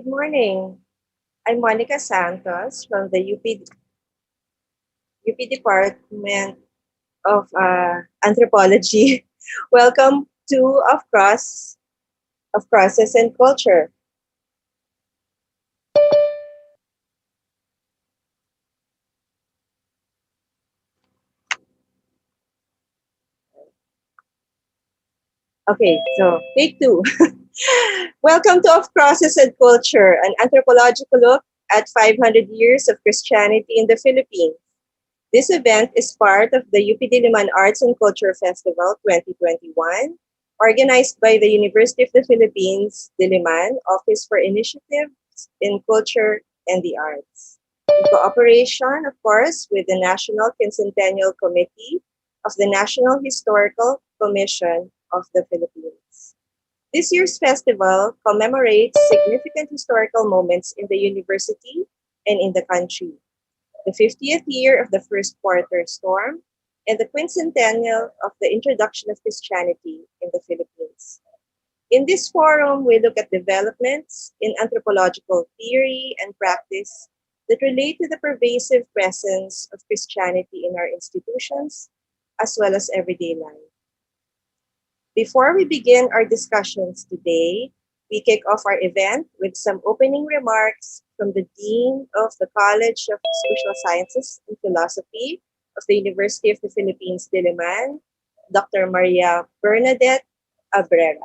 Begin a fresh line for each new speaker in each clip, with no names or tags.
Good morning. I'm Monica Santos from the UP Department of Anthropology. Welcome to of Process and Culture. Okay, so take two. Welcome to Of Process and Culture, an anthropological look at 500 years of Christianity in the Philippines. This event is part of the UP Diliman Arts and Culture Festival 2021, organized by the University of the Philippines Diliman Office for Initiatives in Culture and the Arts. In cooperation, of course, with the National Quincentennial Committee of the National Historical Commission of the Philippines. This year's festival commemorates significant historical moments in the university and in the country, the 50th year of the First Quarter Storm, and the quincentennial of the introduction of Christianity in the Philippines. In this forum, we look at developments in anthropological theory and practice that relate to the pervasive presence of Christianity in our institutions as well as everyday life. Before we begin our discussions today, we kick off our event with some opening remarks from the Dean of the College of Social Sciences and Philosophy of the University of the Philippines, Diliman, Dr. Maria Bernadette Abrera.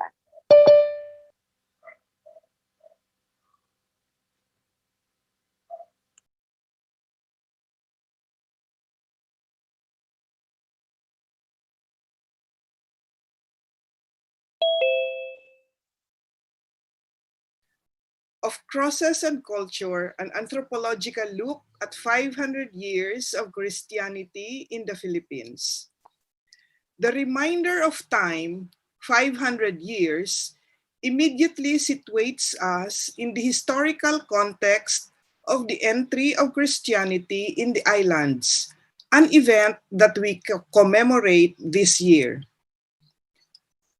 Of Crosses and Culture, an anthropological look at 500 years of Christianity in the Philippines. The reminder of time, 500 years, immediately situates us in the historical context of the entry of Christianity in the islands, an event that we commemorate this year.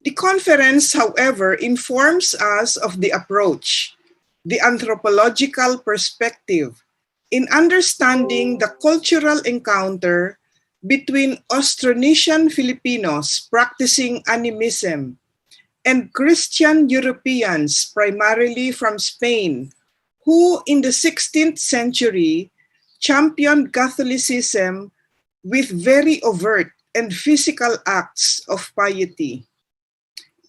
The conference, however, informs us of the approach, the anthropological perspective, in understanding the cultural encounter between Austronesian Filipinos practicing animism and Christian Europeans, primarily from Spain, who in the 16th century championed Catholicism with very overt and physical acts of piety.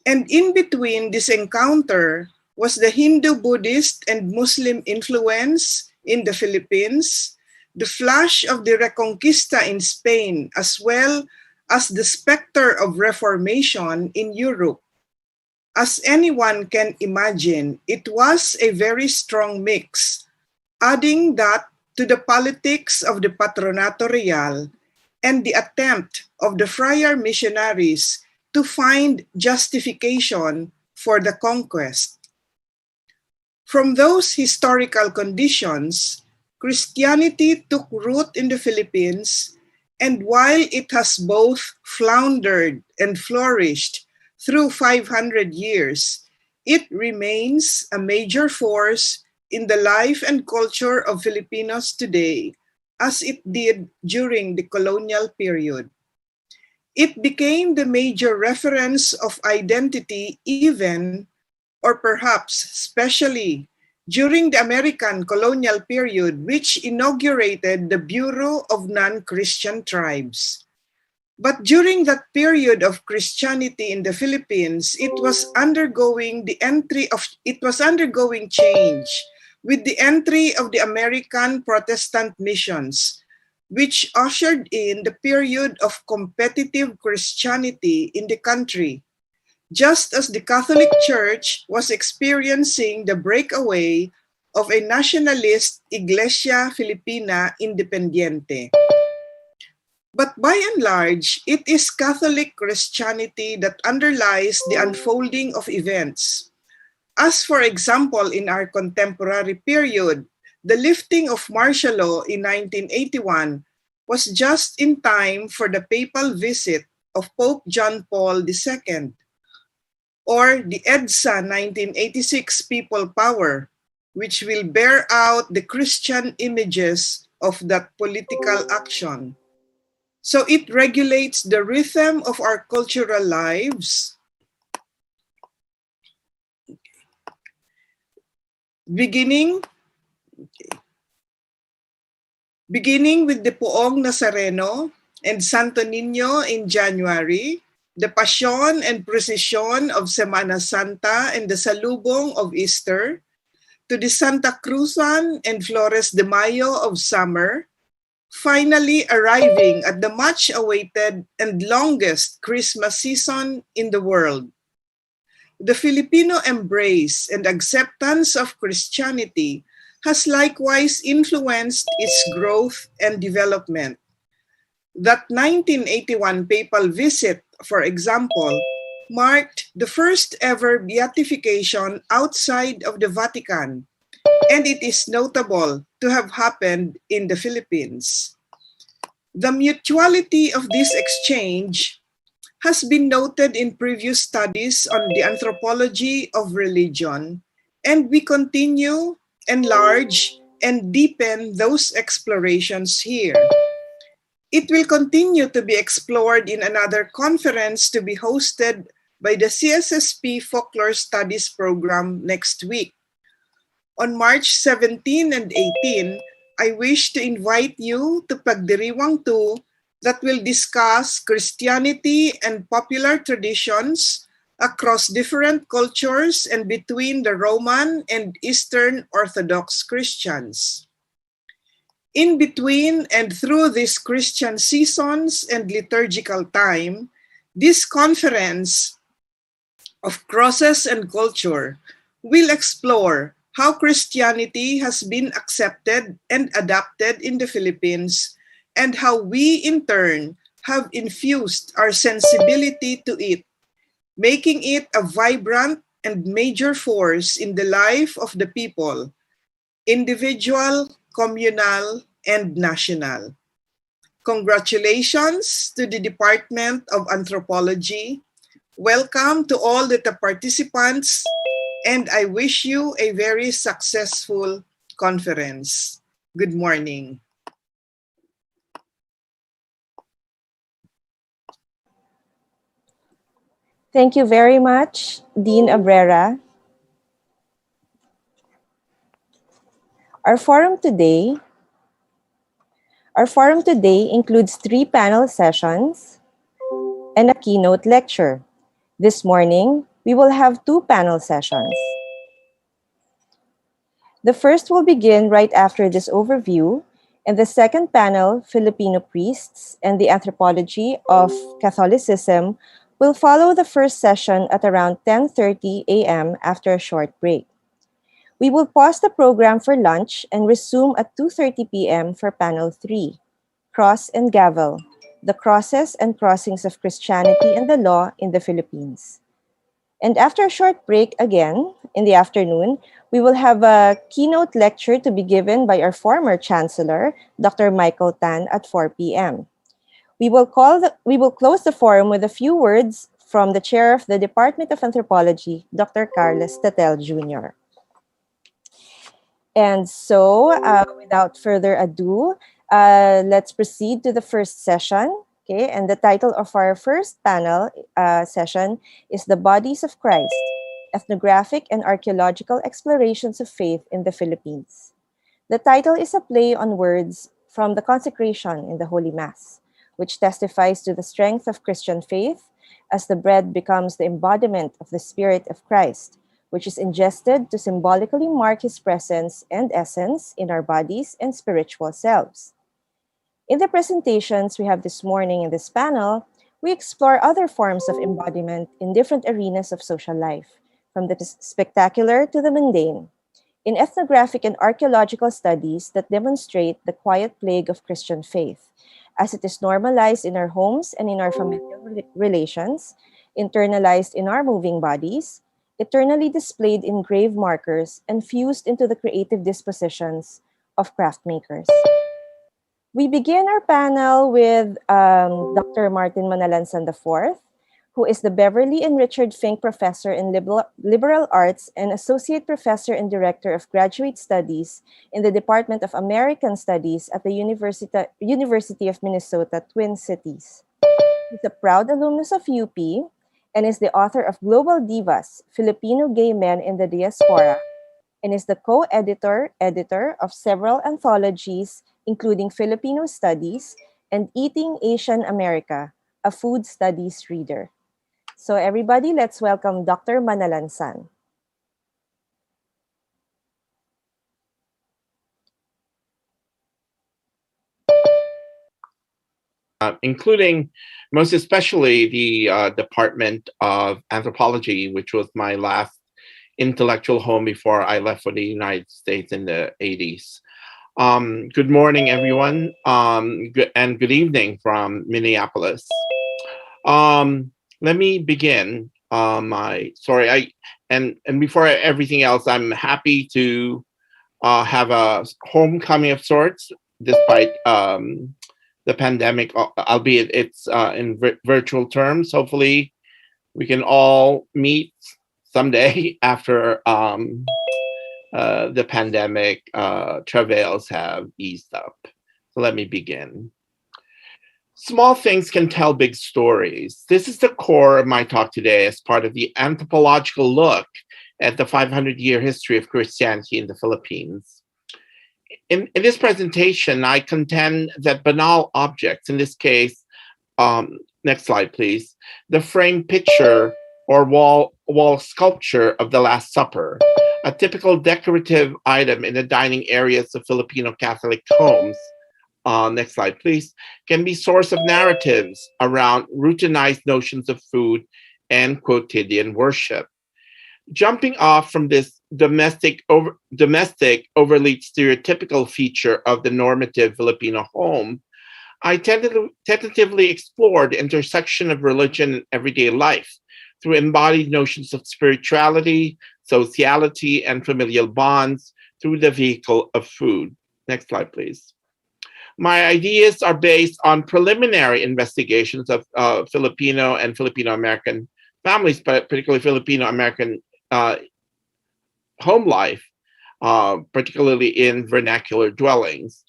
And in between this encounter was the Hindu, Buddhist, and Muslim influence in the Philippines, the flash of the Reconquista in Spain, as well as the specter of Reformation in Europe. As anyone can imagine, it was a very strong mix, adding that to the politics of the Patronato Real and the attempt of the friar missionaries to find justification for the conquest. From those historical conditions, Christianity took root in the Philippines, and while it has both floundered and flourished through 500 years, it remains a major force in the life and culture of Filipinos today, as it did during the colonial period. It became the major reference of identity even, or perhaps especially, during the American colonial period, which inaugurated the Bureau of Non-Christian Tribes. But during that period of Christianity in the Philippines, it was undergoing change with the entry of the American Protestant missions, which ushered in the period of competitive Christianity in the country, just as the Catholic Church was experiencing the breakaway of a nationalist Iglesia Filipina Independiente. But by and large, it is Catholic Christianity that underlies the unfolding of events. As for example, in our contemporary period, the lifting of martial law in 1981 was just in time for the papal visit of Pope John Paul II, or the EDSA 1986 People Power, which will bear out the Christian images of that political action. So it regulates the rhythm of our cultural lives, beginning with the Poong Nazareno and Santo Niño in January, the Passion and Procession of Semana Santa and the Salubong of Easter, to the Santa Cruzan and Flores de Mayo of summer, finally arriving at the much-awaited and longest Christmas season in the world. The Filipino embrace and acceptance of Christianity has likewise influenced its growth and development. That 1981 papal visit, for example, marked the first ever beatification outside of the Vatican, and it is notable to have happened in the Philippines. The mutuality of this exchange has been noted in previous studies on the anthropology of religion, and we continue, enlarge, and deepen those explorations here. It will continue to be explored in another conference to be hosted by the CSSP Folklore Studies program next week. On March 17 and 18, I wish to invite you to Pagdiriwang 2 that will discuss Christianity and popular traditions across different cultures and between the Roman and Eastern Orthodox Christians. In between and through these Christian seasons and liturgical time, this conference of Crosses and Culture will explore how Christianity has been accepted and adapted in the Philippines and how we in turn have infused our sensibility to it, making it a vibrant and major force in the life of the people, individual, communal, and national. Congratulations to the Department of Anthropology. Welcome to all the participants, and I wish you a very successful conference. Good morning.
Thank you very much, Dean Abrera. Our forum today Our forum today includes 3 panel sessions and a keynote lecture. This morning, we will have 2 panel sessions. The first will begin right after this overview, and the second panel, Filipino Priests and the Anthropology of Catholicism, will follow the first session at around 10:30 a.m. after a short break. We will pause the program for lunch and resume at 2:30 p.m. for panel 3, Cross and Gavel, the crosses and crossings of Christianity and the law in the Philippines. And after a short break again, in the afternoon, we will have a keynote lecture to be given by our former Chancellor, Dr. Michael Tan, at 4 p.m. We will close the forum with a few words from the Chair of the Department of Anthropology, Dr. Carlos Tatel Jr. And so, without further ado, let's proceed to the first session. Okay, and the title of our first panel session is The Bodies of Christ, Ethnographic and Archaeological Explorations of Faith in the Philippines. The title is a play on words from the consecration in the Holy Mass, which testifies to the strength of Christian faith as the bread becomes the embodiment of the Spirit of Christ, which is ingested to symbolically mark his presence and essence in our bodies and spiritual selves. In the presentations we have this morning in this panel, we explore other forms of embodiment in different arenas of social life, from the spectacular to the mundane, in ethnographic and archaeological studies that demonstrate the quiet plague of Christian faith, as it is normalized in our homes and in our familial relations, internalized in our moving bodies, eternally displayed in grave markers, and fused into the creative dispositions of craft makers. We begin our panel with Dr. Martin Manalansan IV, who is the Beverly and Richard Fink Professor in Liberal Arts and Associate Professor and Director of Graduate Studies in the Department of American Studies at the University of Minnesota, Twin Cities. He's a proud alumnus of UP and is the author of Global Divas, Filipino Gay Men in the Diaspora, and is the co-editor of several anthologies, including Filipino Studies and Eating Asian America, a food studies reader. So everybody, let's welcome Dr. Manalansan.
Including most especially the Department of Anthropology, which was my last intellectual home before I left for the United States in the 80s. Good morning, everyone, and good evening from Minneapolis. Let me begin. And before everything else, I'm happy to have a homecoming of sorts, despite the pandemic, albeit it's in virtual terms. Hopefully, we can all meet someday after the pandemic travails have eased up. So let me begin. Small things can tell big stories. This is the core of my talk today as part of the anthropological look at the 500-year history of Christianity in the Philippines. In this presentation, I contend that banal objects, in this case, next slide, please, the framed picture or wall sculpture of the Last Supper, a typical decorative item in the dining areas of Filipino Catholic homes, next slide, please, can be source of narratives around routinized notions of food and quotidian worship. Jumping off from this domestic overly stereotypical feature of the normative Filipino home, I tentatively explored the intersection of religion and everyday life through embodied notions of spirituality, sociality, and familial bonds through the vehicle of food. Next slide, please. My ideas are based on preliminary investigations of Filipino and Filipino-American families, but particularly Filipino-American home life, particularly in vernacular dwellings.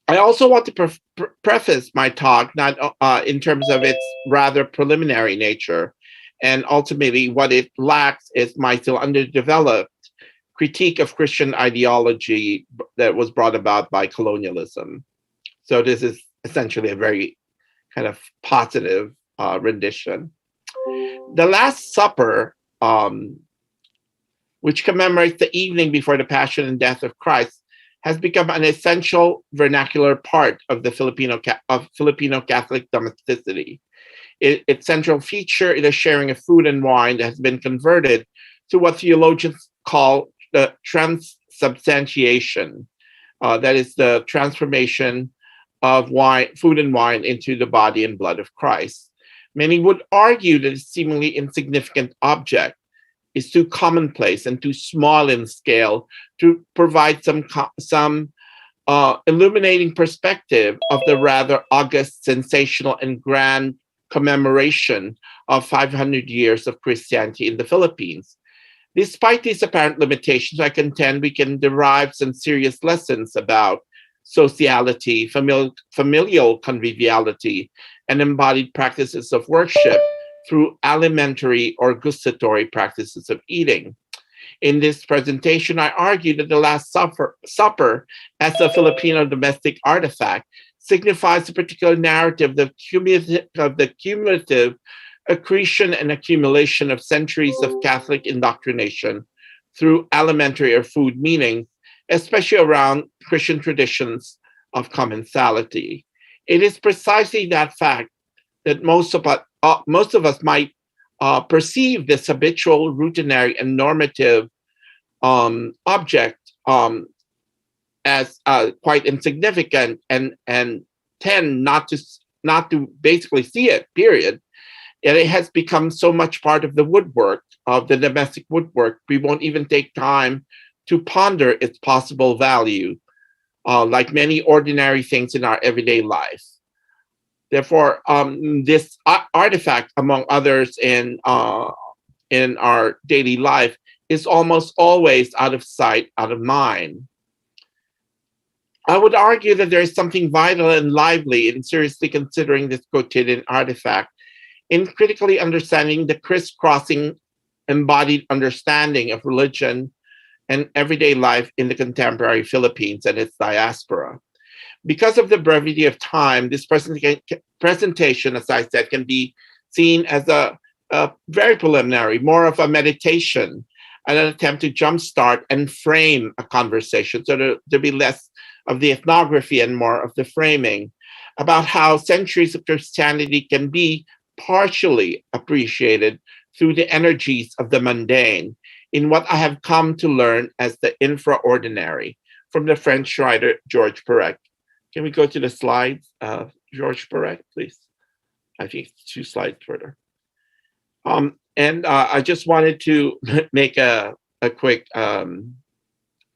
I also want to preface my talk not in terms of its rather preliminary nature, and ultimately what it lacks is my still underdeveloped critique of Christian ideology that was brought about by colonialism. So this is essentially a very kind of positive rendition. The Last Supper, which commemorates the evening before the Passion and Death of Christ, has become an essential vernacular part of the Filipino Catholic domesticity. Its central feature is the sharing of food and wine that has been converted to what theologians call the transubstantiation. That is the transformation of food and wine into the body and blood of Christ. Many would argue that a seemingly insignificant object is too commonplace and too small in scale to provide some illuminating perspective of the rather august, sensational, and grand commemoration of 500 years of Christianity in the Philippines. Despite these apparent limitations, I contend we can derive some serious lessons about sociality, familial conviviality, and embodied practices of worship through alimentary or gustatory practices of eating. In this presentation, I argue that the Last Supper as a Filipino domestic artifact signifies a particular narrative of the cumulative accretion and accumulation of centuries of Catholic indoctrination through alimentary or food meaning, especially around Christian traditions of commensality. It is precisely that fact that most of us might perceive this habitual, routinary, and normative object as quite insignificant, and tend not to basically see it. Period. And it has become so much part of the woodwork, of the domestic woodwork, we won't even take time to ponder its possible value, like many ordinary things in our everyday life. Therefore, this artifact, among others in our daily life, is almost always out of sight, out of mind. I would argue that there is something vital and lively in seriously considering this quotidian artifact, in critically understanding the crisscrossing embodied understanding of religion and everyday life in the contemporary Philippines and its diaspora. Because of the brevity of time, this presentation, as I said, can be seen as a very preliminary, more of a meditation, and an attempt to jumpstart and frame a conversation, so to be less of the ethnography and more of the framing about how centuries of Christianity can be partially appreciated through the energies of the mundane in what I have come to learn as the infraordinary, from the French writer Georges Perec. Can we go to the slides, Georges Perec, please? I think it's 2 slides further. And I just wanted to make a quick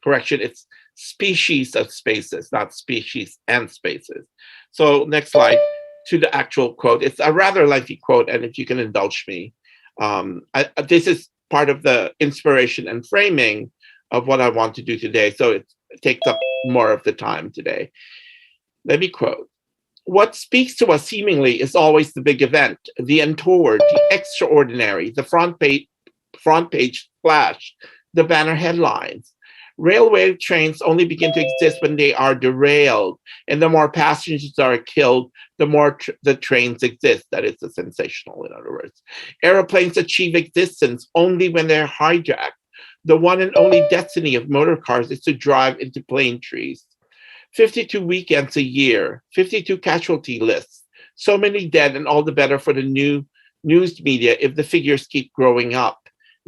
correction. It's species of spaces, not species and spaces. So next slide, to the actual quote. It's a rather lengthy quote, and if you can indulge me, this is part of the inspiration and framing of what I want to do today. So it takes up more of the time today. Let me quote. What speaks to us seemingly is always the big event, the untoward, the extraordinary, the front page splash, the banner headlines. Railway trains only begin to exist when they are derailed, and the more passengers are killed, the more the trains exist. That is the sensational, in other words. Aeroplanes achieve existence only when they're hijacked. The one and only destiny of motor cars is to drive into plane trees. 52 weekends a year, 52 casualty lists, so many dead, and all the better for the new news media if the figures keep growing up.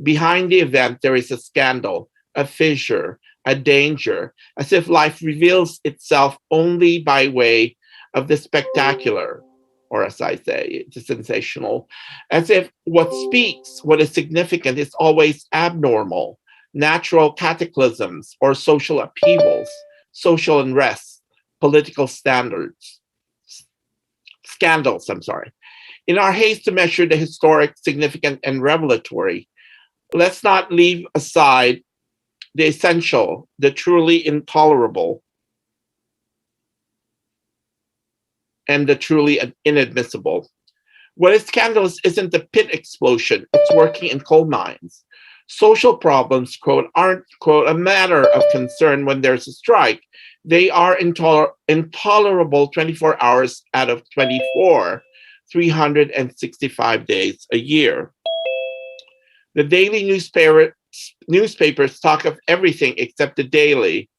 Behind the event, there is a scandal, a fissure, a danger, as if life reveals itself only by way of the spectacular, or as I say, the sensational, as if what speaks, what is significant, is always abnormal, natural cataclysms or social upheavals, social unrest, political scandals, In our haste to measure the historic, significant, and revelatory, let's not leave aside the essential, the truly intolerable, and the truly inadmissible. What is scandalous isn't the pit explosion, it's working in coal mines. Social problems, quote, aren't, quote, a matter of concern when there's a strike. They are intolerable 24 hours out of 24, 365 days a year. The daily newspapers talk of everything except the daily.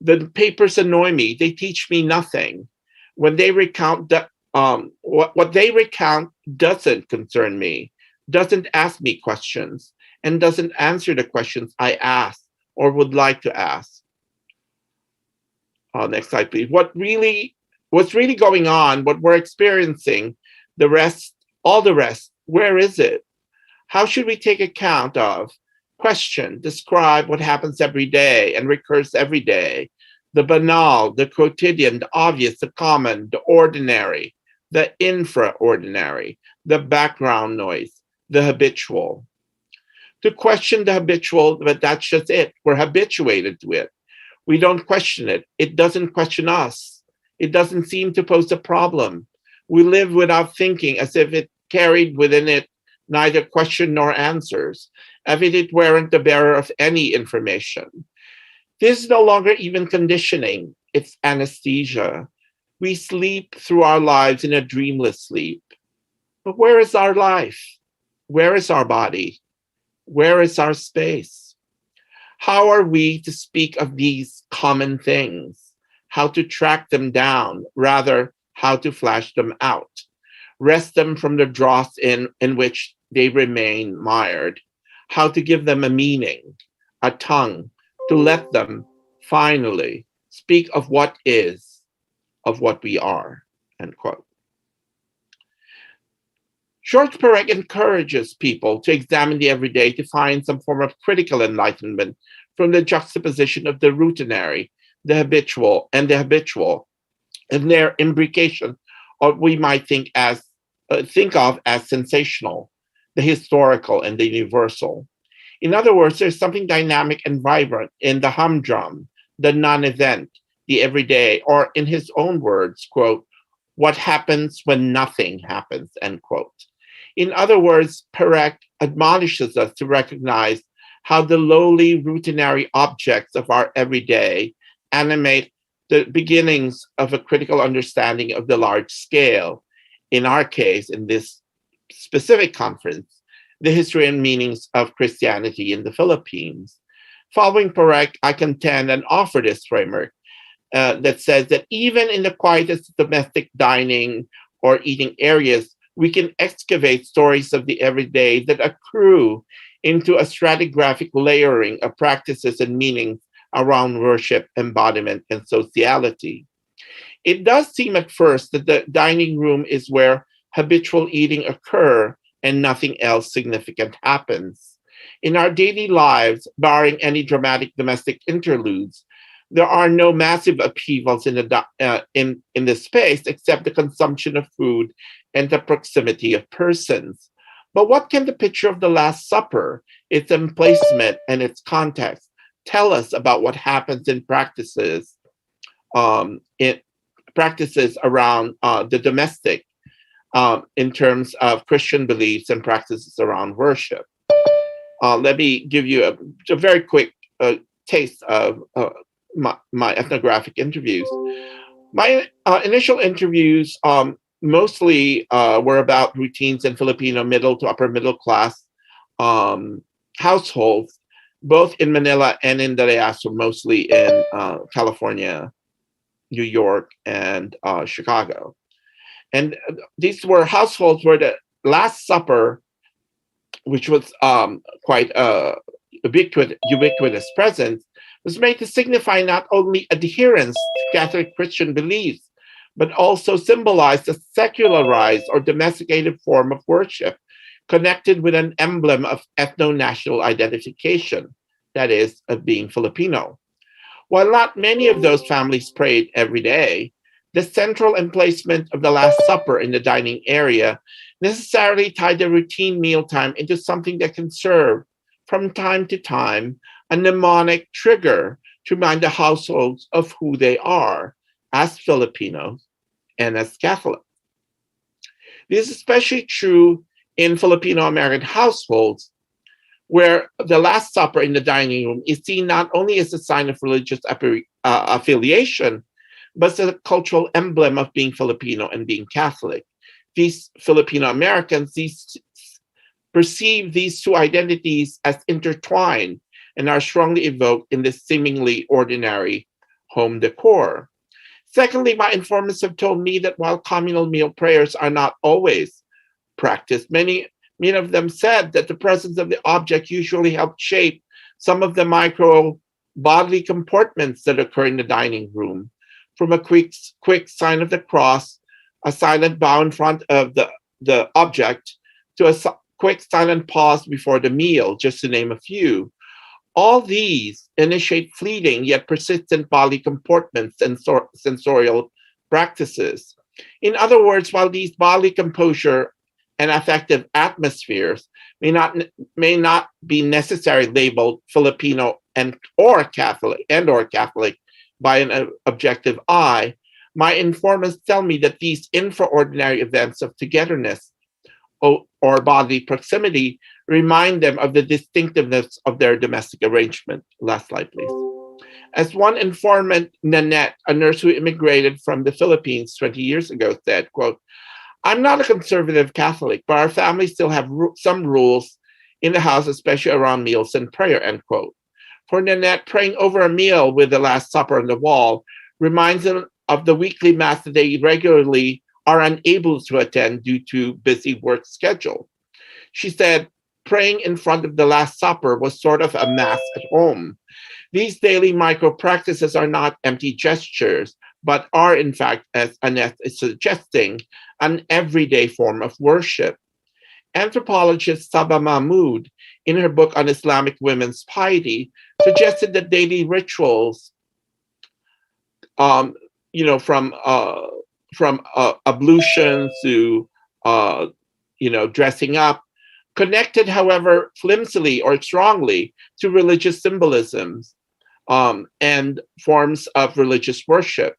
The papers annoy me. They teach me nothing. When they recount what they recount doesn't concern me, doesn't ask me questions, and doesn't answer the questions I ask or would like to ask. Next slide, please. What's really going on, what we're experiencing, the rest, all the rest, where is it? How should we take account of, question, describe what happens every day and recurs every day? The banal, the quotidian, the obvious, the common, the ordinary, the infraordinary, the background noise, the habitual. To question the habitual, but that's just it. We're habituated to it. We don't question it. It doesn't question us. It doesn't seem to pose a problem. We live without thinking, as if it carried within it neither question nor answers, as if it weren't the bearer of any information. This is no longer even conditioning, it's anesthesia. We sleep through our lives in a dreamless sleep. But where is our life? Where is our body? Where is our space? How are we to speak of these common things? How to track them down, rather, how to flash them out, wrest them from the dross in which they remain mired, how to give them a meaning, a tongue, to let them finally speak of what is, of what we are, end quote. Georges Perec encourages people to examine the everyday to find some form of critical enlightenment from the juxtaposition of the routinary, the habitual, and their imbrication or we might think of as sensational, the historical and the universal. In other words, there's something dynamic and vibrant in the humdrum, the non-event, the everyday, or in his own words, quote, what happens when nothing happens, end quote. In other words, Perec admonishes us to recognize how the lowly, routinary objects of our everyday animate the beginnings of a critical understanding of the large scale. In our case, in this specific conference, the history and meanings of Christianity in the Philippines. Following Perec, I contend and offer this framework that says that even in the quietest domestic dining or eating areas, we can excavate stories of the everyday that accrue into a stratigraphic layering of practices and meanings around worship, embodiment, and sociality. It does seem at first that the dining room is where habitual eating occur and nothing else significant happens. In our daily lives, barring any dramatic domestic interludes, there are no massive upheavals in the space except the consumption of food and the proximity of persons. But what can the picture of the Last Supper, its emplacement and its context, tell us about what happens in practices around the domestic in terms of Christian beliefs and practices around worship? Let me give you a very quick taste of my ethnographic interviews. My initial interviews mostly were about routines in Filipino middle to upper middle class households, both in Manila and in the Riaso, mostly in California, New York, and Chicago. And these were households where the Last Supper, which was quite ubiquitous presence, was made to signify not only adherence to Catholic Christian beliefs, but also symbolized a secularized or domesticated form of worship connected with an emblem of ethno-national identification, that is, of being Filipino. While not many of those families prayed every day, the central emplacement of the Last Supper in the dining area necessarily tied the routine mealtime into something that can serve, from time to time, a mnemonic trigger to remind the households of who they are as Filipinos and as Catholics. This is especially true in Filipino American households, where the Last Supper in the dining room is seen not only as a sign of religious affiliation, but as a cultural emblem of being Filipino and being Catholic. These Filipino Americans perceive these two identities as intertwined and are strongly evoked in this seemingly ordinary home decor. Secondly, my informants have told me that while communal meal prayers are not always practiced, many of them said that the presence of the object usually helped shape some of the micro bodily comportments that occur in the dining room, from a quick sign of the cross, a silent bow in front of the object, to a quick silent pause before the meal, just to name a few. All these initiate fleeting yet persistent bodily comportments and sensorial practices. In other words, while these bodily composure and affective atmospheres may not be necessarily labeled Filipino and or Catholic by an objective eye, my informants tell me that these infraordinary events of togetherness or bodily proximity remind them of the distinctiveness of their domestic arrangement. Last slide, please. As one informant, Nanette, a nurse who immigrated from the Philippines 20 years ago, said, quote, I'm not a conservative Catholic, but our family still have some rules in the house, especially around meals and prayer, end quote. For Nanette, praying over a meal with the Last Supper on the wall reminds them of the weekly mass that they regularly are unable to attend due to busy work schedule. She said, praying in front of the Last Supper was sort of a mass at home. These daily micro practices are not empty gestures, but are in fact, as Annette is suggesting, an everyday form of worship. Anthropologist Saba Mahmood, in her book on Islamic women's piety, suggested that daily rituals, from ablution to uh, dressing up, connected, however, flimsily or strongly to religious symbolisms and forms of religious worship.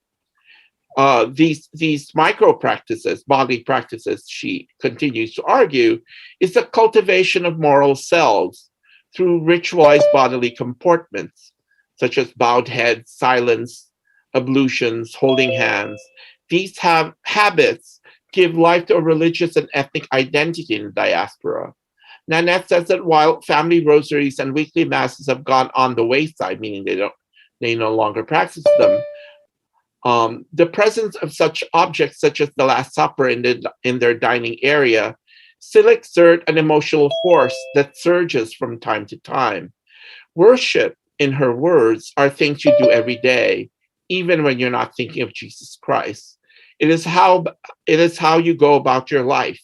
These micro practices, bodily practices, she continues to argue, is the cultivation of moral selves through ritualized bodily comportments, such as bowed heads, silence, ablutions, holding hands. These habits give life to a religious and ethnic identity in the diaspora. Nanette says that while family rosaries and weekly masses have gone on the wayside, meaning they no longer practice them, the presence of such objects, such as the Last Supper in their dining area, still exert an emotional force that surges from time to time. Worship, in her words, are things you do every day, even when you're not thinking of Jesus Christ. It is how you go about your life.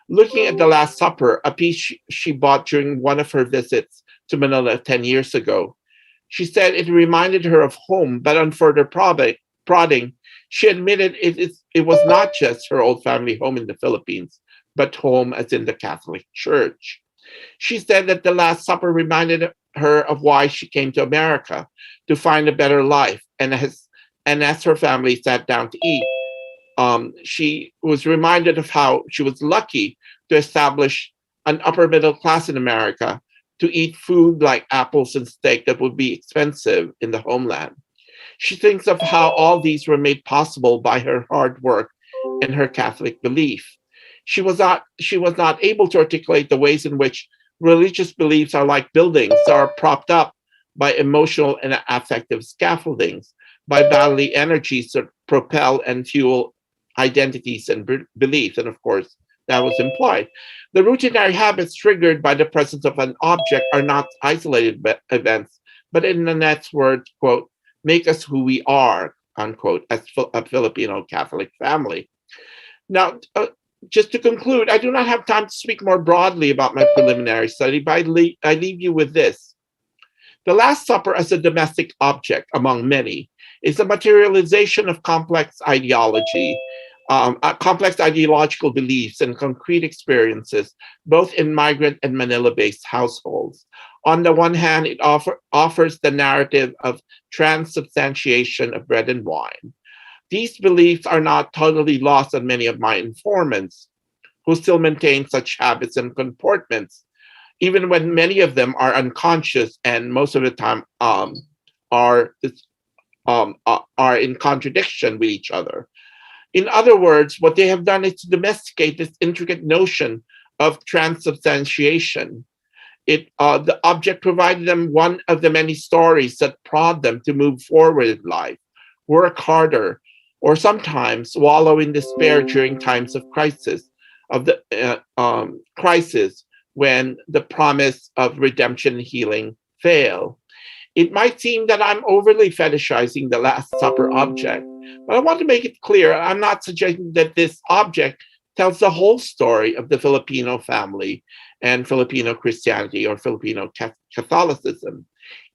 Looking at the Last Supper, a piece she bought during one of her visits to Manila 10 years ago, she said it reminded her of home, but on further prodding, she admitted it was not just her old family home in the Philippines, but home as in the Catholic Church. She said that the Last Supper reminded her of why she came to America, to find a better life, and as her family sat down to eat, she was reminded of how she was lucky to establish an upper middle class in America, to eat food like apples and steak that would be expensive in the homeland. She thinks of how all these were made possible by her hard work and her Catholic belief. She was not able to articulate the ways in which religious beliefs are like buildings that are propped up by emotional and affective scaffoldings, by bodily energies that propel and fuel identities and beliefs. And of course, that was implied. The routinary habits triggered by the presence of an object are not isolated events, but in Nanette's words, quote, make us who we are, unquote, as a Filipino Catholic family. Now, just to conclude, I do not have time to speak more broadly about my preliminary study, but I leave you with this. The Last Supper as a domestic object, among many, is a materialization of complex ideological beliefs and concrete experiences, both in migrant and Manila-based households. On the one hand, it offers the narrative of transubstantiation of bread and wine. These beliefs are not totally lost on many of my informants, who still maintain such habits and comportments, even when many of them are unconscious and most of the time are are in contradiction with each other. In other words, what they have done is to domesticate this intricate notion of transubstantiation. The object provided them one of the many stories that prod them to move forward in life, work harder, or sometimes wallow in despair during times of crisis when the promise of redemption and healing fail. It might seem that I'm overly fetishizing the Last Supper object, but I want to make it clear I'm not suggesting that this object tells the whole story of the Filipino family and Filipino Christianity or Filipino Catholicism.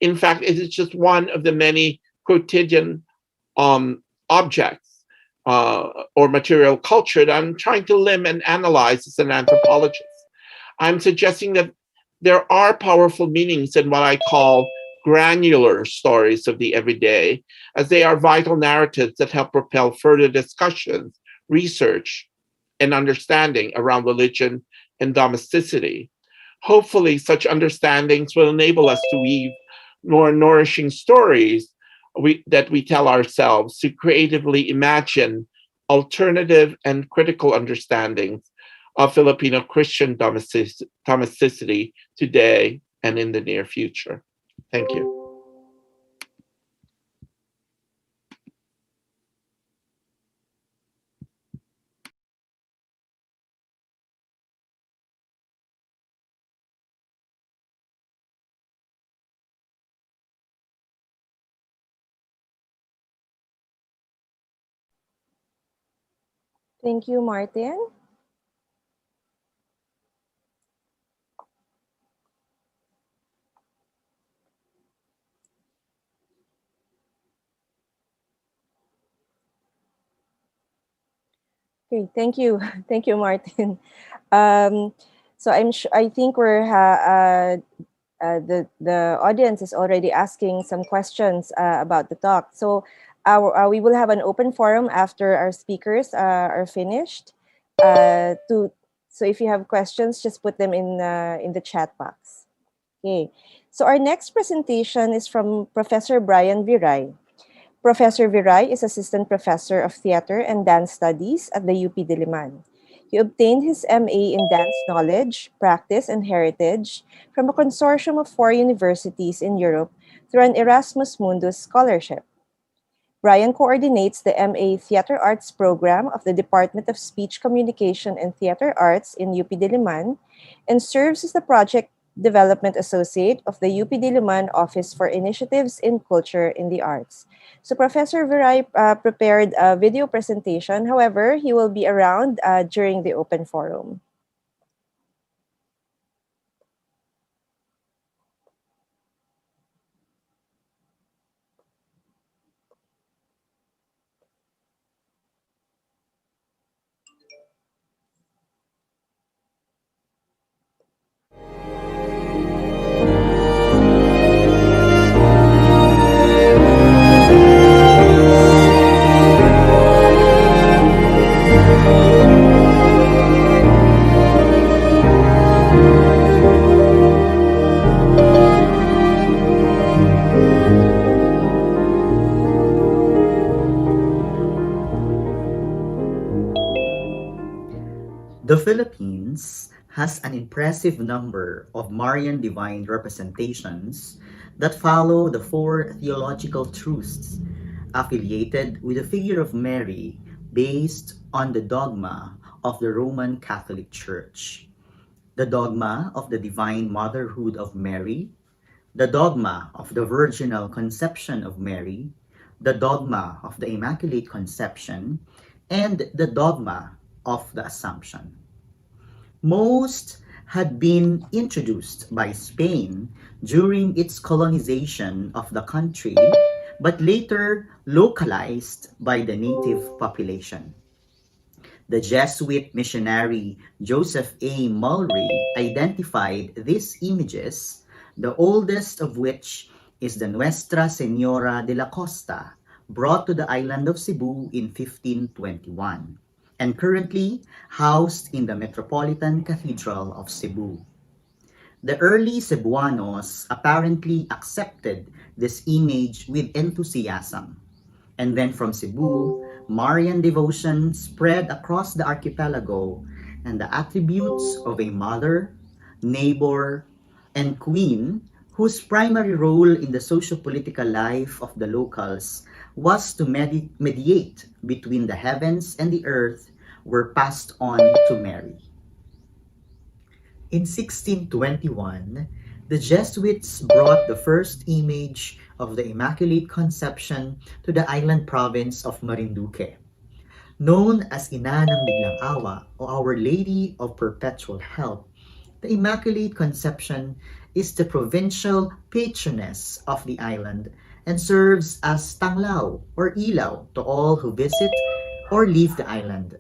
In fact, it is just one of the many quotidian objects or material culture that I'm trying to limb and analyze as an anthropologist. I'm suggesting that there are powerful meanings in what I call granular stories of the everyday, as they are vital narratives that help propel further discussions, research, and understanding around religion and domesticity. Hopefully, such understandings will enable us to weave more nourishing stories that we tell ourselves, to creatively imagine alternative and critical understandings of Filipino Christian domesticity today and in the near future. Thank you.
Thank you, Martin. Okay, thank you, thank you, Martin. Um, so I think the audience is already asking some questions about the talk. So we will have an open forum after our speakers are finished. To So if you have questions, just put them in the chat box. Okay. So our next presentation is from Professor Brian Viray. Professor Viray is Assistant Professor of Theater and Dance Studies at the UP Diliman. He obtained his MA in Dance Knowledge, Practice, and Heritage from a consortium of four universities in Europe through an Erasmus Mundus scholarship. Brian coordinates the MA Theater Arts program of the Department of Speech Communication and Theater Arts in UP Diliman and serves as the Project Development Associate of the UP Diliman Office for Initiatives in Culture in the Arts. So Professor Viray prepared a video presentation. However, he will be around during the open forum.
The Philippines has an impressive number of Marian divine representations that follow the four theological truths affiliated with the figure of Mary based on the dogma of the Roman Catholic Church. The dogma of the divine motherhood of Mary, the dogma of the virginal conception of Mary, the dogma of the Immaculate Conception, and the dogma of the Assumption. Most had been introduced by Spain during its colonization of the country, but later localized by the native population. The Jesuit missionary Joseph A. Mulry identified these images, the oldest of which is the Nuestra Señora de la Costa, brought to the island of Cebu in 1521, and currently housed in the Metropolitan Cathedral of Cebu. The early Cebuanos apparently accepted this image with enthusiasm, and then from Cebu, Marian devotion spread across the archipelago, and the attributes of a mother, neighbor, and queen, whose primary role in the socio-political life of the locals was to mediate between the heavens and the earth, were passed on to Mary. In 1621, the Jesuits brought the first image of the Immaculate Conception to the island province of Marinduque. Known as Ina ng Biglang Awa o Our Lady of Perpetual Help, the Immaculate Conception is the provincial patroness of the island and serves as tanglao or ilaw to all who visit or leave the island.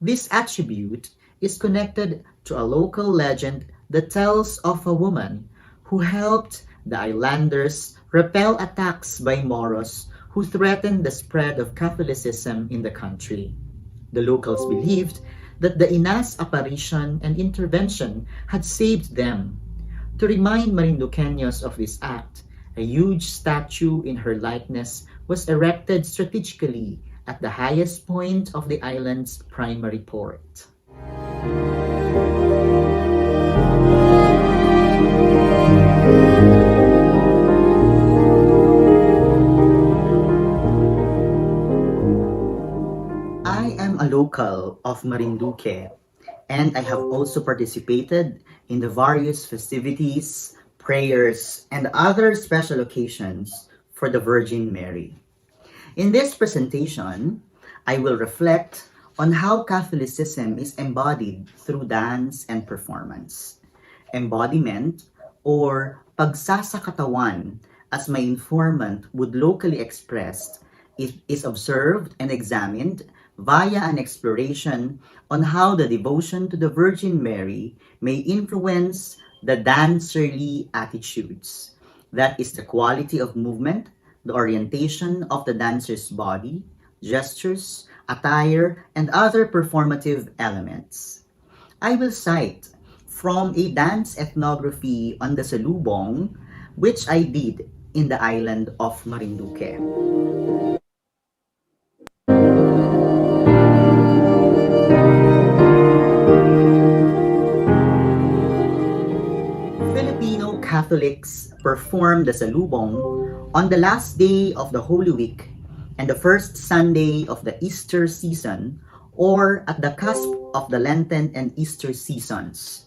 This attribute is connected to a local legend that tells of a woman who helped the islanders repel attacks by Moros who threatened the spread of Catholicism in the country. The locals believed that the Ina's apparition and intervention had saved them. To remind Marinduqueños of this act, a huge statue in her likeness was erected strategically at the highest point of the island's primary port. I am a local of Marinduque, and I have also participated in the various festivities, prayers, and other special occasions for the Virgin Mary. In this presentation, I will reflect on how Catholicism is embodied through dance and performance. Embodiment, or pagsasakatawan, as my informant would locally express, is observed and examined via an exploration on how the devotion to the Virgin Mary may influence the dancerly attitudes. That is the quality of movement, the orientation of the dancer's body, gestures, attire, and other performative elements. I will cite from a dance ethnography on the Salubong, which I did in the island of Marinduque. Filipino Catholics perform the Salubong on the last day of the Holy Week and the first Sunday of the Easter season, or at the cusp of the Lenten and Easter seasons.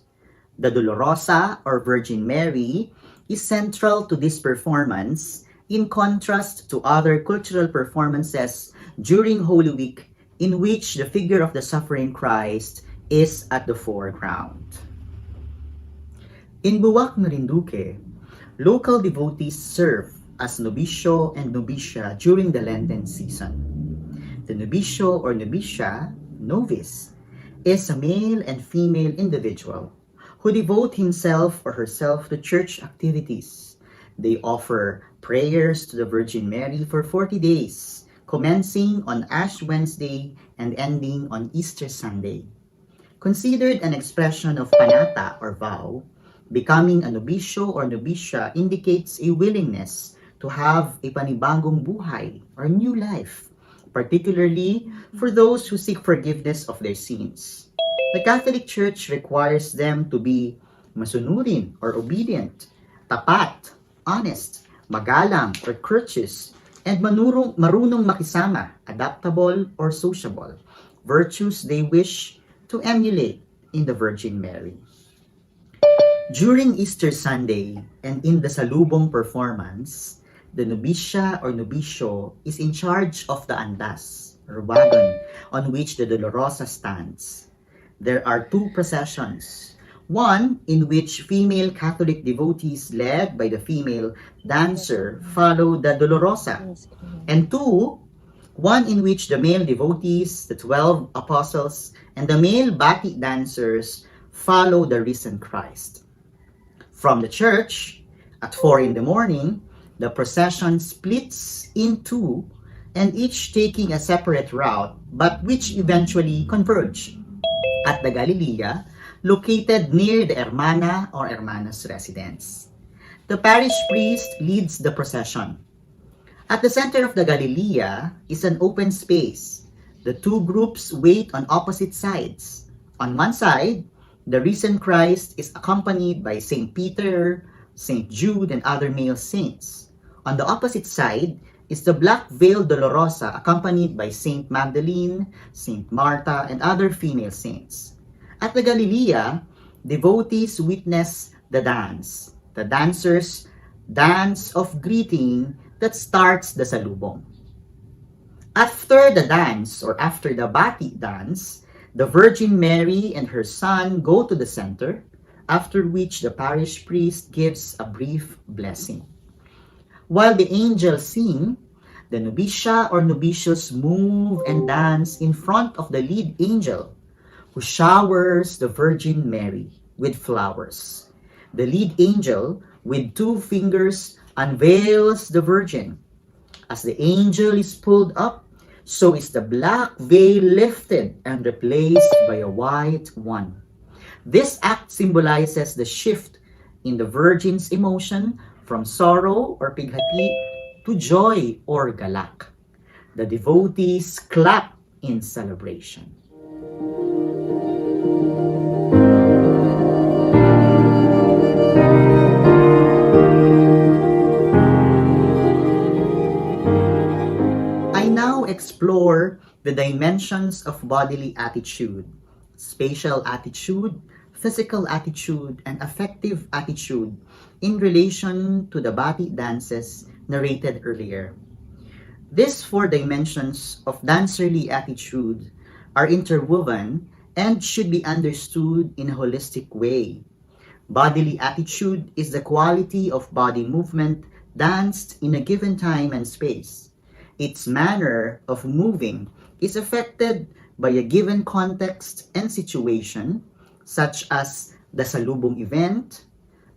The Dolorosa or Virgin Mary is central to this performance in contrast to other cultural performances during Holy Week in which the figure of the suffering Christ is at the foreground. In Buwak, Marinduque, local devotees serve as novicio and novicia during the Lenten season. The novicio or novicia, novice, is a male and female individual who devote himself or herself to church activities. They offer prayers to the Virgin Mary for 40 days, commencing on Ash Wednesday and ending on Easter Sunday. Considered an expression of panata or vow, becoming a novicio or novicia indicates a willingness to have a panibagong buhay or new life, particularly for those who seek forgiveness of their sins. The Catholic Church requires them to be masunurin or obedient, tapat, honest, magalang or courteous, and marunong makisama, adaptable or sociable, virtues they wish to emulate in the Virgin Mary. During Easter Sunday and in the Salubong performance, the novicia or novicio is in charge of the andas or wagon on which the Dolorosa stands. There are two processions. One in which female Catholic devotees led by the female dancer follow the Dolorosa. And two, one in which the male devotees, the 12 apostles, and the male batik dancers follow the risen Christ. From the church, at 4 in the morning, the procession splits in two and each taking a separate route but which eventually converge at the Galilea located near the Hermana or Hermana's residence. The parish priest leads the procession. At the center of the Galilea is an open space. The two groups wait on opposite sides. On one side, the risen Christ is accompanied by Saint Peter, Saint Jude, and other male saints. On the opposite side is the black-veiled Dolorosa accompanied by Saint Magdalene, Saint Martha, and other female saints. At the Galilea, devotees witness the dance. The dancers dance of greeting that starts the salubong. After the dance or after the bati dance, the Virgin Mary and her son go to the center, after which the parish priest gives a brief blessing. While the angels sing, the novicia or novitius move and dance in front of the lead angel, who showers the Virgin Mary with flowers. The lead angel, with two fingers, unveils the Virgin. As the angel is pulled up, so is the black veil lifted and replaced by a white one. This act symbolizes the shift in the Virgin's emotion from sorrow or pighati to joy or galak. The devotees clap in celebration. I now explore the dimensions of bodily attitude, spatial attitude, physical attitude, and affective attitude in relation to the body dances narrated earlier. These four dimensions of dancerly attitude are interwoven and should be understood in a holistic way. Bodily attitude is the quality of body movement danced in a given time and space. Its manner of moving is affected by a given context and situation, such as the Salubong event,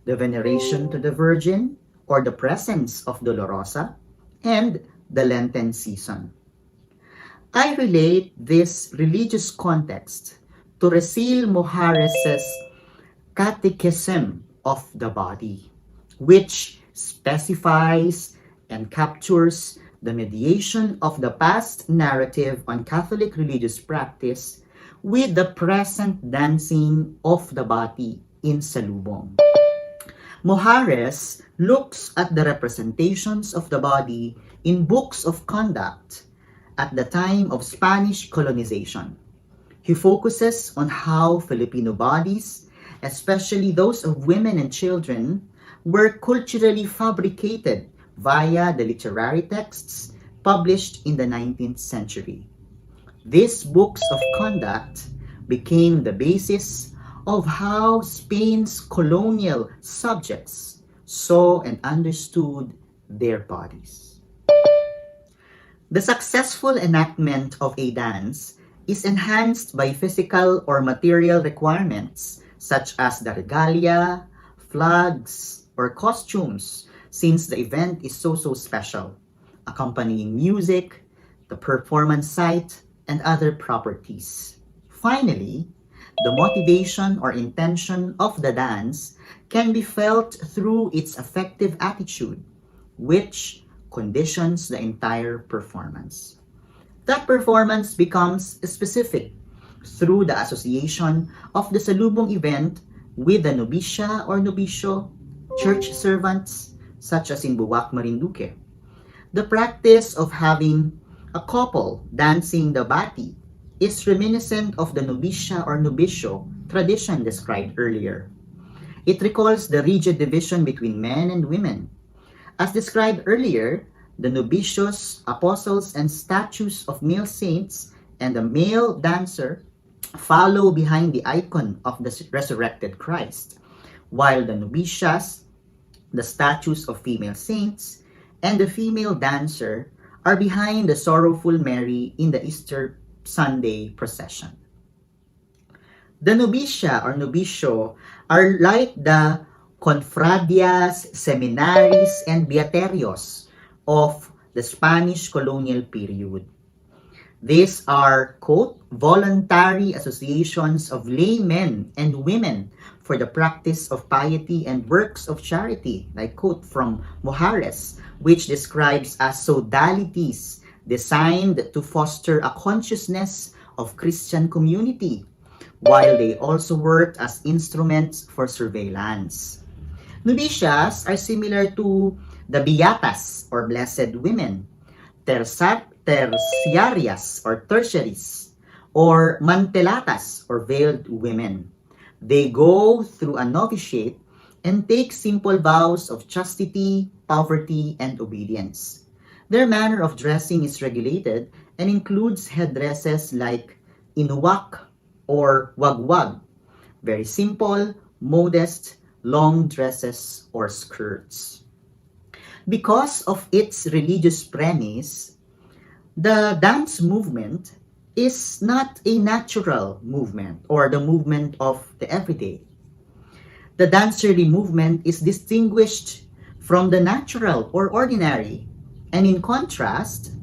the veneration to the Virgin, or the presence of Dolorosa, and the Lenten season. I relate this religious context to Resil Mojares' Catechism of the Body, which specifies and captures the mediation of the past narrative on Catholic religious practice with the present dancing of the body in Salubong. Mojares looks at the representations of the body in books of conduct at the time of Spanish colonization. He focuses on how Filipino bodies, especially those of women and children, were culturally fabricated via the literary texts published in the 19th century. These books of conduct became the basis of how Spain's colonial subjects saw and understood their bodies. The successful enactment of a dance is enhanced by physical or material requirements such as the regalia, flags, or costumes since the event is so special, accompanying music, the performance site, and other properties. Finally, the motivation or intention of the dance can be felt through its affective attitude, which conditions the entire performance. That performance becomes specific through the association of the Salubong event with the novicia or novicio, church servants, such as in Buwak, Marinduque. The practice of having a couple dancing the bati is reminiscent of the novicia or novicio tradition described earlier. It recalls the rigid division between men and women. As described earlier, the novicios, apostles, and statues of male saints and the male dancer follow behind the icon of the resurrected Christ, while the novicias, the statues of female saints, and the female dancer are behind the sorrowful Mary in the Easter Sunday procession. The novicia or novicio are like the confradias, seminaries, and beaterios of the Spanish colonial period. These are, quote, voluntary associations of laymen and women for the practice of piety and works of charity, like quote from Mojares, which describes as sodalities designed to foster a consciousness of Christian community, while they also worked as instruments for surveillance. Novicias are similar to the beatas or blessed women, terciarias or tertiaries, or mantelatas or veiled women. They go through a novitiate and take simple vows of chastity, poverty, and obedience. Their manner of dressing is regulated and includes headdresses like inuwak or wagwag, very simple, modest, long dresses or skirts. Because of its religious premise, the dance movement is not a natural movement or the movement of the everyday. The dancerly movement is distinguished from the natural or ordinary, and in contrast,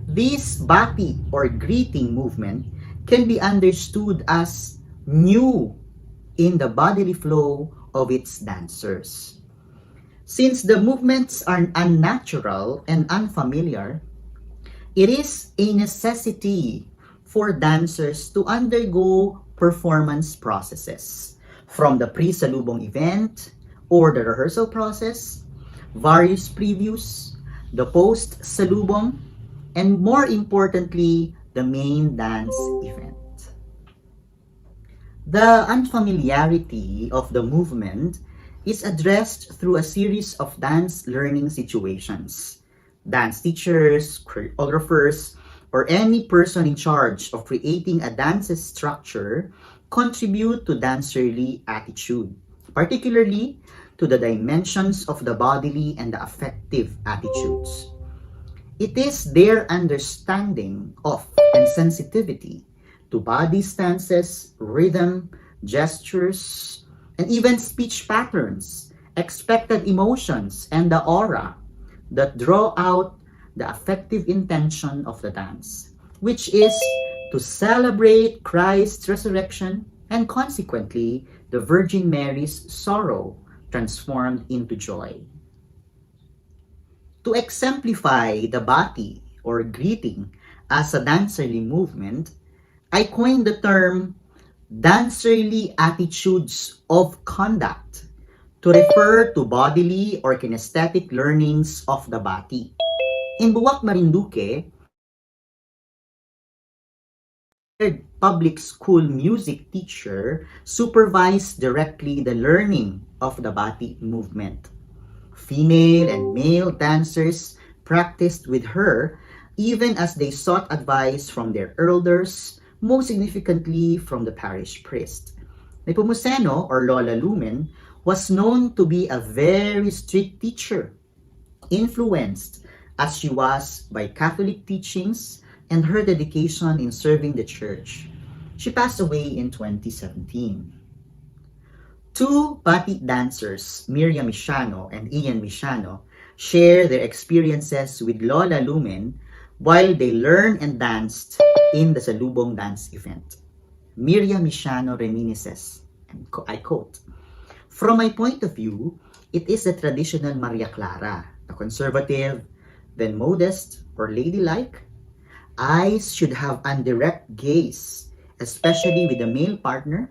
this bati or greeting movement can be understood as new in the bodily flow of its dancers. Since the movements are unnatural and unfamiliar, it is a necessity for dancers to undergo performance processes from the pre-salubong event or the rehearsal process, various previews, the post-salubong, and more importantly, the main dance event. The unfamiliarity of the movement is addressed through a series of dance learning situations. Dance teachers, choreographers, or any person in charge of creating a dance structure contribute to dancerly attitude, particularly to the dimensions of the bodily and the affective attitudes. It is their understanding of and sensitivity to body stances, rhythm, gestures, and even speech patterns, expected emotions, and the aura that draw out the affective intention of the dance, which is to celebrate Christ's resurrection and consequently the Virgin Mary's sorrow transformed into joy. To exemplify the bati or greeting as a dancerly movement, I coined the term dancerly attitudes of conduct to refer to bodily or kinesthetic learnings of the bati. In Buwak Marinduque, public school music teacher supervised directly the learning of the bati movement. Female and male dancers practiced with her even as they sought advice from their elders, most significantly from the parish priest. Nepomuceno or Lola Lumen was known to be a very strict teacher, influenced as she was by Catholic teachings and her dedication in serving the church. She passed away in 2017. Two batik dancers, Miriam Mishano and Ian Mishano, share their experiences with Lola Lumen while they learned and danced in the Salubong dance event. Miriam Mishano reminisces, and I quote, "From my point of view, it is the traditional Maria Clara, the conservative, then modest or ladylike. Eyes should have undirect gaze, especially with a male partner,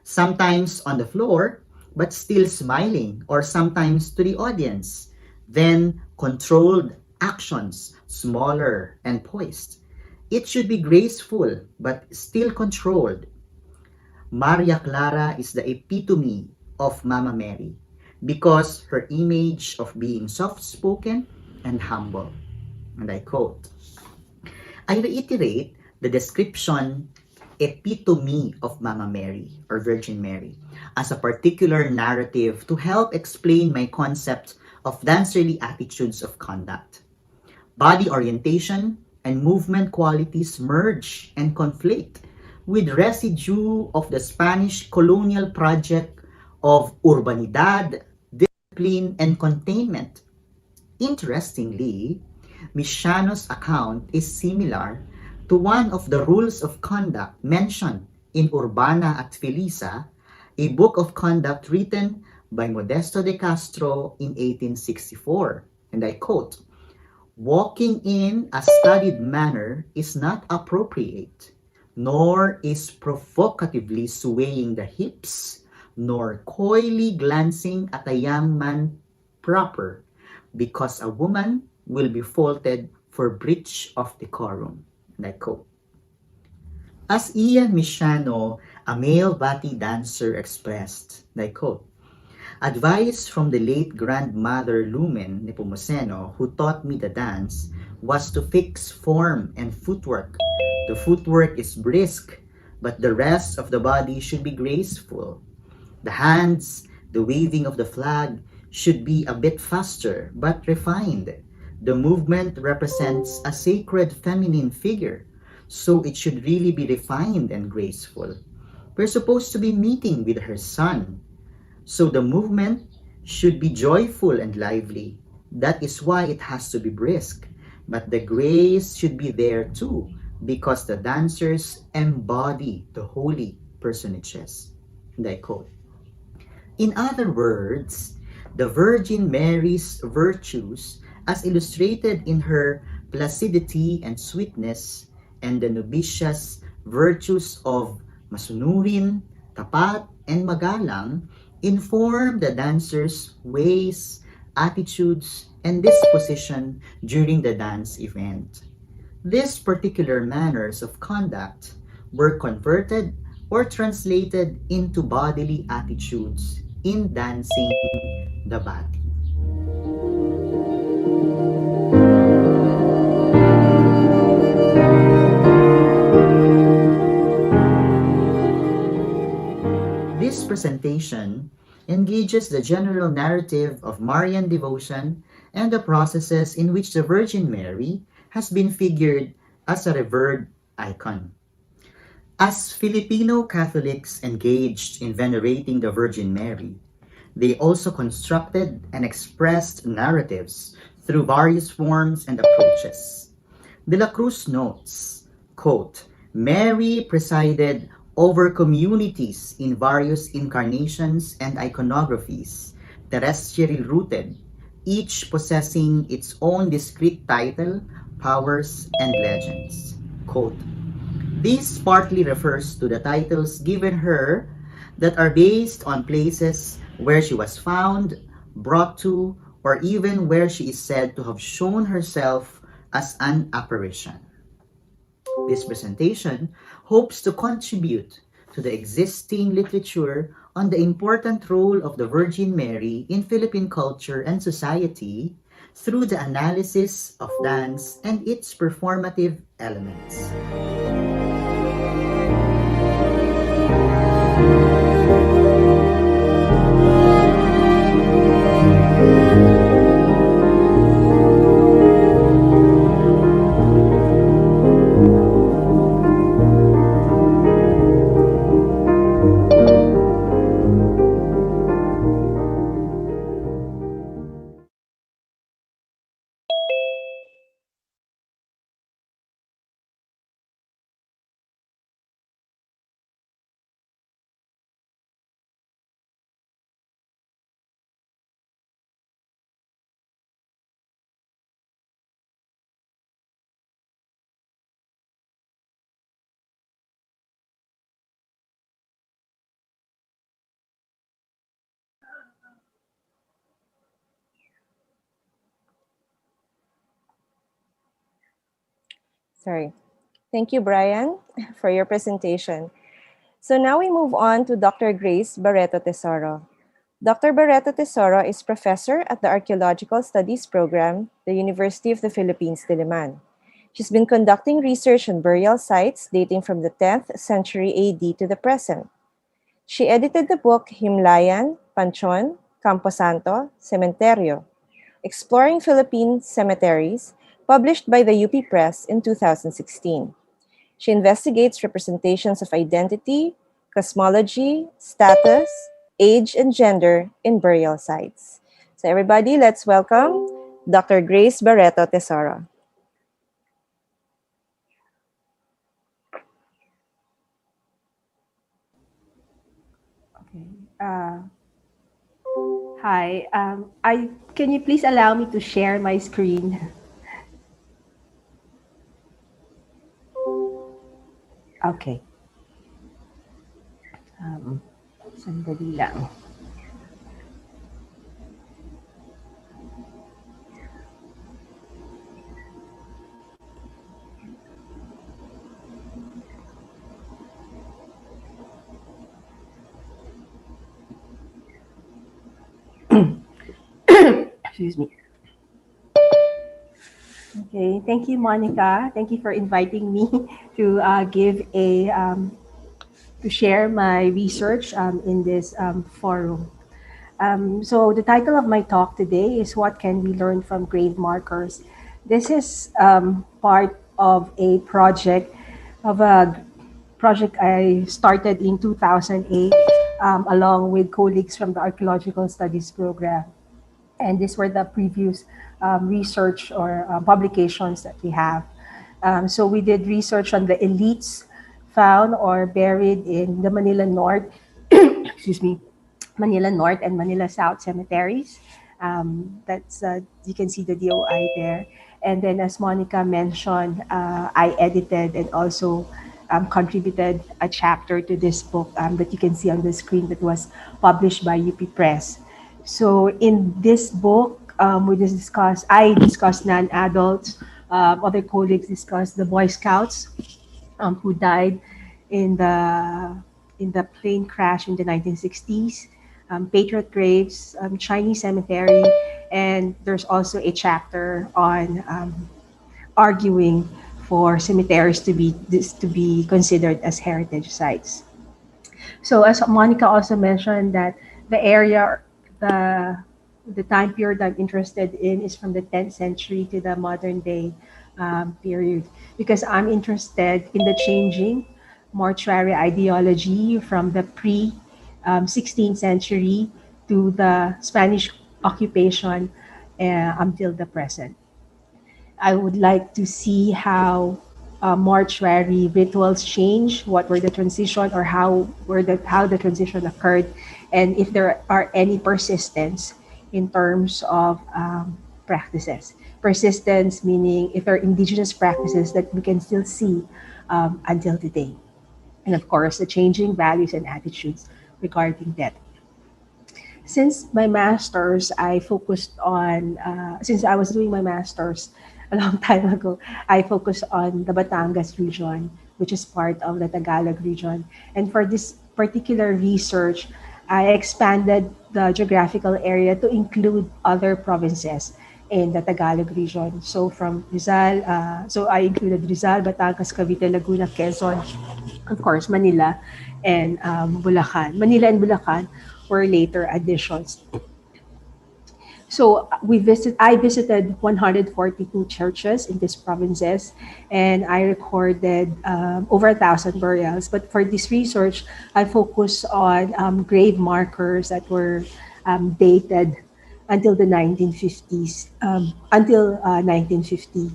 sometimes on the floor, but still smiling, or sometimes to the audience. Then controlled actions, smaller and poised. It should be graceful, but still controlled. Maria Clara is the epitome of Mama Mary because her image of being soft-spoken and humble." And I quote, I reiterate the description epitome of Mama Mary or Virgin Mary as a particular narrative to help explain my concept of dancerly attitudes of conduct. Body orientation and movement qualities merge and conflict with residue of the Spanish colonial project of urbanidad, discipline, and containment. Interestingly, Mishano's account is similar to one of the rules of conduct mentioned in Urbana at Felisa, a book of conduct written by Modesto de Castro in 1864. And I quote, "Walking in a studied manner is not appropriate, nor is provocatively swaying the hips, nor coyly glancing at a young man proper, because a woman will be faulted for breach of decorum." And I quote. As Ian Mishano, a male bati dancer, expressed, and I quote, "Advice from the late grandmother Lumen Nepomuceno, who taught me the dance, was to fix form and footwork. The footwork is brisk, but the rest of the body should be graceful. The hands, the waving of the flag should be a bit faster but refined. The movement represents a sacred feminine figure, so it should really be refined and graceful. We're supposed to be meeting with her son, so the movement should be joyful and lively. That is why it has to be brisk. But the grace should be there too, because the dancers embody the holy personages." And I quote, in other words, the Virgin Mary's virtues, as illustrated in her placidity and sweetness, and the novitia's virtues of masunurin, tapat, and magalang, inform the dancers' ways, attitudes, and disposition during the dance event. These particular manners of conduct were converted or translated into bodily attitudes in dancing the bati. This presentation engages the general narrative of Marian devotion and the processes in which the Virgin Mary has been figured as a revered icon. As Filipino Catholics engaged in venerating the Virgin Mary, they also constructed and expressed narratives through various forms and approaches. De la Cruz notes, quote, Mary presided over communities in various incarnations and iconographies, terrestrially rooted, each possessing its own discrete title, powers, and legends. Quote, this partly refers to the titles given her that are based on places where she was found, brought to, or even where she is said to have shown herself as an apparition. This presentation hopes to contribute to the existing literature on the important role of the Virgin Mary in Philippine culture and society through the analysis of dance and its performative elements.
Sorry. Thank you, Brian, for your presentation. So now we move on to Dr. Grace Barreto Tesoro. Dr. Barreto Tesoro is professor at the Archaeological Studies program, the University of the Philippines, Diliman. She's been conducting research on burial sites dating from the 10th century AD to the present. She edited the book Himlayan, Panchon, Camposanto, Cementerio, Exploring Philippine Cemeteries, published by the UP Press in 2016. She investigates representations of identity, cosmology, status, age, and gender in burial sites. So, everybody, let's welcome Dr. Grace Barreto Tesoro.
Okay. Hi. I can you please allow me to share my screen? Okay. Um, Sandali lang. Excuse me. Okay. Thank you, Monica. Thank you for inviting me to give a to share my research in this forum. So the title of my talk today is What Can We Learn from Grave Markers? This is part of a project I started in 2008 along with colleagues from the Archaeological Studies program. And these were the previous research or publications that we have. So we did research on the elites found or buried in the Manila North, excuse me, Manila North and Manila South cemeteries. That's you can see the DOI there. And then, as Monica mentioned, I edited and also contributed a chapter to this book that you can see on the screen that was published by UP Press. So, in this book, I discussed non-adults. Other colleagues discussed the Boy Scouts who died in the plane crash in the 1960s, Patriot Graves, Chinese Cemetery, and there's also a chapter on arguing for cemeteries to be considered as heritage sites. So as Monica also mentioned that the area, the the time period I'm interested in is from the 10th century to the modern day period, because I'm interested in the changing mortuary ideology from the pre 16th century to the Spanish occupation until the present. I would like to see how mortuary rituals change, what were the transition, or how the transition occurred, and if there are any persistence in terms of practices. Persistence meaning if there are indigenous practices that we can still see until today, and of course the changing values and attitudes regarding death. Since my master's, I focused on, since I was doing my master's a long time ago, I focused on the Batangas region, which is part of the Tagalog region. And for this particular research, I expanded the geographical area to include other provinces in the Tagalog region. So from Rizal, so I included Rizal, Batangas, Cavite, Laguna, Quezon, of course, Manila, and Bulacan. Manila and Bulacan were later additions. So I visited 142 churches in these provinces, and I recorded over 1,000 burials. But for this research, I focused on grave markers that were dated until the 1950s, until 1950.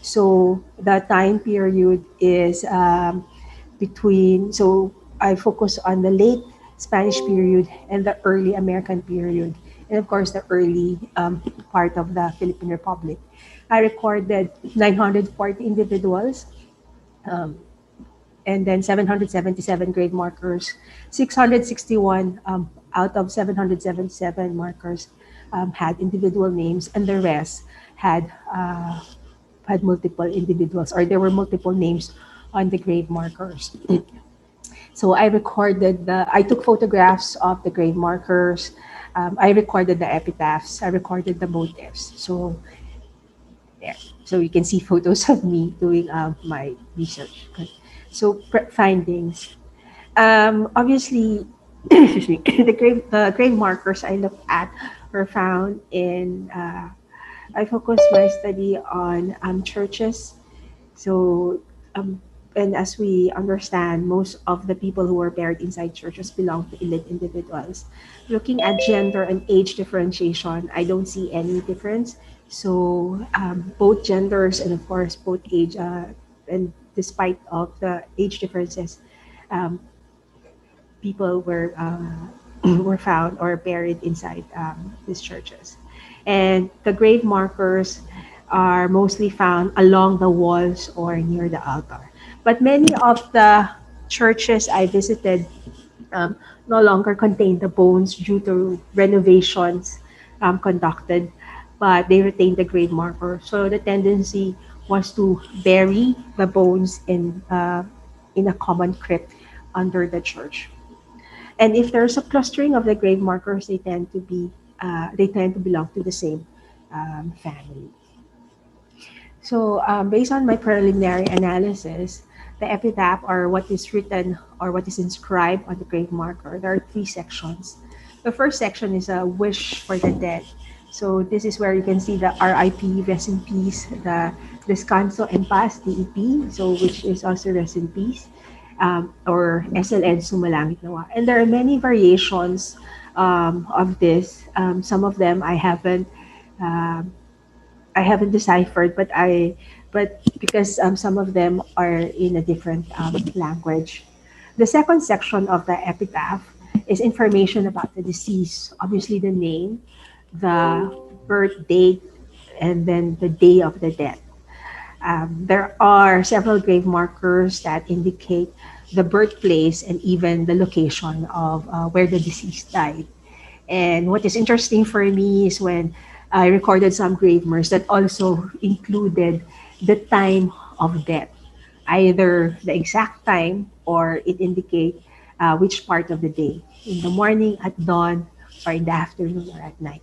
So the time period is so I focus on the late Spanish period and the early American period, and of course the early part of the Philippine Republic. I recorded 940 individuals, um, and then 777 grave markers, 661 out of 777 markers had individual names, and the rest had had multiple individuals, or there were multiple names on the grave markers. So I took photographs of the grave markers. I recorded the epitaphs. I recorded the motifs. So there. So you can see photos of me doing my research. Okay. So findings. Obviously, excuse me, the grave markers I looked at were found in. I focused my study on churches. So, um, and as we understand, most of the people who were buried inside churches belong to elite individuals. Looking at gender and age differentiation, I don't see any difference. So, both genders and of course both age, and despite of the age differences, um, people were were found or buried inside these churches. And the grave markers are mostly found along the walls or near the altar. But many of the churches I visited um, no longer contain the bones due to renovations conducted, but they retain the grave marker. So the tendency was to bury the bones in a common crypt under the church. And if there's a clustering of the grave markers, they tend to belong to the same family. So, based on my preliminary analysis, the epitaph, or what is written or what is inscribed on the grave marker, there are three sections. The first section is a wish for the dead. So this is where you can see the RIP, rest in peace, the Descanso en Paz, DEP, so which is also rest in peace, or SLN, Sumalangit Nawa. And there are many variations of this. Some of them um, I haven't deciphered, but because some of them are in a different language. The second section of the epitaph is information about the deceased, obviously the name, the birth date, and then the day of the death. There are several grave markers that indicate the birthplace and even the location of where the deceased died. And what is interesting for me is when I recorded some grave markers that also included the time of death, either the exact time or it indicate which part of the day, in the morning, at dawn, or in the afternoon or at night.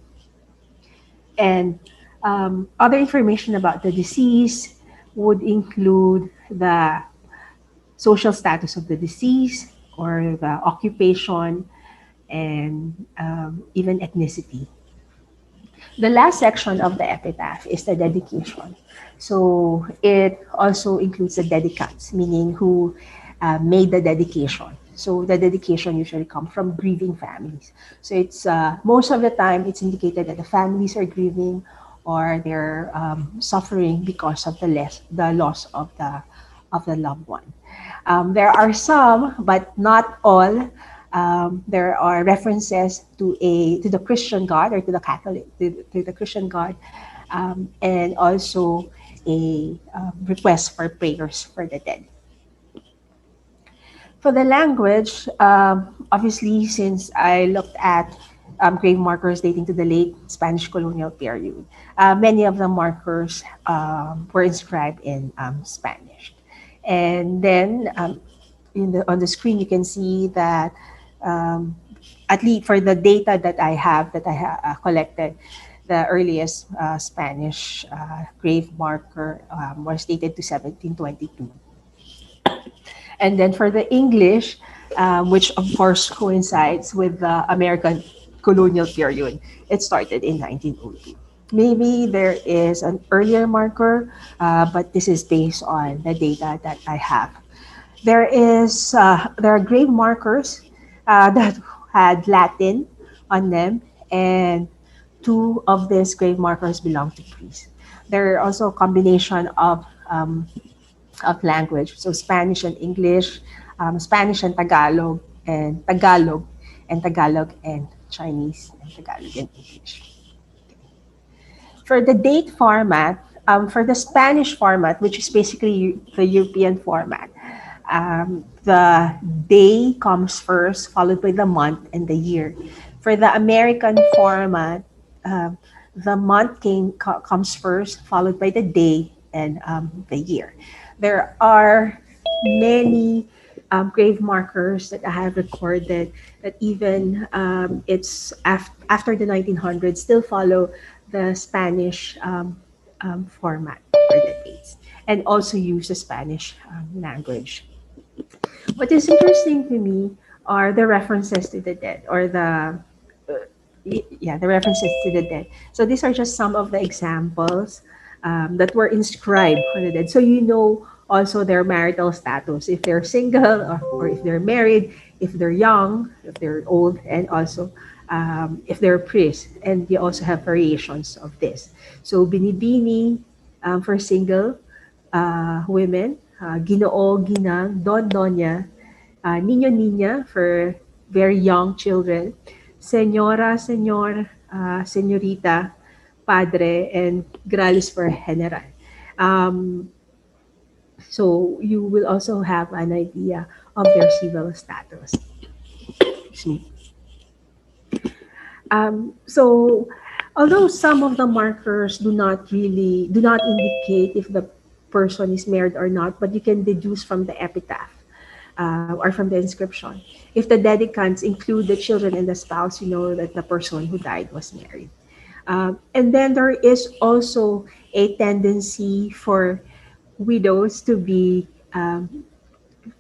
And other information about the disease would include the social status of the deceased or the occupation and even ethnicity. The last section of the epitaph is the dedication. So it also includes the dedicants, meaning who made the dedication. So the dedication usually comes from grieving families. So it's most of the time it's indicated that the families are grieving or they're suffering because of the loss of the loved one. There are some, but not all. There are references to the Christian God or to the Catholic to the Christian God, and also a request for prayers for the dead. For the language, obviously, since I looked at grave markers dating to the late Spanish colonial period, many of the markers were inscribed in Spanish. And then on the screen, you can see that um, at least for the data that I have collected, the earliest Spanish grave marker was dated to 1722. And then for the English, which of course coincides with the American colonial period, it started in 1902. Maybe there is an earlier marker, but this is based on the data that I have. There are grave markers that had Latin on them, and two of these grave markers belong to priests. There are also a combination of language, so Spanish and English, Spanish and Tagalog and Chinese and Tagalog and English. For the date format, for the Spanish format, which is basically the European format, the day comes first, followed by the month and the year. For the American format, the month comes first, followed by the day and the year. There are many grave markers that I have recorded that even after the 1900s still follow the Spanish format for the dates and also use the Spanish language. What is interesting to me are the references to the dead or the references to the dead. So these are just some of the examples that were inscribed on the dead. So you know also their marital status, if they're single or if they're married, if they're young, if they're old, and also if they're priests. And you also have variations of this. So binibini for single women, ginoo, ginang, don, doña, niño, niña for very young children, señora, señor, señorita, padre, and gralis for general. Um, so you will also have an idea of their civil status. Excuse me. So although some of the markers do not indicate if the person is married or not, but you can deduce from the epitaph or from the inscription. If the dedicants include the children and the spouse, you know that the person who died was married. And then there is also a tendency widows to be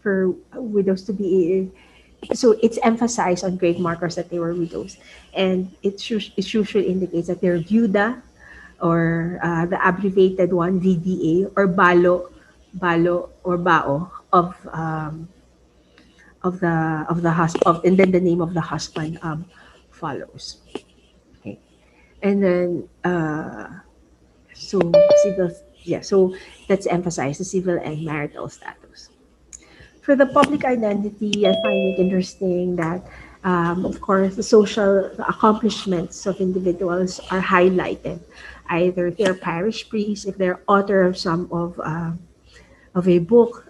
for widows to be so it's emphasized on grave markers that they were widows, and it usually indicates that they're viuda or the abbreviated one VDA or balo or bao of the husband, and then the name of the husband follows. Okay, and then so civil, yeah, so let's emphasize the civil and marital status. For the public identity, I find it interesting that, of course, the social accomplishments of individuals are highlighted. Either they're parish priests, if they're author of some of a book,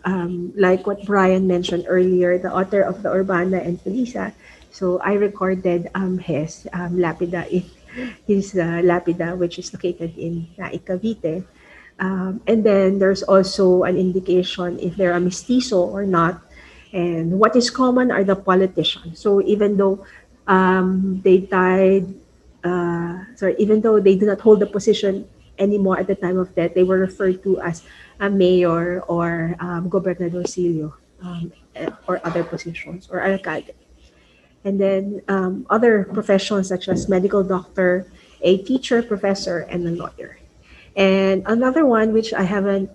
like what Brian mentioned earlier, the author of the Urbana and Felisa. So I recorded his lapida, his lapida, which is located in Naik, Cavite. And then there's also an indication if they're a mestizo or not. And what is common are the politicians. So even though they died, even though they do not hold the position anymore at the time of death, they were referred to as a mayor or gobernadorcillo or other positions or alcalde. And then other professions such as medical doctor a teacher, professor, and a lawyer. And another one, which I haven't,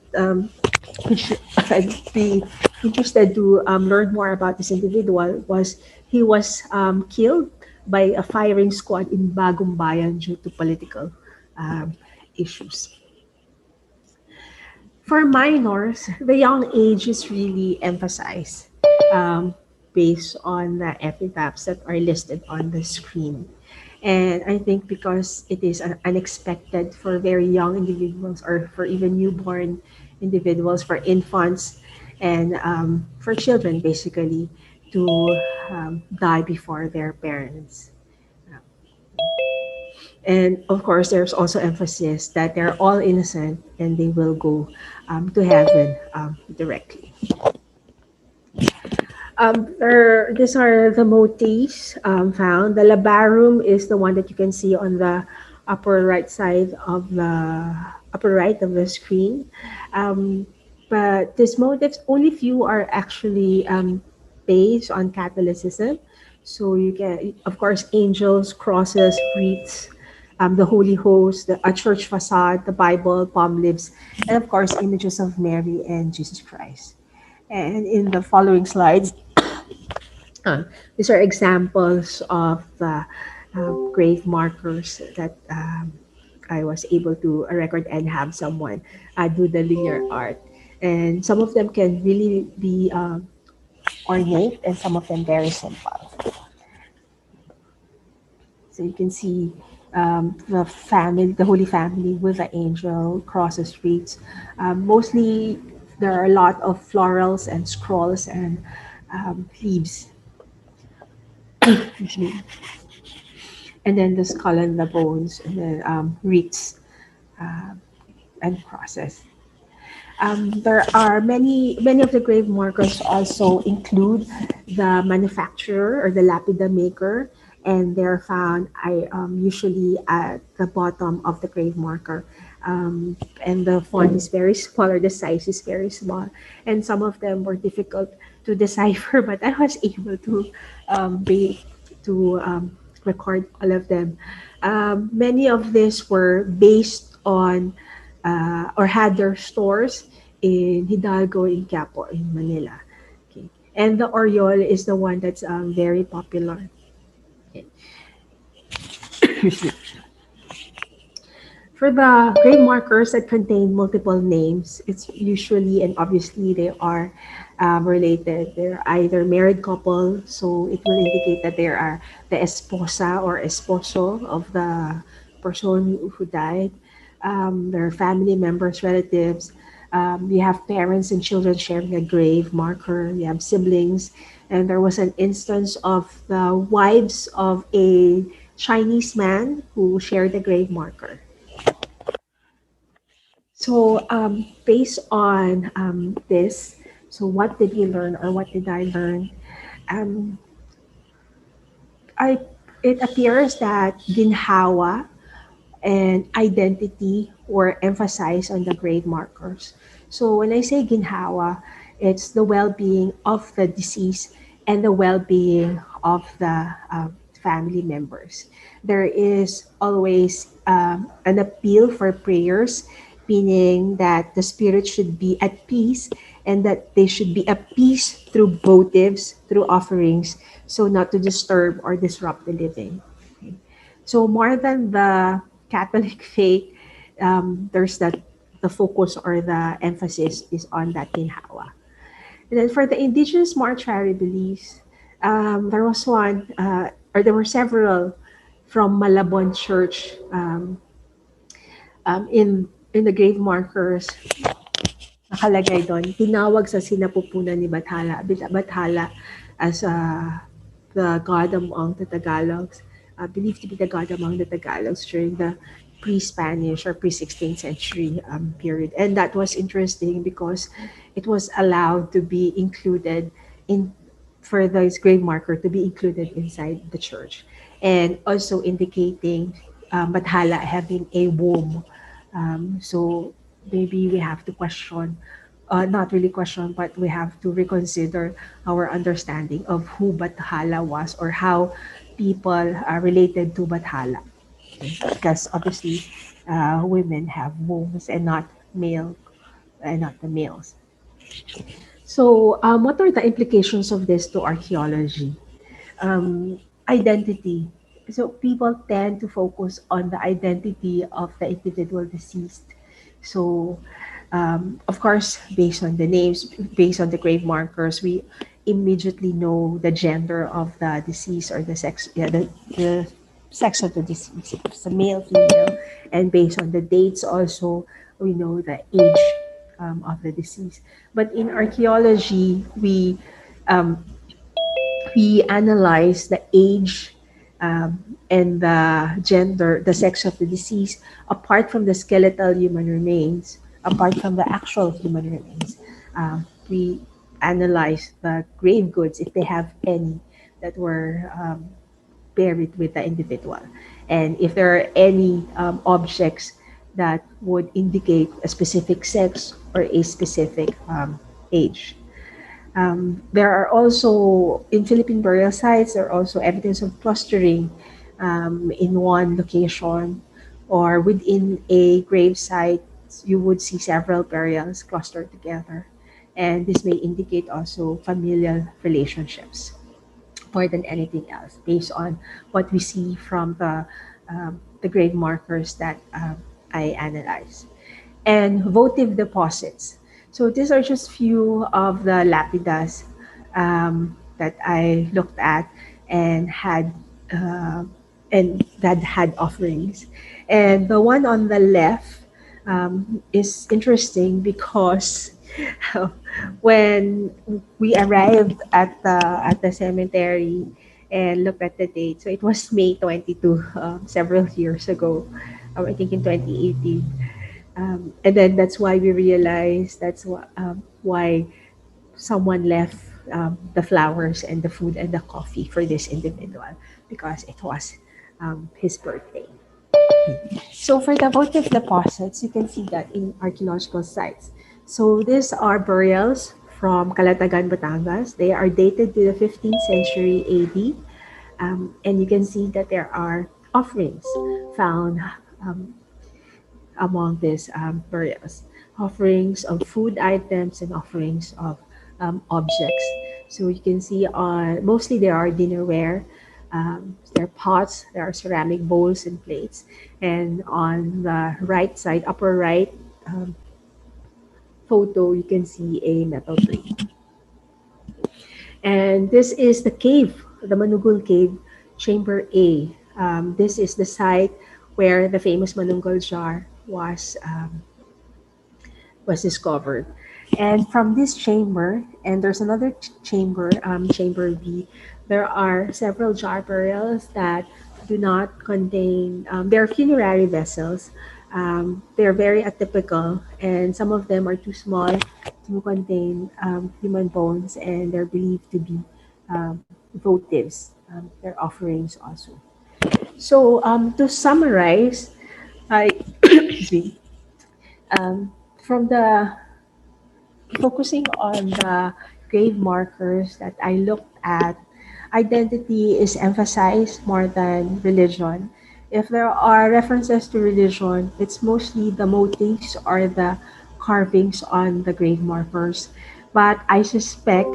which I'd be interested to learn more about this individual, was he was killed by a firing squad in Bagong Bayan due to political um, issues. For minors, the young age is really emphasized um, based on the epitaphs that are listed on the screen. And I think because it is unexpected for very young individuals or for even newborn individuals, for infants, and for children basically to die before their parents. And of course, there's also emphasis that they're all innocent and they will go to heaven directly. These are the motifs found. The labarum is the one that you can see on the upper right side of the upper right of the screen. Um, but these motifs, only few are actually based on Catholicism. So you get, of course, angels, crosses, wreaths, the Holy Host, a church facade, the Bible, palm leaves, and of course, images of Mary and Jesus Christ. And in the following slides, these are examples of the grave markers that I was able to record and have someone do the linear art. And some of them can really be ornate, and some of them very simple. So you can see the family, the Holy Family with the angel, crosses, wreaths. Mostly, there are a lot of florals and scrolls and leaves. Excuse me. And then the skull and the bones, and then wreaths and crosses. There are many of the grave markers also include the manufacturer or the lapida maker, and they're found usually at the bottom of the grave marker. And the font is very small, or the size is very small, and some of them were difficult to decipher, but I was able to be to record all of them. Many of these were based on or had their stores in Hidalgo, in Quiapo, in Manila. Okay. And the Oriole is the one that's very popular. Okay. For the grave markers that contain multiple names, it's usually and obviously they are related. They're either married couple, so it will indicate that they are the esposa or esposo of the person who died. Their family members, relatives. You have parents and children sharing a grave marker. You have siblings, and there was an instance of the wives of a Chinese man who shared a grave marker. So, based on this, so what did we learn, or what did I learn? Um, I It appears that ginhawa and identity were emphasized on the grave markers. So when I say ginhawa, it's the well-being of the deceased and the well-being of the family members. There is always an appeal for prayers, meaning that the spirit should be at peace and that they should be at peace through votives, through offerings, so not to disturb or disrupt the living. Okay. So more than the Catholic faith, there's that the focus or the emphasis is on that ginhawa. And then for the indigenous mortuary beliefs, there was one, or there were several from Malabon Church in the grave markers. Nakalagay doon, tinawag sa sinapupunan ni Bathala, Bathala as the god among the Tagalogs, believed to be the god among the Tagalogs during the pre-Spanish or pre-16th century period. And that was interesting because it was allowed to be included in, for this grave marker to be included inside the church. And also indicating Bathala having a womb. So maybe we have to question, not really question, but we have to reconsider our understanding of who Bathala was, or how people are related to Bathala. because obviously women have wombs and not male and not the males. So, what are the implications of this to archaeology? Identity. So people tend to focus on the identity of the individual deceased. So, of course, based on the names, based on the grave markers, we immediately know the gender of the deceased or the sex, yeah, the sex of the deceased, if it's a male, female, and based on the dates also, we know the age of the deceased. But in archaeology, um, we analyze the age and the gender, the sex of the deceased, apart from the skeletal human remains, apart from the actual human remains. We analyze the grave goods, if they have any, that were buried with the individual. And if there are any objects that would indicate a specific sex or a specific age. There are also, in Philippine burial sites, there are also evidence of clustering in one location, or within a grave site, you would see several burials clustered together. And this may indicate also familial relationships more than anything else, based on what we see from the grave markers that I analyze. And votive deposits. So these are just few of the lapidas that I looked at and had uh, and that had offerings. And the one on the left is interesting because when we arrived at the cemetery and looked at the date, so it was May 22, several years ago. I think in 2018. And then that's why we realized why someone left the flowers and the food and the coffee for this individual, because it was his birthday. So for the votive deposits, you can see that in archaeological sites. So these are burials from Calatagan, Batangas. They are dated to the 15th century AD. And you can see that there are offerings found um, among these burials, offerings of food items and offerings of objects. So you can see on mostly there are dinnerware, there are pots, there are ceramic bowls and plates, and on the right side, upper right photo, you can see a metal plate. And this is the cave, the Manugul Cave, Chamber A. This is the site where the famous Manunggal jar was discovered. And from this chamber, and there's another chamber, Chamber B, there are several jar burials that do not contain, they're funerary vessels. They're very atypical, and some of them are too small to contain human bones, and they're believed to be votives, their offerings also. So to summarize, I, excuse me, from the focusing on the grave markers that I looked at, identity is emphasized more than religion. If there are references to religion, it's mostly the motifs or the carvings on the grave markers. But I suspect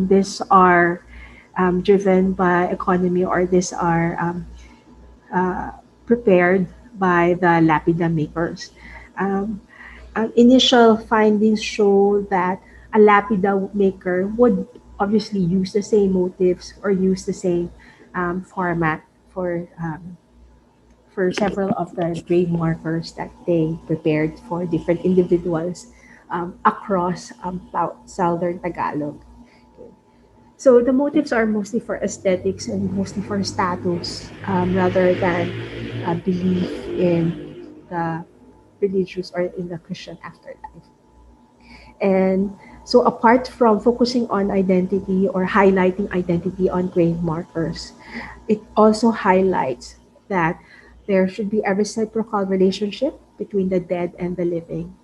these are driven by economy, or these are uh, prepared by the lapida makers. Um, Initial findings show that a lapida maker would obviously use the same motifs or use the same format for several of the grave markers that they prepared for different individuals across southern Tagalog. So the motifs are mostly for aesthetics and mostly for status, rather than belief in the religious or in the Christian afterlife. And so apart from focusing on identity or highlighting identity on grave markers, it also highlights that there should be a reciprocal relationship between the dead and the living,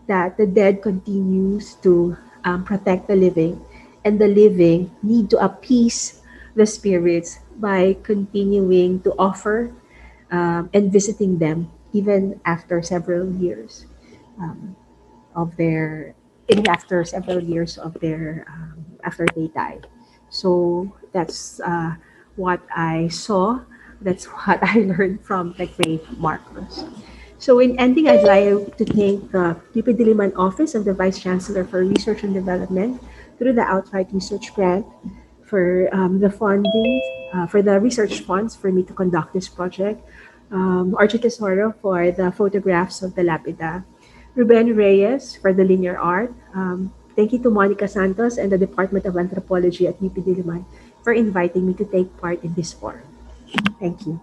that the dead continues to protect the living, and the living need to appease the spirits by continuing to offer and visiting them even after several years um, of their even after several years of their after they died. So that's what I saw. That's what I learned from the grave markers. So in ending, I'd like to thank the UP Diliman Office of the Vice Chancellor for Research and Development through the Outright Research Grant for the funding, for the research funds for me to conduct this project. Archie Tesoro for the photographs of the lapida. Ruben Reyes for the linear art. Thank you to Monica Santos and the Department of Anthropology at UP Diliman for inviting me to take part in this forum. Thank you.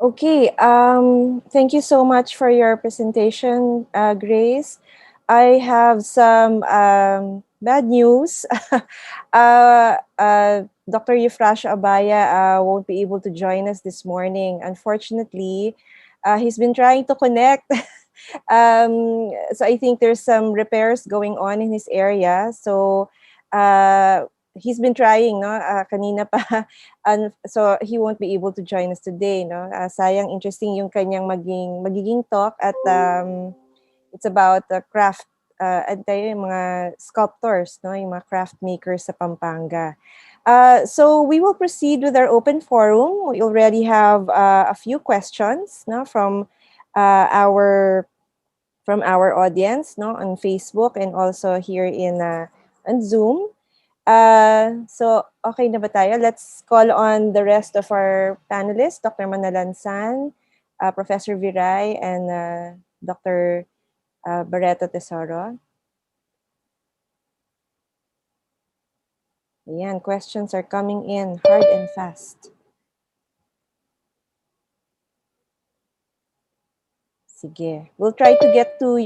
Okay, thank you so much for your presentation, Grace. I have some bad news. Dr. Euphrasia Abaya won't be able to join us this morning. Unfortunately, he's been trying to connect. So I think there's some repairs going on in his area. So he's been trying, no? Kanina pa. And so he won't be able to join us today, no? Sayang, interesting yung kanyang magiging talk at it's about craft at tayo yung mga sculptors, no? Yung mga craft makers sa Pampanga. So we will proceed with our open forum. We already have a few questions, no, our from our audience, no, on Facebook and also here in on Zoom. So, okay na ba tayo? Let's call on the rest of our panelists, Dr. Manalansan, Professor Viray, and Dr. Barreto Tesoro. Ayan, questions are coming in hard and fast. Sige. We'll try to get to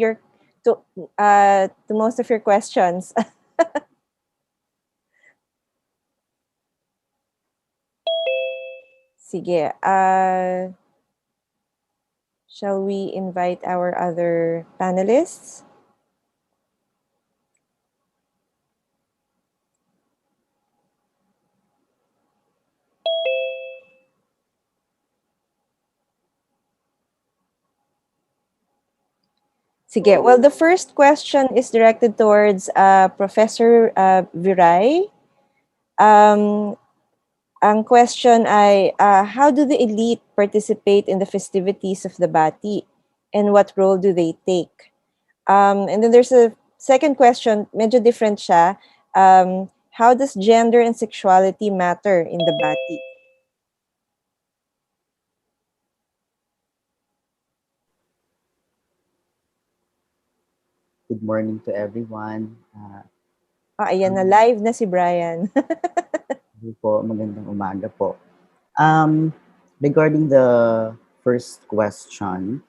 most of your questions. Sige. Shall we invite our other panelists? Sige. Well, the first question is directed towards Professor Viray. Ang question ay, how do the elite participate in the festivities of the Bati? And what role do they take? And then there's a second question, medyo different siya. How does gender and sexuality matter in the Bati?
Good morning to everyone.
Ayan na, live na si Brian.
Magandang umaga po. Regarding the first question,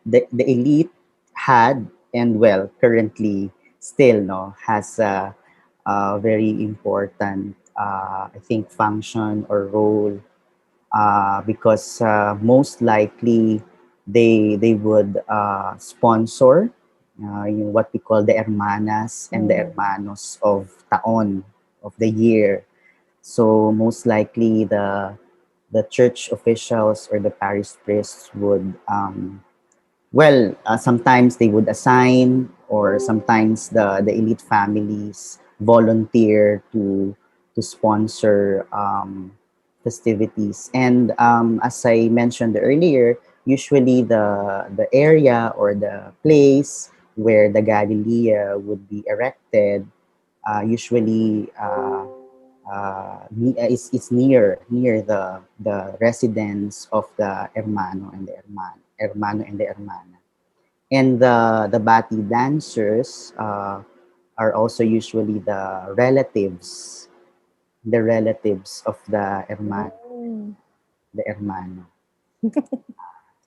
the elite had and currently still has a very important I think function or role because most likely they would sponsor what we call the hermanas and the hermanos of taon of the year. So most likely the church officials or the parish priests would sometimes they would assign, or sometimes the elite families volunteer to sponsor festivities. And as I mentioned earlier, usually the area or the place where the Galilea would be erected usually it's near the residence of the hermano and the hermana. And the Bati dancers are also usually the relatives of
Mm.
the hermano.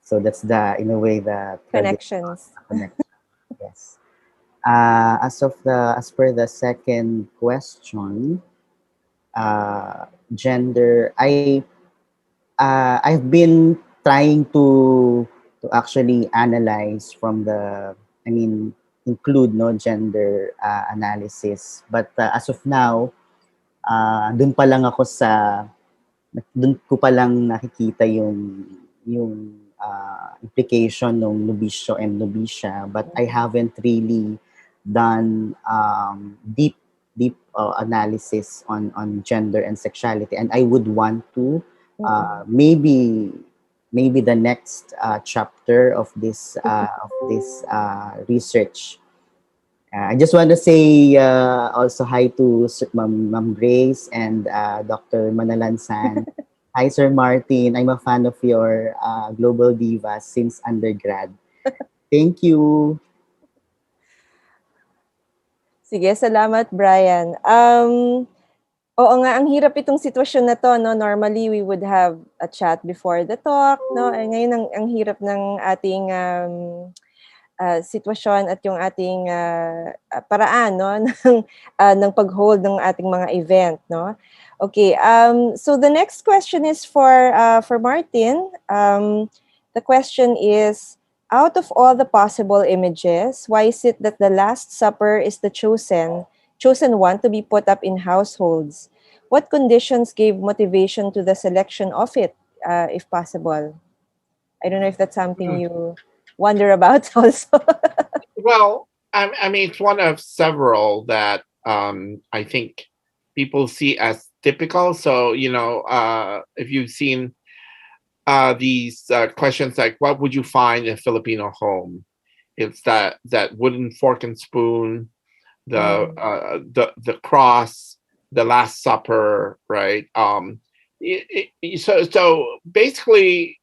So that's the, in a way, the tradition
Connections.
connection. Yes. As per the second question, gender, I've been trying to actually analyze from the, I mean, include no gender analysis. But as of now, dun pa lang ako sa dun ko pa lang nakikita yung implication ng nobisyo and nobicia, but I haven't really done deep analysis on gender and sexuality, and I would want to maybe the next chapter of this research. I just want to say also hi to Ma'am Grace and Dr. Manalansan. Hi, Sir Martin. I'm a fan of your Global Divas since undergrad. Thank you.
Sige, salamat, Brian. Oo nga, ang hirap itong sitwasyon na 'to 'no. Normally, we would have a chat before the talk 'no. Ngayon ang hirap ng ating, sitwasyon at yung ating, paraan 'no ng pag-hold ng ating mga event 'no. Okay, so the next question is for Martin. The question is, out of all the possible images, why is it that the Last Supper is the chosen one to be put up in households? What conditions gave motivation to the selection of it, if possible? I don't know if that's something
Hmm.
you wonder about also.
Well, I mean, it's one of several that I think people see as typical. So, if you've seen these questions like, what would you find in a Filipino home? It's that wooden fork and spoon, the cross, the Last Supper, right? So basically,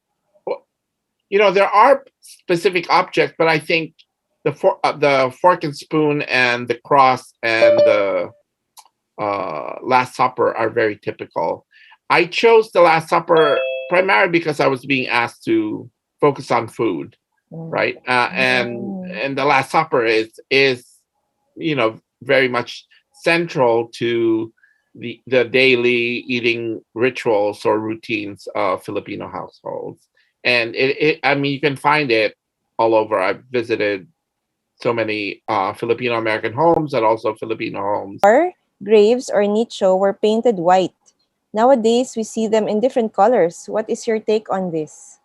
there are specific objects, but I think the fork and spoon and the cross and the Last Supper are very typical. I chose the Last Supper primarily because I was being asked to focus on food, right? And the Last Supper is very much central to the daily eating rituals or routines of Filipino households. And I mean, you can find it all over. I've visited so many Filipino American homes and also Filipino homes.
Our graves or nicho were painted white. Nowadays, we see them in different colors. What is your take on this?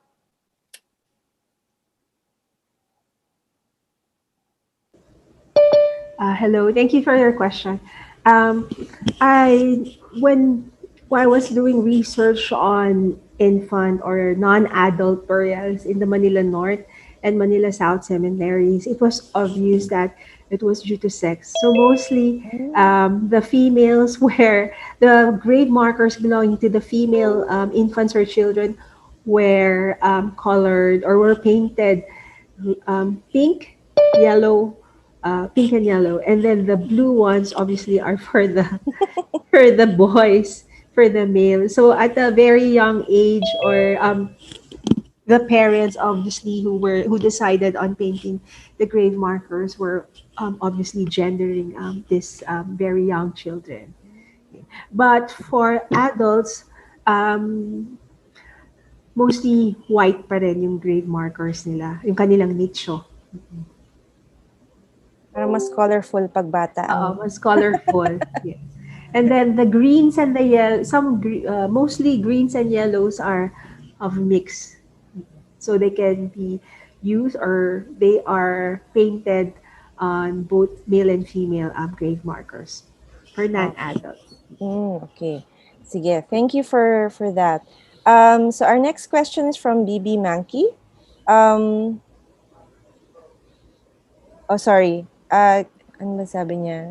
Hello, thank you for your question. Um, when I was doing research on infant or non-adult burials in the Manila North and Manila South cemeteries, it was obvious that it was due to sex. So mostly, the females were the grave markers belonging to the female infants or children were colored or were painted pink, yellow, pink and yellow, and then the blue ones obviously are for the for the boys, for the male. So at a very young age, or the parents obviously who decided on painting the grave markers were obviously gendering this very young children. But for adults, um, mostly white pa rin yung grave markers nila, yung kanilang nicho.
Parang mas colorful pag bata ang...
Mas colorful. Yes. And then the greens and the yellow, mostly greens and yellows are of mix. So they can be used or they are painted on both male and female grave markers for non-adults.
Okay. Sige, thank you for that. So our next question is from BB Mankey. Oh, sorry. Ano ba sabi niya?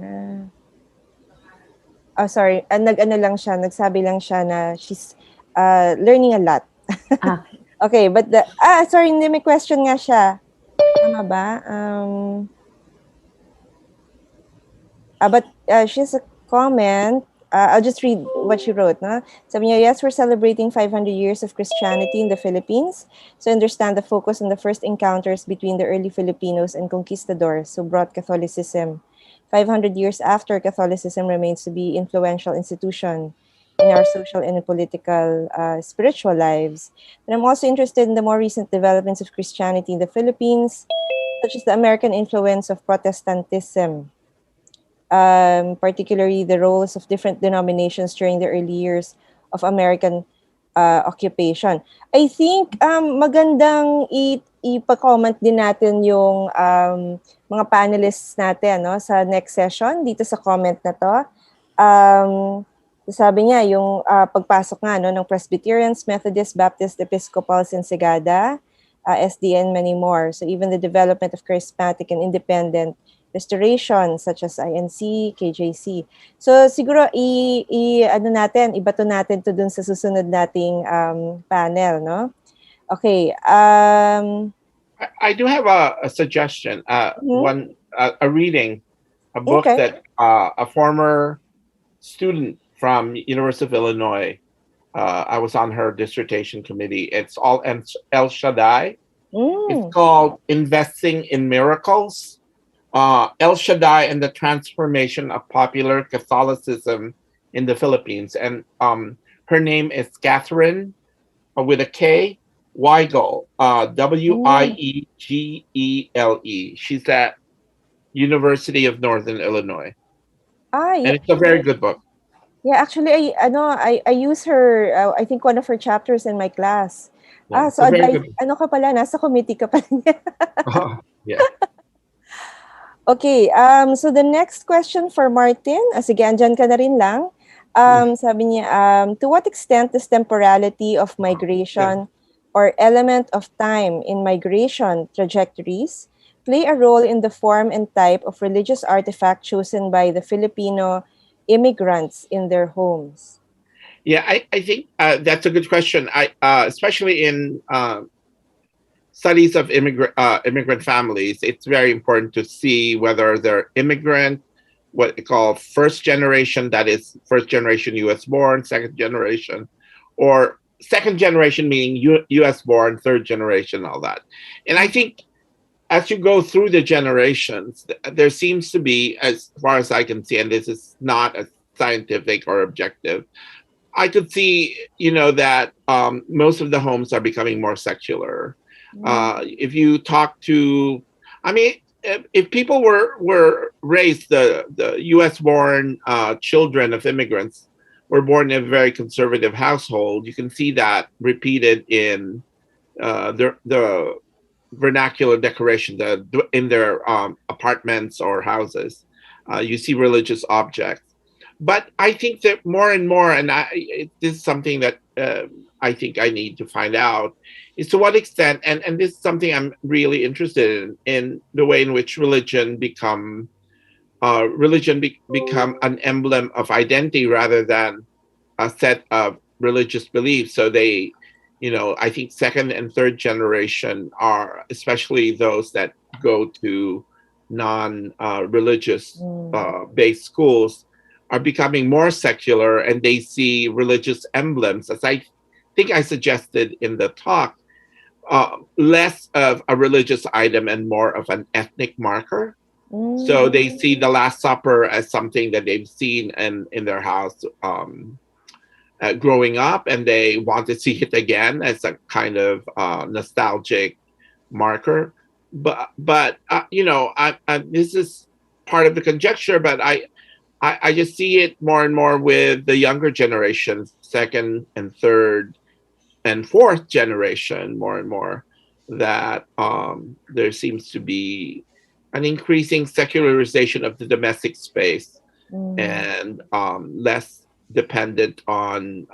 Oh, sorry. Nag-ano lang siya, nagsabi lang siya na she's learning a lot.
Ah,
Okay, but sorry, hindi, may question nga siya. Tama ba? But she has a comment. I'll just read what she wrote. No? Sabi niya, yes, we're celebrating 500 years of Christianity in the Philippines. So understand the focus on the first encounters between the early Filipinos and conquistadors who brought Catholicism. 500 years after, Catholicism remains to be influential institution in our social and political spiritual lives. But I'm also interested in the more recent developments of Christianity in the Philippines, such as the American influence of Protestantism, particularly the roles of different denominations during the early years of American occupation. I think magandang ipa-comment din natin yung mga panelists natin no, sa next session dito sa comment na to. Sabi niya yung pagpasok nga no, ng Presbyterians, Methodists, Baptists, Episcopals, and Segada, SDN, many more. So even the development of charismatic and independent restoration such as INC, KJC. So siguro ano natin, ibato natin to dun sa susunod nating panel, no? Okay.
I do have a suggestion. One a reading, a book
Okay.
that a former student from University of Illinois. I was on her dissertation committee. It's all El Shaddai. It's called Investing in Miracles. El Shaddai and the Transformation of Popular Catholicism in the Philippines. And her name is Catherine with a K, Weigel, Wiegele. She's at University of Northern Illinois. And it's a very good book.
Yeah, actually, I use her, I think one of her chapters in my class.
Yeah,
So ano ka pala, nasa committee ka pala niya.
Yeah.
Okay, so the next question for Martin, sige, andyan ka na rin lang. Sabi niya, to what extent does temporality of migration or element of time in migration trajectories play a role in the form and type of religious artifact chosen by the Filipino immigrants in their homes?
Yeah, I think that's a good question. Especially in studies of immigrant families, it's very important to see whether they're immigrant, what they call first generation, that is first generation U.S. born, second generation, or second generation meaning U.S. born, third generation, all that. And I think as you go through the generations, there seems to be, as far as I can see, and this is not a scientific or objective, I could see, that most of the homes are becoming more secular. If you talk to, I mean, if people were raised, the U.S. born children of immigrants were born in a very conservative household, you can see that repeated in the vernacular decoration in their apartments or houses. You see religious objects. But I think that more and more, and this is something that I think I need to find out, is to what extent, and this is something I'm really interested in the way in which religion become an emblem of identity rather than a set of religious beliefs. So I think second and third generation are, especially those that go to non-religious based schools, are becoming more secular, and they see religious emblems, as I think I suggested in the talk, less of a religious item and more of an ethnic marker. So they see the Last Supper as something that they've seen in their house growing up, and they want to see it again as a kind of nostalgic marker. But this is part of the conjecture, but I just see it more and more with the younger generations, second and third and fourth generation, more and more, that there seems to be an increasing secularization of the domestic space and less dependent on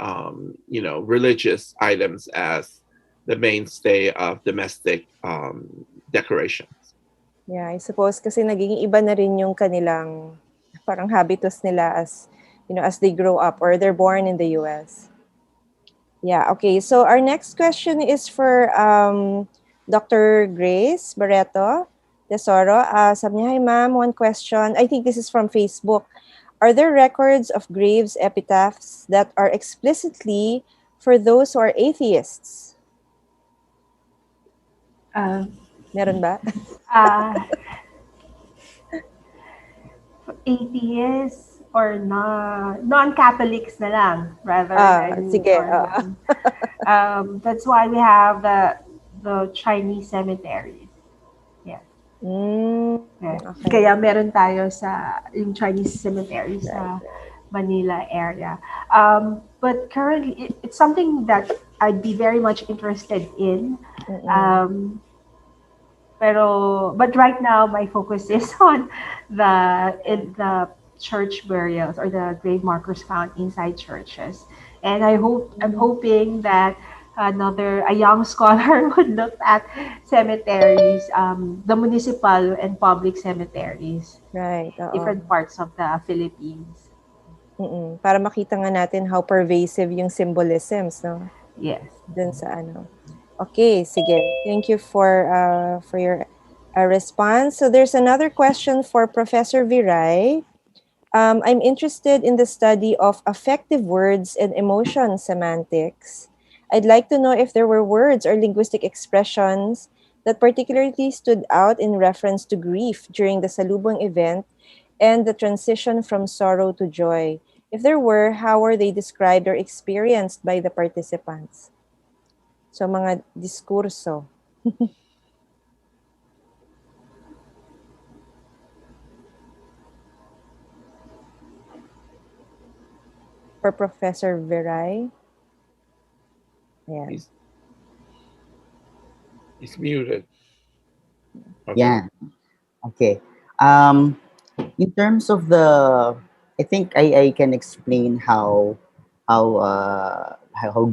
religious items as the mainstay of domestic decorations.
Yeah, I suppose kasi naging iba na rin yung kanilang parang habitus nila as they grow up or they're born in the US. Yeah, okay. So our next question is for Dr. Grace Barreto. Tesoro. Sabi niya, hi ma'am, one question. I think this is from Facebook. Are there records of graves epitaphs that are explicitly for those who are atheists?
Uh,
Meron ba?
uh, atheists or non-Catholics na lang rather than
Sige.
or that's why we have the Chinese cemeteries. Yeah.
Mm,
Yeah.
okay.
Kaya meron tayo sa yung Chinese cemetery
Right,
sa
right.
Manila area. But currently, it's something that I'd be very much interested in.
Mm-mm.
Um, but right now, my focus is on the church burials or the grave markers found inside churches. And I'm
Mm,
hoping that a young scholar would look at cemeteries, the municipal and public cemeteries,
right, oo.
different parts of the Philippines.
Para makita nga natin how pervasive yung symbolisms, no?
Yes.
Dun sa ano. Okay, sige. Thank you for your response. So there's another question for Professor Viray. I'm interested in the study of affective words and emotion semantics. I'd like to know if there were words or linguistic expressions that particularly stood out in reference to grief during the Salubong event and the transition from sorrow to joy. If there were, how were they described or experienced by the participants? So, mga diskurso for Professor Viray. Ayan.
He's, he's muted. Okay.
Yeah. Okay. Um, in terms of the, I think I can explain how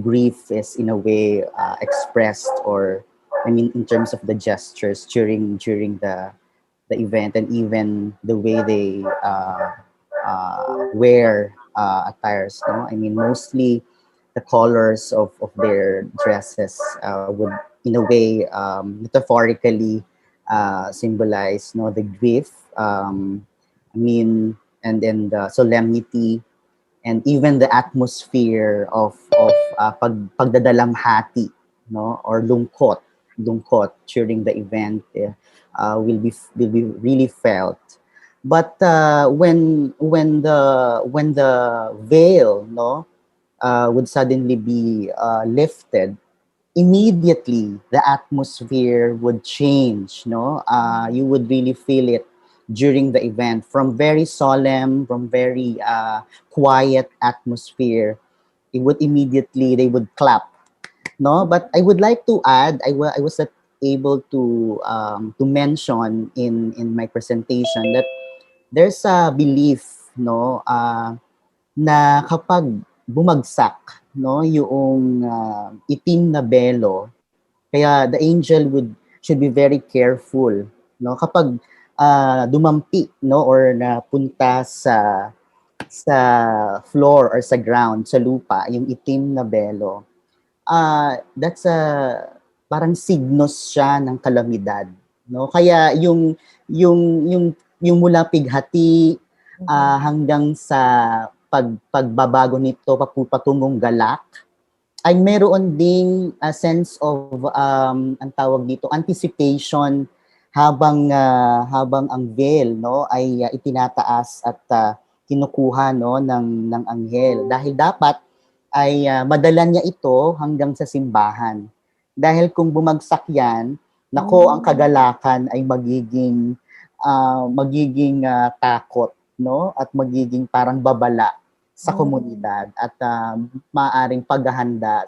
grief is in a way expressed, or I mean in terms of the gestures during the event, and even the way they wear attires. No, I mean mostly the colors of their dresses would in a way metaphorically symbolize, no, the grief. I mean, and then the solemnity, and even the atmosphere of pagdadalamhati, no, or lungkot during the event will be really felt. But when the veil, no, would suddenly be lifted, immediately the atmosphere would change, no, you would really feel it during the event, from very solemn, from very quiet atmosphere. It would immediately, they would clap, no. But I would like to add, I was not able to mention in my presentation that there's a belief, no, na kapag bumagsak, no, yung itim na belo, kaya the angel should be very careful, no, kapag dumampi, no, or napunta sa floor or sa ground, sa lupa, yung itim na belo. That's a parang signos siya ng kalamidad, no? Kaya yung yung yung mula pighati hanggang sa pagbabago nito patungong galak, ay meron ding a sense of ang tawag dito, anticipation, habang ang veil, no, ay itinataas at kinukuha, no, ng anghel, dahil dapat ay madala niya ito hanggang sa simbahan. Dahil kung bumagsak yan, nako, ang kagalakan ay magiging takot, no, at magiging parang babala sa komunidad, at maaaring paghahanda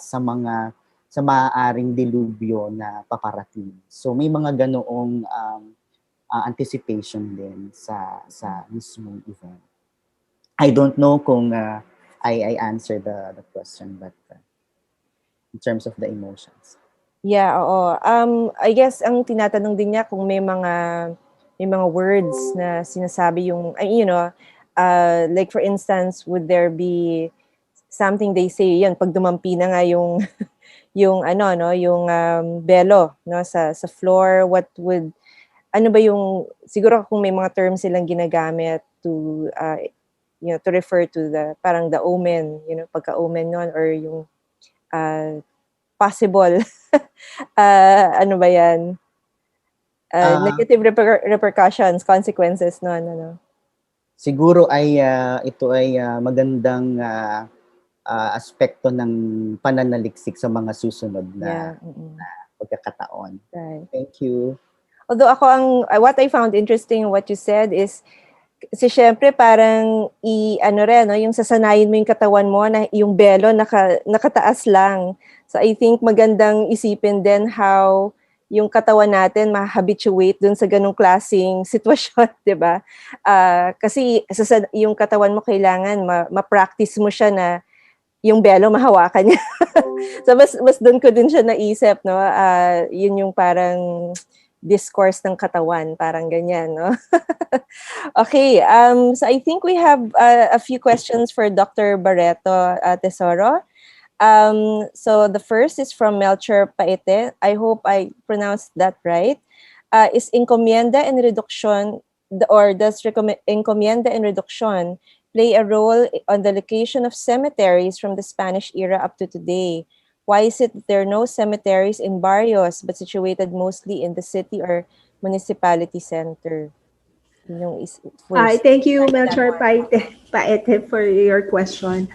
sa maaaring dilubyo na paparating. So may mga ganoong anticipation din sa mismong event. I don't know kung I answered the question, but in terms of the emotions.
Yeah, oo. I guess ang tinatanong din niya kung may mga words na sinasabi yung, like for instance, would there be something they say, yan, pag dumampi na nga yung, yung ano, no, yung belo, no, sa floor, what would ano ba yung, siguro kung may mga terms silang ginagamit to, to refer to the, parang the omen, pagka-omen nun, or yung possible, ano ba yan,
Ah,
negative repercussions, consequences nun, ano.
siguro ay ito ay magandang aspekto ng pananaliksik sa mga susunod
Yeah.
na pagkakataon.
Right.
Thank you.
Although ako what I found interesting what you said is, kasi syempre parang ano rin, no, yung sasanayin mo yung katawan mo na yung belo nakataas lang. So I think magandang isipin din how yung katawan natin ma-habituate dun sa ganung klaseng sitwasyon, 'di ba? Kasi yung katawan mo kailangan ma-practice mo siya na yung belo mahawakan niya. So mas doon ko din siya naisip, no? Yun yung parang discourse ng katawan, parang ganyan, no? Okay, so I think we have a few questions for Dr. Barreto Tesoro. So the first is from Melcher Paete. I hope I pronounced that right. Is encomienda and reduction, or does encomienda and reduction play a role on the location of cemeteries from the Spanish era up to today? Why is it that there are no cemeteries in barrios but situated mostly in the city or municipality center? Yung first.
Thank you,
That
Melchor
one.
Paete, for your question.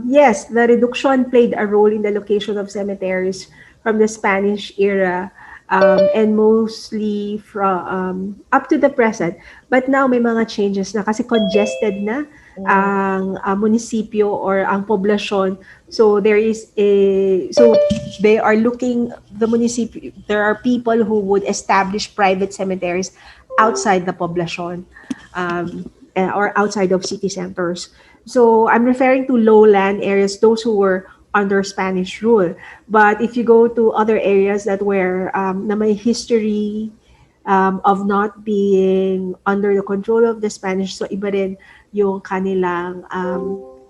Yes, the reduction played a role in the location of cemeteries from the Spanish era, and mostly from up to the present. But now may mga changes na kasi congested na ang munisipyo or ang poblasyon. So they are looking, the municipio, there are people who would establish private cemeteries outside the poblacion, or outside of city centers. So I'm referring to lowland areas, those who were under Spanish rule. But if you go to other areas that were na may history of not being under the control of the Spanish, so iba rin yung kanilang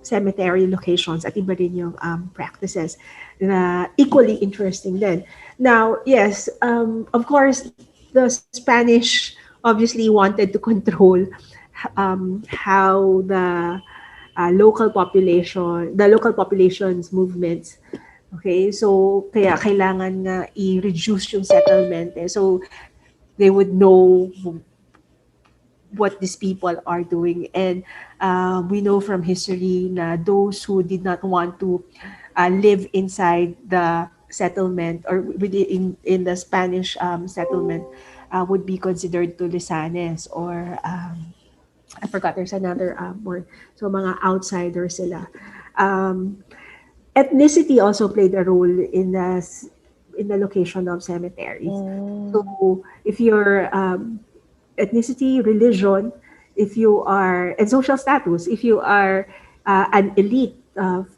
cemetery locations at iba rin yung practices na equally interesting din. Now, yes, of course, the Spanish obviously wanted to control how the local population's movements. Okay, so kaya kailangan nga i-reduce yung settlement. So they would know what these people are doing. And we know from history na those who did not want to live inside the settlement or in the Spanish settlement would be considered tulisanes, or I forgot, there's another word. So mga outsiders sila. Ethnicity also played a role in the location of cemeteries. So if you're ethnicity, religion, if you are, and social status, if you are an elite,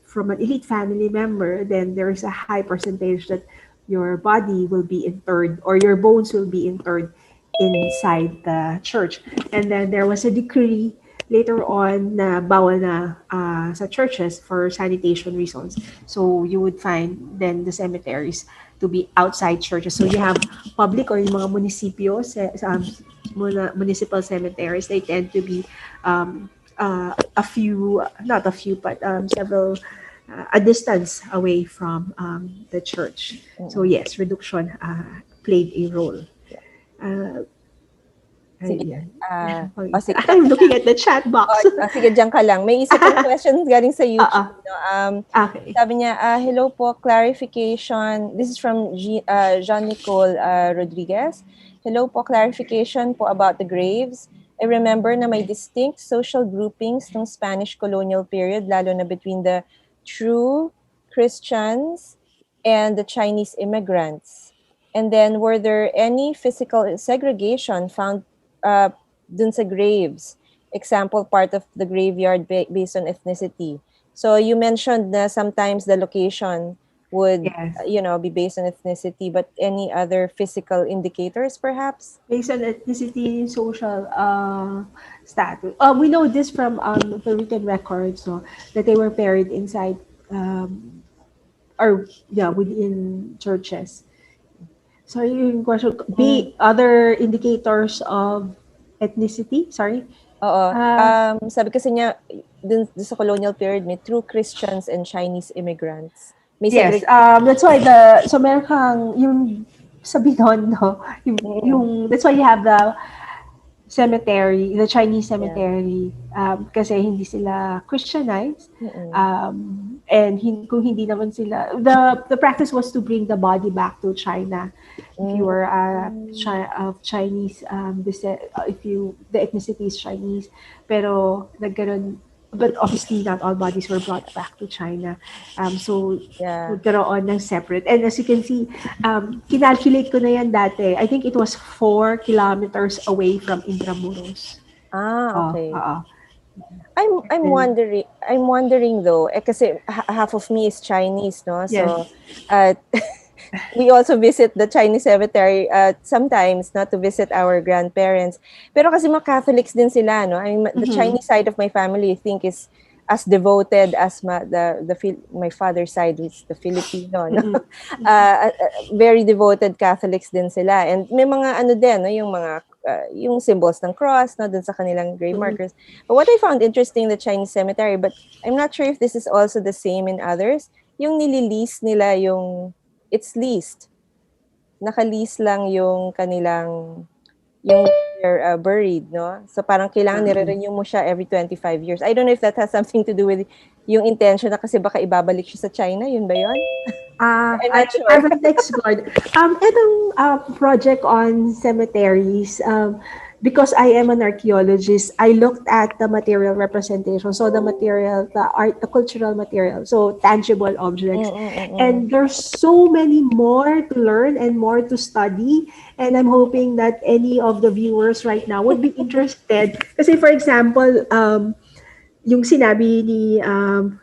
from an elite family member, then there is a high percentage that your body will be interred, or your bones will be interred inside the church. And then there was a decree later on na bawal na sa churches for sanitation reasons. So you would find then the cemeteries to be outside churches. So you have public, or yung mga munisipyo, municipal cemeteries, they tend to be a few, not a few, but several, a distance away from the church. So yes, reduction played a role.
Sige. Sige.
I'm looking at the chat box.
Sige, dyan ka lang. May isa pang questions galing sa YouTube.
Okay.
Sabi niya, hello po, clarification. This is from Jean-Nicole Rodriguez. Hello po, clarification po about the graves. I remember na may distinct social groupings ng Spanish colonial period, lalo na between the true Christians and the Chinese immigrants. And then, were there any physical segregation found dun sa graves? Example, part of the graveyard based on ethnicity. So you mentioned na sometimes the location would,
Yes.
be based on ethnicity, but any other physical indicators perhaps?
Based on ethnicity, social status. We know this from the written records, so that they were buried inside, or yeah, within churches. Sorry, yung question.
Mm.
Other indicators of ethnicity? Sorry.
Oo.
Uh,
Sabi kasi niya, dun sa colonial period, may true Christians and Chinese immigrants. May
yes,
segregation.
that's why so meron kang, yung sa Binondo,
Mm.
that's why you have the Chinese
Yeah.
cemetery, kasi hindi sila Christianized.
Mm.
And kung hindi naman sila, the practice was to bring the body back to China if you were
Mm.
of Chinese descent, if you the ethnicity is Chinese, pero nagkaroon, but obviously not all bodies were brought back to China. So
Yeah.
nagkaroon ng separate. And as you can see, kinalculate ko na yan dati. I think it was 4 kilometers away from Intramuros.
Okay.
Oo. And
I'm wondering though, kasi half of me is Chinese, no?
yes.
So, uh, we also visit the Chinese cemetery sometimes, not to visit our grandparents. Pero kasi mga Catholics din sila, no? I mean, the Chinese side of my family, I think, is as devoted as my father's side, is the Filipino, no? Very devoted Catholics din sila. And may mga ano din, no? Yung mga yung symbols ng cross, no? Dun sa kanilang grave markers. But what I found interesting in the Chinese cemetery, but I'm not sure if this is also the same in others, yung nililease nila yung it's leased. Naka-lease lang yung kanilang yung they're buried, no? So parang kailangan nire-renew mo siya every 25 years. I don't know if that has something to do with yung intention na kasi baka ibabalik siya sa China, yun ba yun? I'm
I
not sure.
haven't explored. Itong project on cemeteries, because I am an archaeologist, I looked at the material representation. So the material, the art, the cultural material, so tangible objects. And there's so many more to learn and more to study. And I'm hoping that any of the viewers right now would be interested. Kasi for example, yung sinabi ni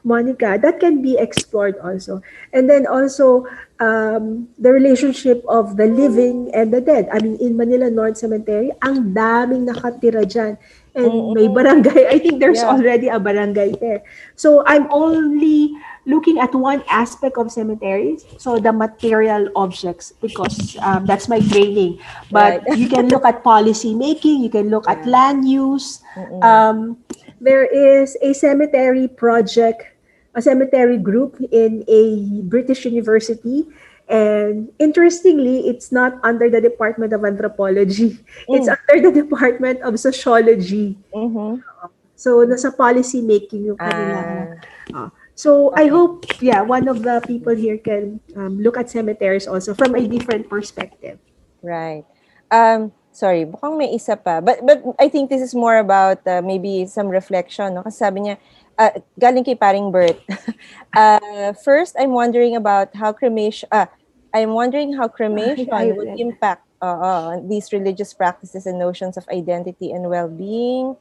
Monica, that can be explored also. And then also, the relationship of the living and the dead. I mean, in Manila North Cemetery, ang daming nakatira dyan. And may barangay. I think there's
Yeah.
already a barangay there. So I'm only looking at one aspect of cemeteries, so the material objects, because that's my training. But
Right.
you can look at policy making, you can look at
Yeah.
land use. There is a cemetery project, a cemetery group in a British university. And interestingly, it's not under the Department of Anthropology. It's under the Department of Sociology. So, nasa policy making yung kanilang. So, I hope, one of the people here can look at cemeteries also from a different perspective.
Right. Sorry, mukhang may isa pa. But I think this is more about maybe some reflection, no? Kasi sabi niya, galing kay paring Bert. First, I'm wondering how cremation would impact these religious practices and notions of identity and well-being.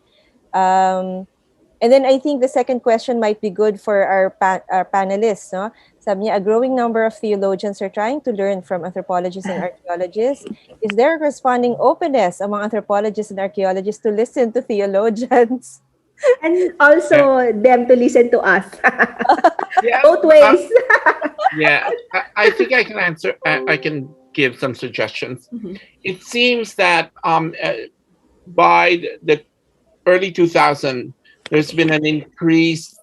And then I think the second question might be good for our panelists, no? Sabi niya, a growing number of theologians are trying to learn from anthropologists and archaeologists. Is there a corresponding openness among anthropologists and archaeologists to listen to theologians?
And also them to listen to us.
Yeah.
Both ways.
Yeah, I think I can answer. I can give some suggestions. It seems that by the early 2000s, there's been an increased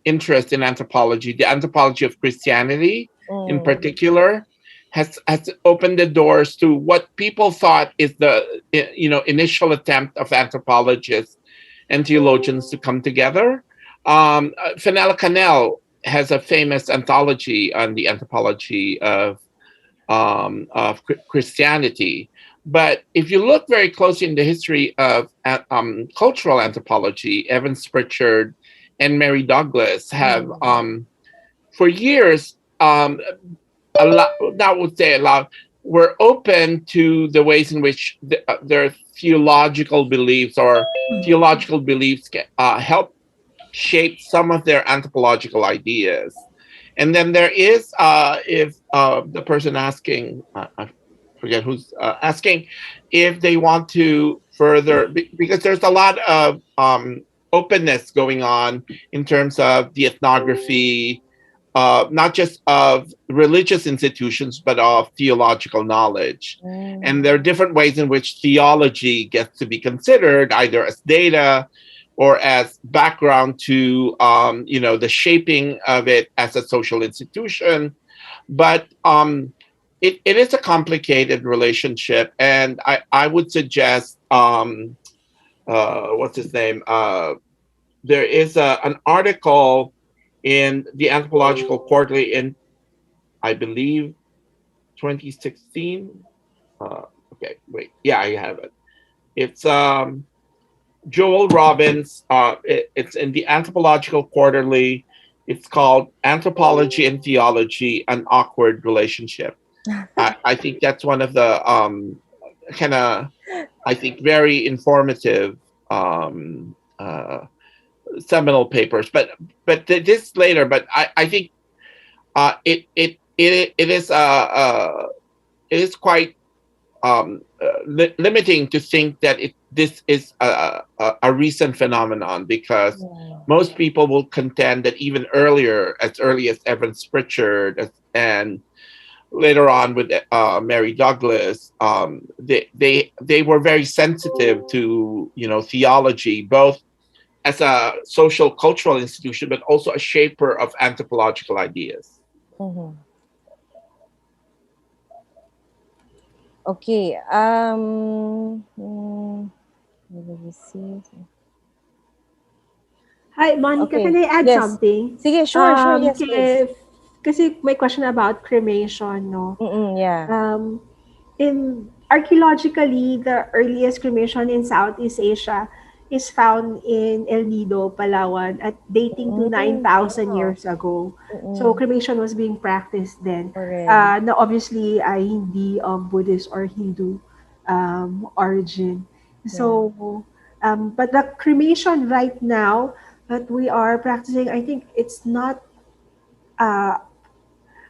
interest in anthropology. The anthropology of Christianity, in particular, has opened the doors to what people thought is the initial attempt of anthropologists and theologians to come together. Fenella Cannell has a famous anthology on the anthropology of Christianity. But if you look very closely in the history of cultural anthropology, Evan Pritchard and Mary Douglas have, for years, were open to the ways in which their theological beliefs help shape some of their anthropological ideas. And then there is, if the person asking, I forget who's asking, if they want to further, because there's a lot of openness going on in terms of the ethnography, not just of religious institutions, but of theological knowledge. And there are different ways in which theology gets to be considered, either as data or as background to the shaping of it as a social institution. But it is a complicated relationship, and I would suggest what's his name? There is an article in the Anthropological Quarterly in, I believe, 2016. Okay, wait, yeah, I have it. It's Joel Robbins. It's in the Anthropological Quarterly. It's called Anthropology and Theology: An Awkward Relationship. I think that's one of the kind of, I think, very informative seminal papers. But this later. But I think it is quite limiting to think that this is a recent phenomenon, because most people will contend that even earlier, as early as Evans Pritchard and later on with Mary Douglas, they were very sensitive to theology, both as a social cultural institution, but also a shaper of anthropological ideas.
Mhm. Okay. Let me see.
Hi, Monica,
Okay.
can I add
Yes.
something?
Sige, sure, yes, please.
Kasi may question about cremation, no?
Yeah.
In archaeologically, the earliest cremation in Southeast Asia is found in El Nido, Palawan, at dating to 9,000
wow.
years ago. So cremation was being practiced then.
Already.
Na obviously ay hindi Buddhist or Hindu origin. So, but the cremation right now that we are practicing, I think it's not. Uh,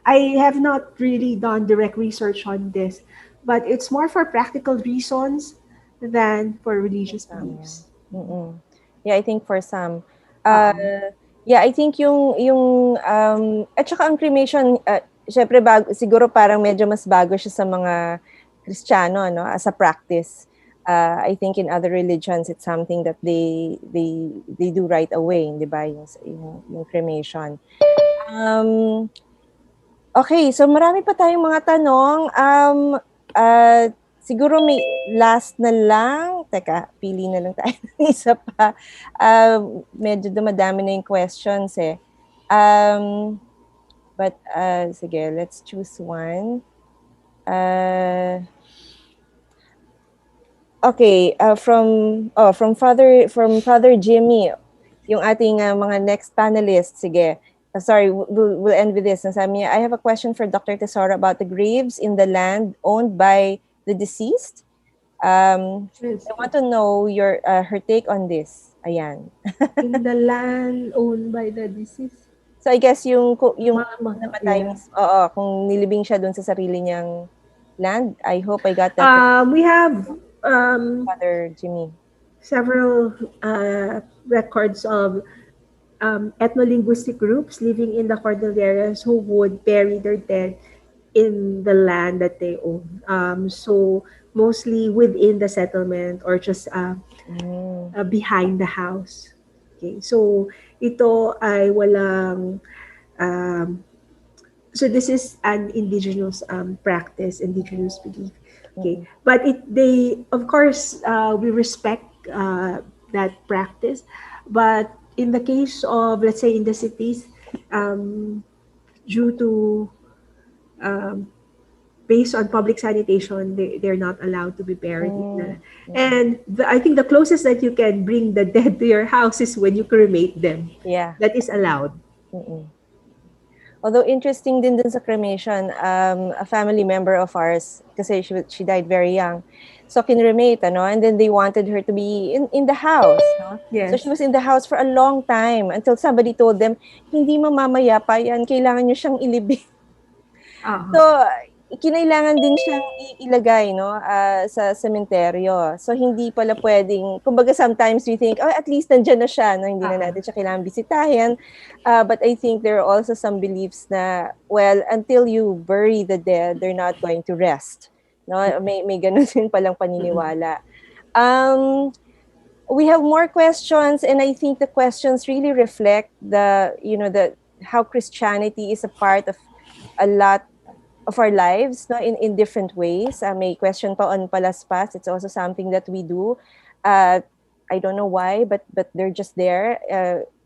I have not really done direct research on this, but it's more for practical reasons than for religious beliefs.
Yeah, I think for some.
Um,
Yeah, I think at saka ang cremation, syempre siguro parang medyo mas bago siya sa mga Kristiyano, no, as a practice. I think in other religions, it's something that they do right away, di ba, yung cremation. Okay, so marami pa tayong mga tanong. Siguro may last na lang. Teka, pili na lang tayo ng isa pa. Medyo dumadami na yung questions eh. But sige, let's choose one. Okay, from Father Jimmy, yung ating mga next panelists. Sige. Sorry, we'll end with this. Sabi niya, I have a question for Dr. Tesoro about the graves in the land owned by the deceased. I want to know her take on this. Ayan.
in the land owned by the deceased.
So I guess yung namatay, kung nilibing siya dun sa sarili niyang land. I hope I got that.
We have
Father Jimmy.
several records of ethno-linguistic groups living in the Cordilleras who would bury their dead in the land that they own. So mostly within the settlement or just behind the house. Okay, so ito ay walang so this is an indigenous practice, indigenous belief. Okay, but they of course we respect that practice, but in the case of, let's say, in the cities, due to based on public sanitation, they're not allowed to be buried. And I think the closest that you can bring the dead to your house is when you cremate them.
Yeah.
That is allowed.
Although interesting din sa cremation, a family member of ours, kasi she died very young, so kinremate, and then they wanted her to be in the house. No?
Yes.
So she was in the house for a long time until somebody told them, hindi mamamaya pa yan, kailangan nyo siyang ilibing. So kinailangan din siyang ilagay, no, sa sementeryo. So, hindi pala pwedeng, kumbaga sometimes we think, oh, at least nandiyan na siya, no, hindi na natin siya kailangan bisitahin. But I think there are also some beliefs na, well, until you bury the dead, they're not going to rest. No, may ganun din palang paniniwala. We have more questions, and I think the questions really reflect the how Christianity is a part of a lot of our lives, no, in different ways. May question pa on palaspas. It's also something that we do. Uh, I don't know why, but they're just there.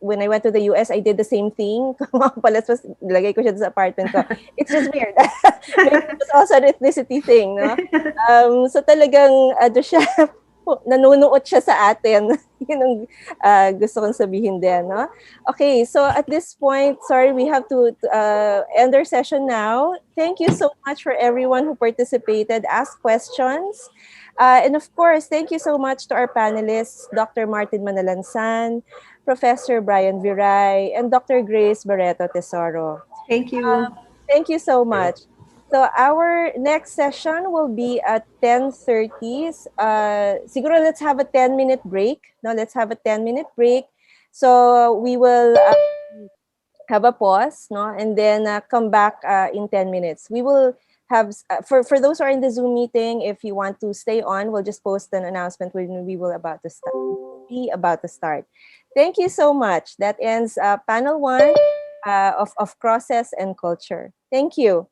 When I went to the US, I did the same thing. Palaspas, lagay ko siya sa apartment ko. It's just weird. Maybe it was also an ethnicity thing, no? So talagang ano siya, nanunuot siya sa atin. Yun ang gusto kong sabihin din, no? Okay, so at this point, sorry, we have to end our session now. Thank you so much for everyone who participated, asked questions. And of course, thank you so much to our panelists, Dr. Martin Manalansan, Professor Brian Viray, and Dr. Grace Barreto Tesoro.
Thank you.
Thank you so much. So our next session will be at 10:30. Siguro let's have a 10-minute break. No, let's have a 10-minute break. So we will have a pause, no, and then come back in 10 minutes. We will have for those who are in the Zoom meeting. If you want to stay on, we'll just post an announcement when we will about to start. Be about to start. Thank you so much. That ends panel 1 of Crosses and Culture. Thank you.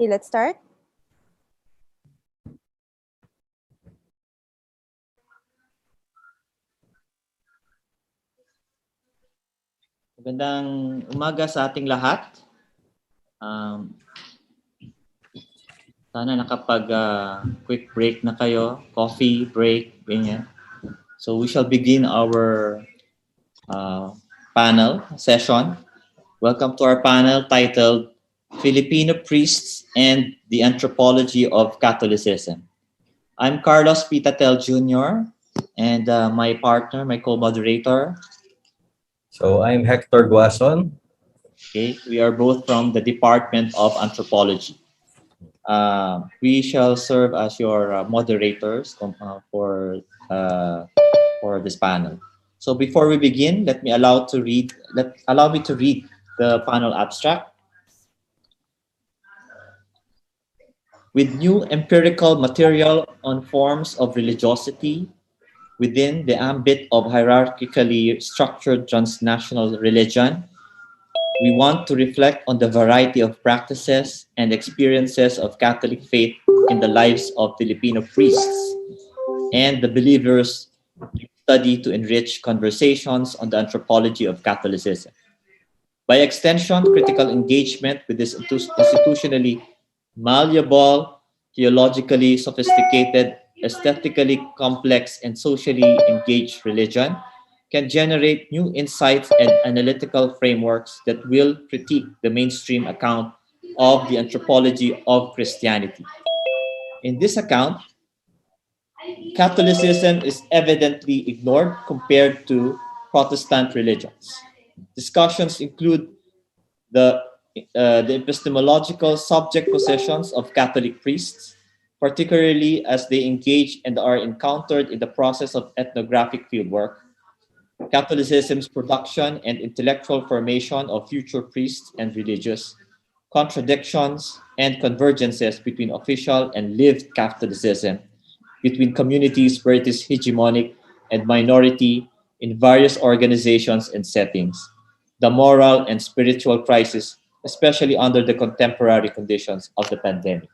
Okay, let's start.
Magandang umaga sa ating lahat. Um, Sana quick break na kayo, coffee break, ganyan. So we shall begin our panel session. Welcome to our panel titled Filipino Priests and the Anthropology of Catholicism. I'm Carlos Pitatel Jr. and my partner, my co-moderator.
So I'm Hector Guason.
Okay, we are both from the Department of Anthropology. We shall serve as your moderators for this panel. So before we begin, allow me to read the panel abstract. With new empirical material on forms of religiosity within the ambit of hierarchically structured transnational religion, we want to reflect on the variety of practices and experiences of Catholic faith in the lives of Filipino priests and the believers study to enrich conversations on the anthropology of Catholicism. By extension, critical engagement with this institutionally malleable, theologically sophisticated, aesthetically complex, and socially engaged religion can generate new insights and analytical frameworks that will critique the mainstream account of the anthropology of Christianity. In this account, Catholicism is evidently ignored compared to Protestant religions. Discussions include the, the epistemological subject positions of Catholic priests, particularly as they engage and are encountered in the process of ethnographic fieldwork, Catholicism's production and intellectual formation of future priests and religious, contradictions and convergences between official and lived Catholicism, between communities where it is hegemonic and minority in various organizations and settings, the moral and spiritual crisis, especially under the contemporary conditions of the pandemic.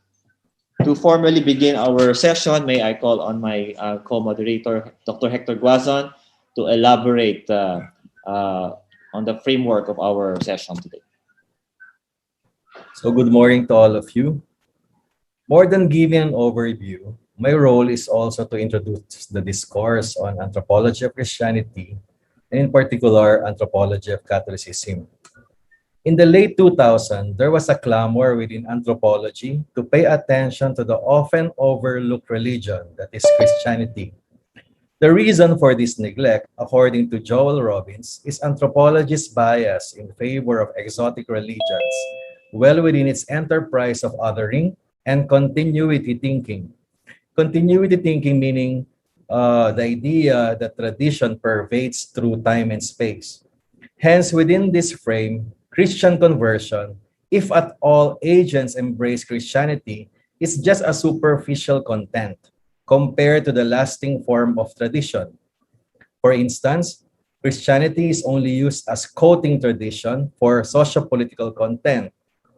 To formally begin our session, may I call on my co-moderator, Dr. Hector Guazon, to elaborate on the framework of our session today.
So good morning to all of you. More than giving an overview, my role is also to introduce the discourse on anthropology of Christianity, and in particular, anthropology of Catholicism. In the late 2000s, there was a clamor within anthropology to pay attention to the often overlooked religion that is Christianity. The reason for this neglect, according to Joel Robbins, is anthropology's bias in favor of exotic religions, well within its enterprise of othering and continuity thinking. Continuity thinking meaning the idea that tradition pervades through time and space. Hence, within this frame, Christian conversion, if at all agents embrace Christianity, is just a superficial content compared to the lasting form of tradition. For instance, Christianity is only used as coating tradition for socio-political content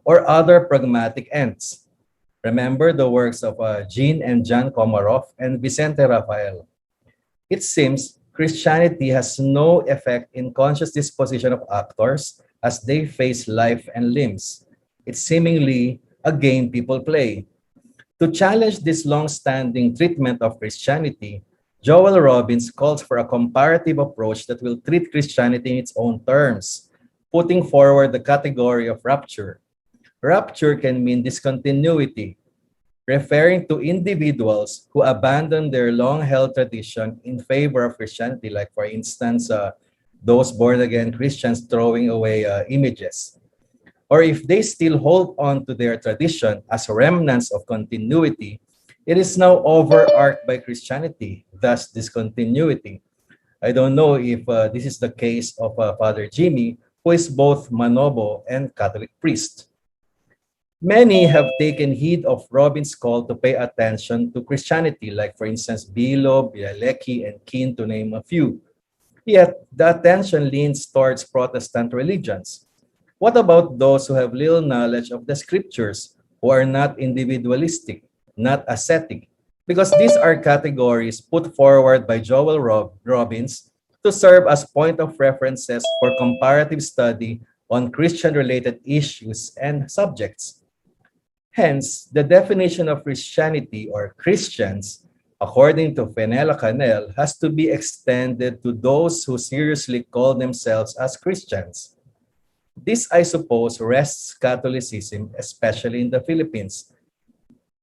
or other pragmatic ends. Remember the works of Jean and John Komarov and Vicente Rafael. It seems Christianity has no effect in conscious disposition of actors as they face life and limbs. It's seemingly a game people play. To challenge this long-standing treatment of Christianity, Joel Robbins calls for a comparative approach that will treat Christianity in its own terms, putting forward the category of rapture. Rapture can mean discontinuity, referring to individuals who abandon their long-held tradition in favor of Christianity, like for instance, those born-again Christians throwing away images. Or if they still hold on to their tradition as remnants of continuity, it is now overarched by Christianity, thus discontinuity. I don't know if this is the case of Father Jimmy, who is both Manobo and Catholic priest. Many have taken heed of Robin's call to pay attention to Christianity, like for instance, Bilo, Bialeki, and Keane, to name a few. Yet, the attention leans towards Protestant religions. What about those who have little knowledge of the scriptures, who are not individualistic, not ascetic, because these are categories put forward by Joel Robbins to serve as point of references for comparative study on Christian-related issues and subjects. Hence, the definition of Christianity or Christians, according to Fenella Canel, has to be extended to those who seriously call themselves as Christians. This, I suppose, rests Catholicism, especially in the Philippines.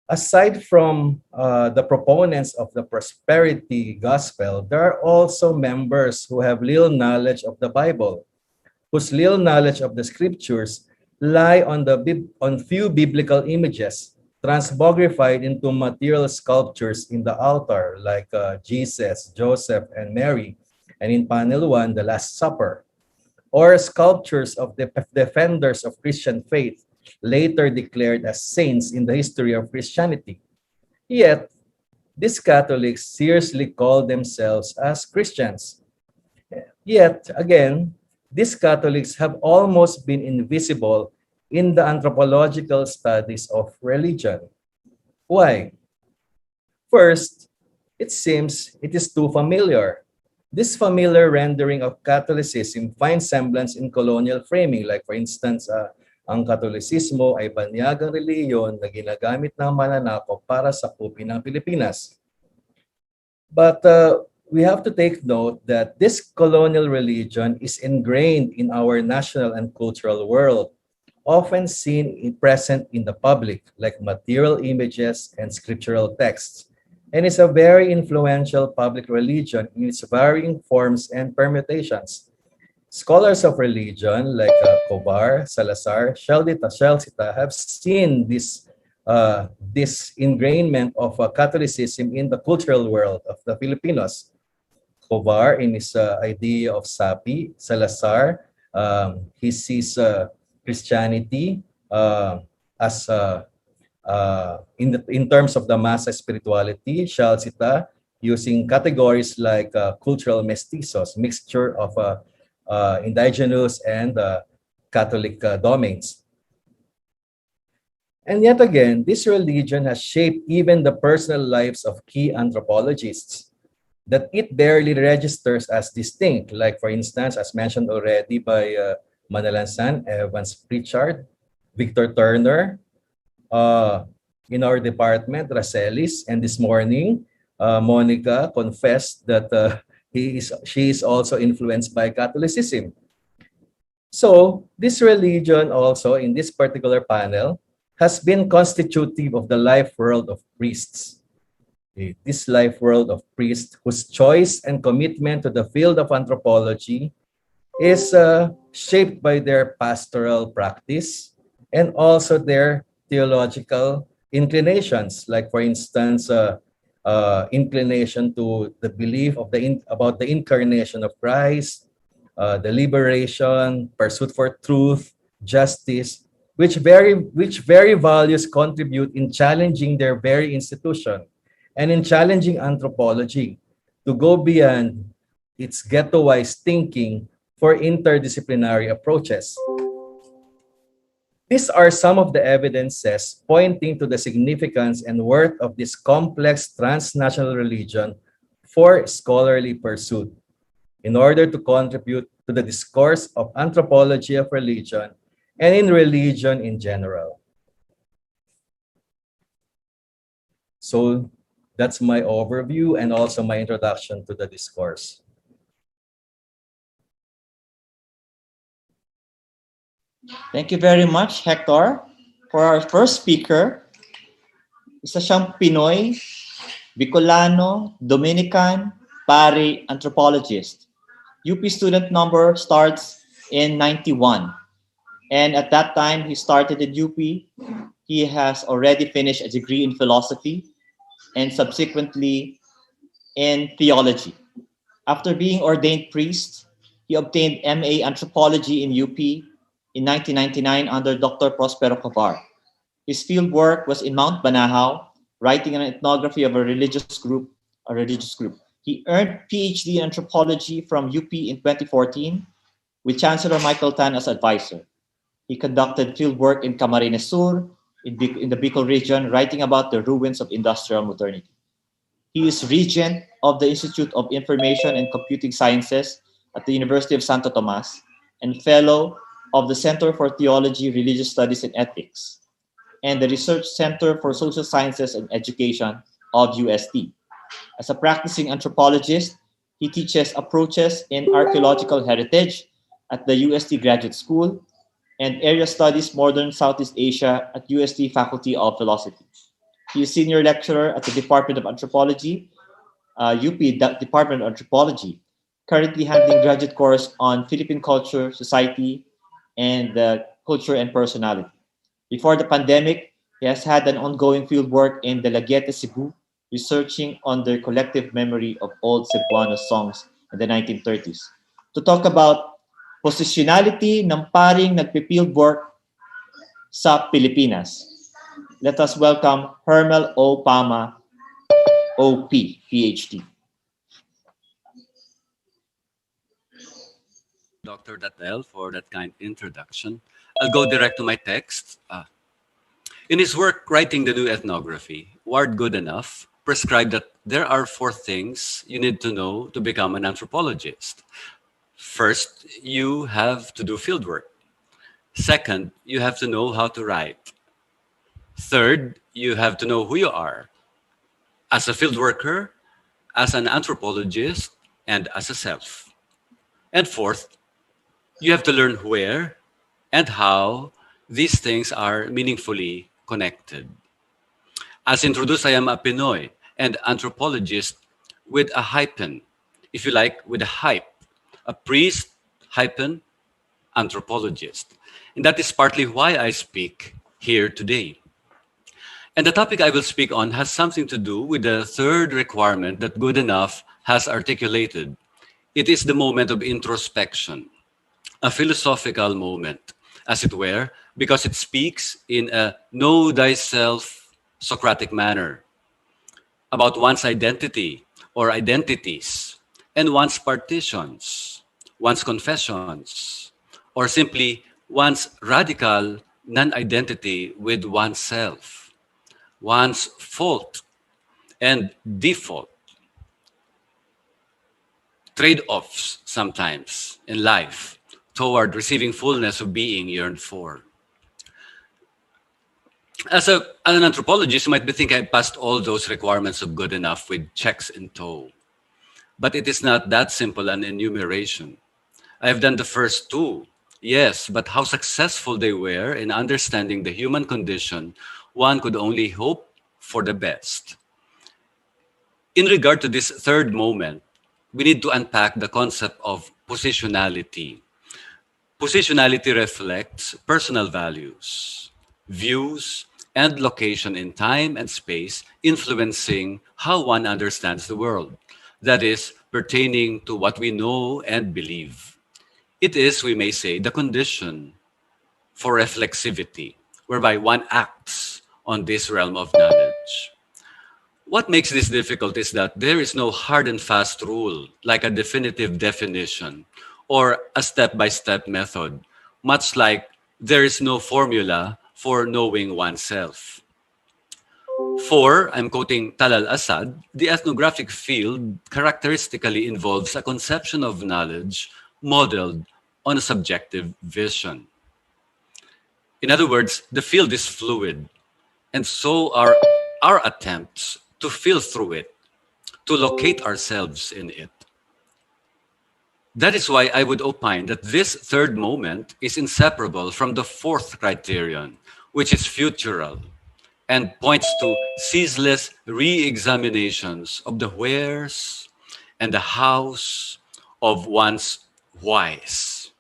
Aside from the proponents of the prosperity gospel, there are also members who have little knowledge of the Bible, whose little knowledge of the scriptures lie on few biblical images, transmogrified into material sculptures in the altar, like Jesus, Joseph, and Mary, and in panel 1, the Last Supper, or sculptures of the defenders of Christian faith, later declared as saints in the history of Christianity. Yet, these Catholics seriously call themselves as Christians. Yet, again, these Catholics have almost been invisible in the anthropological studies of religion. Why? First, it seems it is too familiar. This familiar rendering of Catholicism finds semblance in colonial framing, like for instance, ang Katolisismo ay banyagang reliyon na ginagamit ng mananakop para sakupin ang Pilipinas. But we have to take note that this colonial religion is ingrained in our national and cultural world, often present in the public, like material images and scriptural texts, and is a very influential public religion in its varying forms and permutations. Scholars of religion like Cobar, Salazar, Shelsita have seen this ingrainment of Catholicism in the cultural world of the Filipinos. Cobar, in his idea of sapi, Salazar, he sees Christianity as in terms of the massa spirituality. Shalsita using categories like cultural mestizos, mixture of indigenous and Catholic domains. And yet again, this religion has shaped even the personal lives of key anthropologists that it barely registers as distinct. Like for instance, as mentioned already by Manalansan, Evans Pritchard, Victor Turner, in our department, Racelis, and this morning, Monica confessed that she is also influenced by Catholicism. So this religion also, in this particular panel, has been constitutive of the life world of priests. This life world of priests whose choice and commitment to the field of anthropology is shaped by their pastoral practice and also their theological inclinations, like for instance, inclination to the belief of about the incarnation of Christ, the liberation, pursuit for truth, justice, which very values contribute in challenging their very institution and in challenging anthropology to go beyond its ghettoized thinking for interdisciplinary approaches. These are some of the evidences pointing to the significance and worth of this complex transnational religion for scholarly pursuit in order to contribute to the discourse of anthropology of religion and in religion in general. So that's my overview and also my introduction to the discourse.
Thank you very much, Hector. For our first speaker, isa siyang Pinoy, Bicolano, Dominican, Pari, anthropologist. UP student number starts in 91. And at that time, he started at UP. He has already finished a degree in philosophy and subsequently in theology. After being ordained priest, he obtained MA Anthropology in UP in 1999 under Dr. Prospero Covar. His field work was in Mount Banahaw, writing an ethnography of a religious group. He earned PhD in anthropology from UP in 2014 with Chancellor Michael Tan as advisor. He conducted field work in Camarines Sur, in the Bicol region, writing about the ruins of industrial modernity. He is regent of the Institute of Information and Computing Sciences at the University of Santo Tomas and fellow of the Center for Theology, Religious Studies, and Ethics and the Research Center for Social Sciences and Education of UST. As a practicing anthropologist, he teaches approaches in archaeological heritage at the UST Graduate School and Area Studies Modern Southeast Asia at UST Faculty of Philosophy. He is senior lecturer at the Department of Anthropology, UP Department of Anthropology, currently handling graduate course on Philippine culture, society, and culture and personality. Before the pandemic, he has had an ongoing fieldwork in Dalaguete, Cebu, researching on the collective memory of old Cebuano songs in the 1930s. To talk about positionality ng paring nagpipieldwork sa Pilipinas. Let us welcome Hermel O. Pama, OP, PhD.
Dr. Datel for that kind introduction. I'll go direct to my text. In his work, Writing the New Ethnography, Ward Goodenough prescribed that there are four things you need to know to become an anthropologist. First, you have to do fieldwork. Second, you have to know how to write. Third, you have to know who you are as a field worker, as an anthropologist, and as a self. And fourth, you have to learn where and how these things are meaningfully connected. As introduced, I am a Pinoy and anthropologist with a hyphen, if you like, with a hype, a priest hyphen anthropologist. And that is partly why I speak here today. And the topic I will speak on has something to do with the third requirement that Goodenough has articulated. It is the moment of introspection, a philosophical moment, as it were, because it speaks in a know thyself Socratic manner about one's identity or identities and one's partitions, one's confessions, or simply one's radical non-identity with oneself, one's fault and default, trade-offs sometimes in life toward receiving fullness of being yearned for. As an anthropologist, you might be thinking I passed all those requirements of Goodenough with checks in tow. But it is not that simple an enumeration. I have done the first two, yes, but how successful they were in understanding the human condition, one could only hope for the best. In regard to this third moment, we need to unpack the concept of positionality. Positionality reflects personal values, views, and location in time and space influencing how one understands the world. That is, pertaining to what we know and believe. It is, we may say, the condition for reflexivity, whereby one acts on this realm of knowledge. What makes this difficult is that there is no hard and fast rule, like a definitive definition or a step-by-step method, much like there is no formula for knowing oneself. For, I'm quoting Talal Asad, the ethnographic field characteristically involves a conception of knowledge modeled on a subjective vision. In other words, the field is fluid, and so are our attempts to feel through it, to locate ourselves in it. That is why I would opine that this third moment is inseparable from the fourth criterion, which is futural, and points to ceaseless re-examinations of the wheres and the hows of one's whys.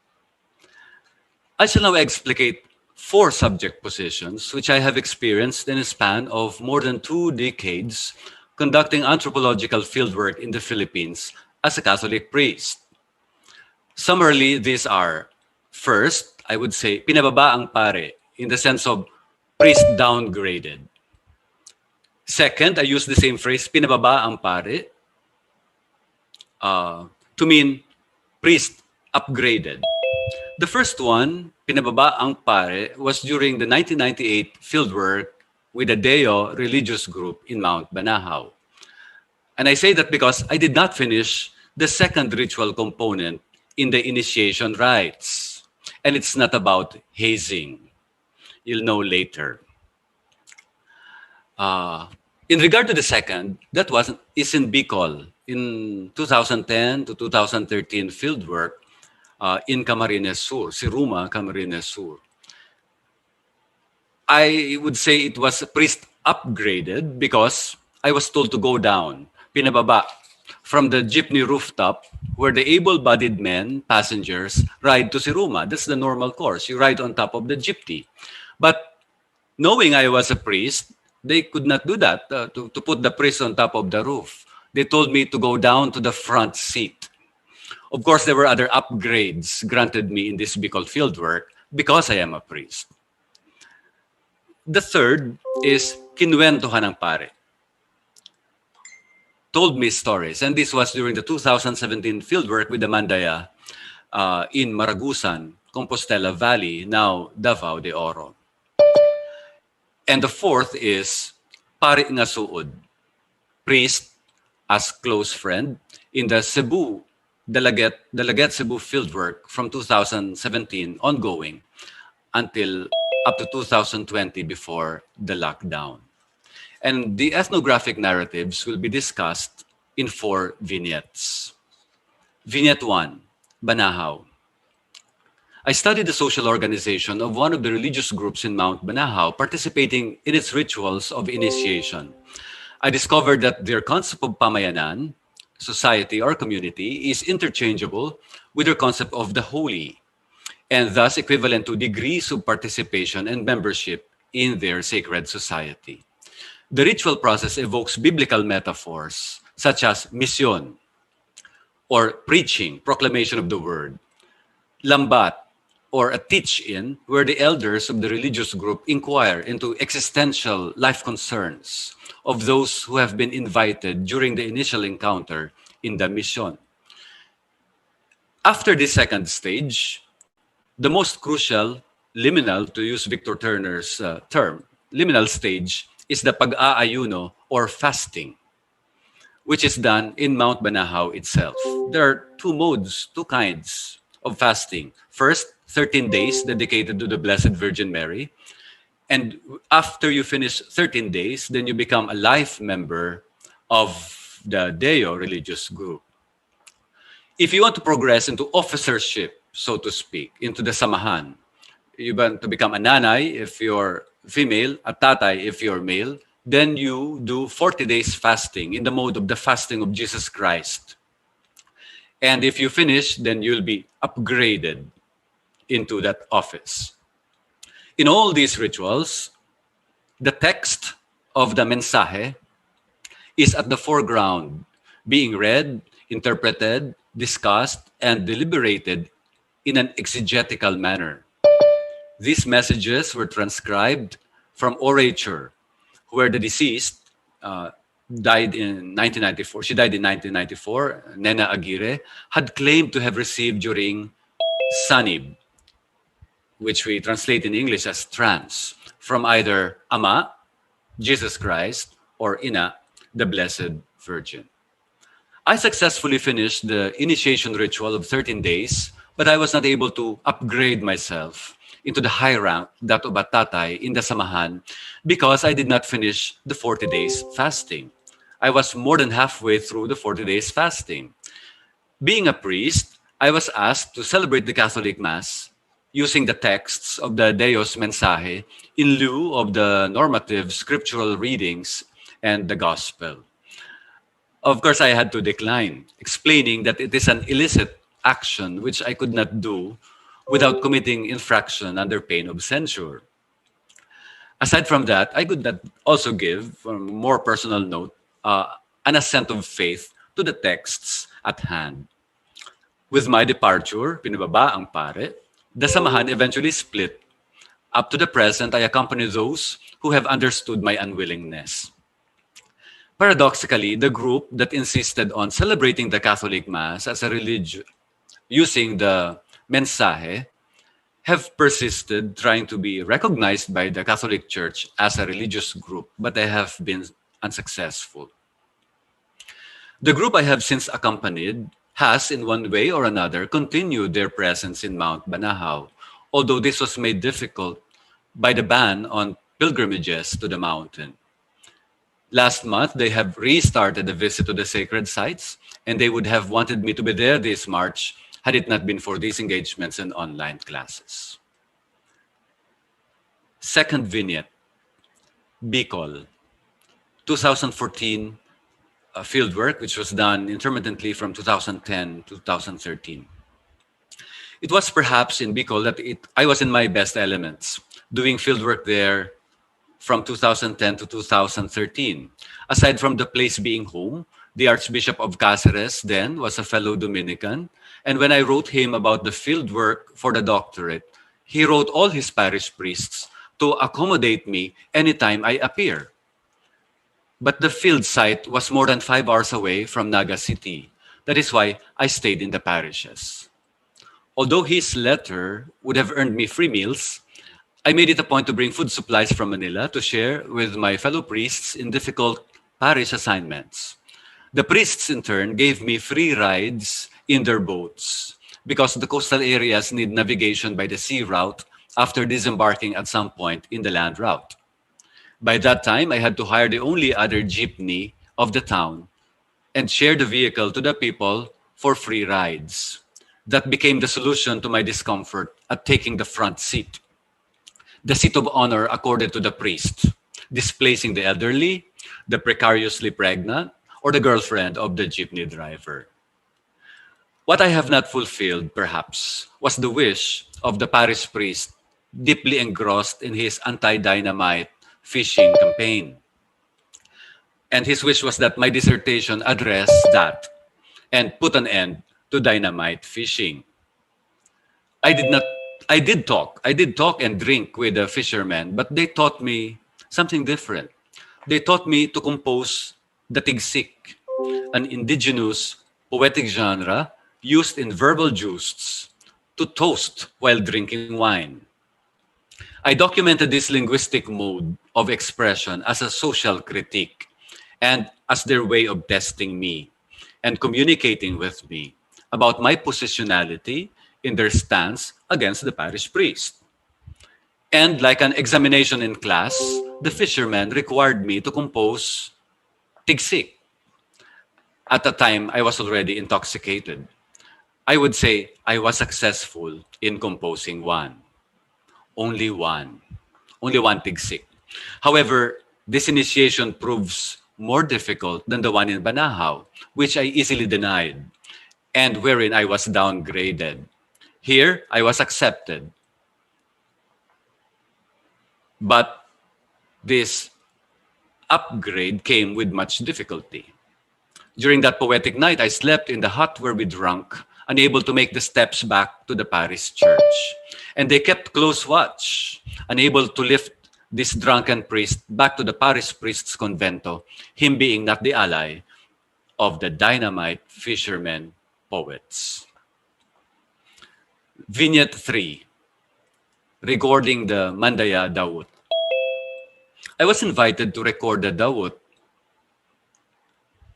I shall now explicate four subject positions, which I have experienced in a span of more than 2 decades conducting anthropological fieldwork in the Philippines as a Catholic priest. Summarily, these are, first, I would say, pinababa ang pare, in the sense of priest downgraded. Second, I use the same phrase, pinababa ang pare, to mean priest upgraded. The first one, pinababa ang pare, was during the 1998 fieldwork with the Deo religious group in Mount Banahaw. And I say that because I did not finish the second ritual component in the initiation rites. And it's not about hazing. You'll know later. In regard to the second, is in Bicol in 2010 to 2013 fieldwork in Camarines Sur, Siruma, Camarines Sur. I would say it was priest upgraded because I was told to go down, pinababa, from the jeepney rooftop where the able-bodied men, passengers, ride to Siruma. That's the normal course. You ride on top of the jeepney. But knowing I was a priest, they could not do that, to put the priest on top of the roof. They told me to go down to the front seat. Of course, there were other upgrades granted me in this Bicol fieldwork because I am a priest. The third is kinuwentuhan ng pare. Told me stories. And this was during the 2017 fieldwork with the Mandaya in Maragusan, Compostela Valley, now Davao de Oro. And the fourth is pare nga suod, priest as close friend in the Cebu, Dalaget Cebu fieldwork from 2017 ongoing until up to 2020 before the lockdown. And the ethnographic narratives will be discussed in 4 vignettes. Vignette 1, Banahaw. I studied the social organization of one of the religious groups in Mount Banahaw participating in its rituals of initiation. I discovered that their concept of pamayanan, society or community, is interchangeable with their concept of the holy, and thus equivalent to degrees of participation and membership in their sacred society. The ritual process evokes biblical metaphors such as mission, or preaching, proclamation of the word, lambat, or a teach-in where the elders of the religious group inquire into existential life concerns of those who have been invited during the initial encounter in the mission. After this second stage, the most crucial, liminal, to use Victor Turner's term, liminal stage is the pag-aayuno or fasting, which is done in Mount Banahaw itself. There are 2 modes, 2 kinds of fasting. First, 13 days dedicated to the Blessed Virgin Mary. And after you finish 13 days, then you become a life member of the Deo religious group. If you want to progress into officership, so to speak, into the samahan, you want to become a nanay if you're female, a tatay if you're male, then you do 40 days fasting in the mode of the fasting of Jesus Christ. And if you finish, then you'll be upgraded into that office. In all these rituals, the text of the mensaje is at the foreground, being read, interpreted, discussed, and deliberated in an exegetical manner. These messages were transcribed from orature, where the deceased died in 1994. She died in 1994. Nena Aguirre had claimed to have received during sanib, which we translate in English as trance, from either Ama, Jesus Christ, or Ina, the Blessed Virgin. I successfully finished the initiation ritual of 13 days, but I was not able to upgrade myself into the high rank, that of a tatay in the samahan, because I did not finish the 40 days fasting. I was more than halfway through the 40 days fasting. Being a priest, I was asked to celebrate the Catholic Mass using the texts of the Deus Mensaje in lieu of the normative scriptural readings and the gospel. Of course, I had to decline, explaining that it is an illicit action which I could not do without committing infraction under pain of censure. Aside from that, I could not also give, from a more personal note, an assent of faith to the texts at hand. With my departure, pinababa ang pare, the samahan eventually split. Up to the present, I accompany those who have understood my unwillingness. Paradoxically, the group that insisted on celebrating the Catholic Mass as a religion, using the mensaje have persisted trying to be recognized by the Catholic Church as a religious group, but they have been unsuccessful. The group I have since accompanied has, in one way or another, continued their presence in Mount Banahaw, although this was made difficult by the ban on pilgrimages to the mountain. Last month, they have restarted the visit to the sacred sites, and they would have wanted me to be there this March had it not been for these engagements and online classes. Second vignette, Bicol, 2014 field work, which was done intermittently from 2010 to 2013. It was perhaps in Bicol that I was in my best elements, doing field work there from 2010 to 2013. Aside from the place being home, the Archbishop of Cáceres then was a fellow Dominican, and when I wrote him about the field work for the doctorate, he wrote all his parish priests to accommodate me anytime I appear. But the field site was more than 5 hours away from Naga City. That is why I stayed in the parishes. Although his letter would have earned me free meals, I made it a point to bring food supplies from Manila to share with my fellow priests in difficult parish assignments. The priests, in turn, gave me free rides in their boats because the coastal areas need navigation by the sea route after disembarking at some point in the land route. By that time, I had to hire the only other jeepney of the town and share the vehicle to the people for free rides. That became the solution to my discomfort at taking the front seat. The seat of honor accorded to the priest, displacing the elderly, the precariously pregnant, or the girlfriend of the jeepney driver. What I have not fulfilled, perhaps, was the wish of the parish priest, deeply engrossed in his anti-dynamite fishing campaign. And his wish was that my dissertation address that and put an end to dynamite fishing. I did talk and drink with the fishermen, but they taught me something different. They taught me to compose the tigsik, an indigenous poetic genre used in verbal juists to toast while drinking wine. I documented this linguistic mode of expression as a social critique and as their way of testing me and communicating with me about my positionality in their stance against the parish priest. And like an examination in class, the fishermen required me to compose tigsik. At the time, I was already intoxicated. I would say I was successful in composing one. Only one. Only one tigsik. However, this initiation proves more difficult than the one in Banahaw, which I easily denied, and wherein I was downgraded. Here, I was accepted. But this upgrade came with much difficulty. During that poetic night, I slept in the hut where we drank, unable to make the steps back to the parish church. And they kept close watch, unable to lift this drunken priest back to the parish priest's convento, him being not the ally of the dynamite fishermen poets. Vignette 3, recording the Mandaya Dawut. I was invited to record the Dawut,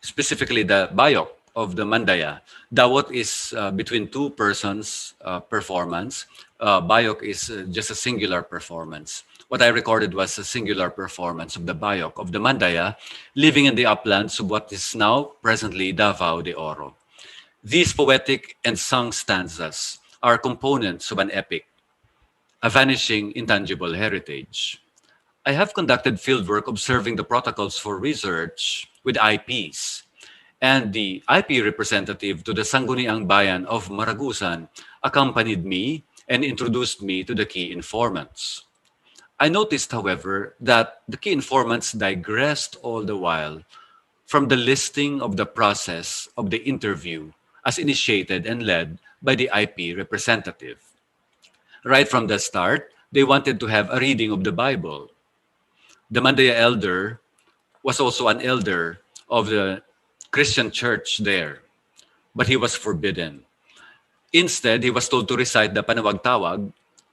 specifically the Bayok of the Mandaya. Dawut is between two persons performance. Bayok is just a singular performance. What I recorded was a singular performance of the Bayok of the Mandaya, living in the uplands of what is now presently Davao de Oro. These poetic and sung stanzas are components of an epic, a vanishing intangible heritage. I have conducted fieldwork observing the protocols for research with IPs, and the IP representative to the Sangguniang Bayan of Maragusan accompanied me and introduced me to the key informants. I noticed, however, that the key informants digressed all the while from the listing of the process of the interview as initiated and led by the IP representative. Right from the start, they wanted to have a reading of the Bible. The Mandaya elder was also an elder of the Christian church there, but he was forbidden. Instead, he was told to recite the Panawag-Tawag,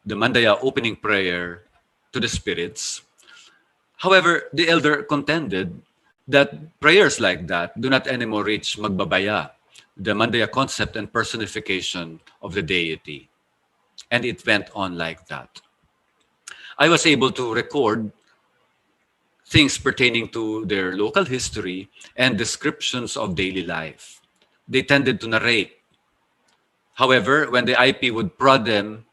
the Mandaya opening prayer to the spirits. However, the elder contended that prayers like that do not anymore reach Magbabaya, the Mandaya concept and personification of the deity. And it went on like that. I was able to record things pertaining to their local history and descriptions of daily life. They tended to narrate. However, when the IP would prod them,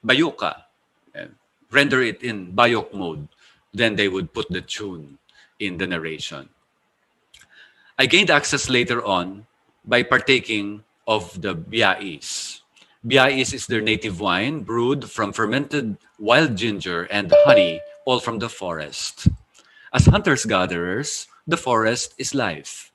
bayuka, and render it in bayok mode, then they would put the tune in the narration. I gained access later on by partaking of the biais. Biais is their native wine brewed from fermented wild ginger and honey, all from the forest. As hunters-gatherers, the forest is life.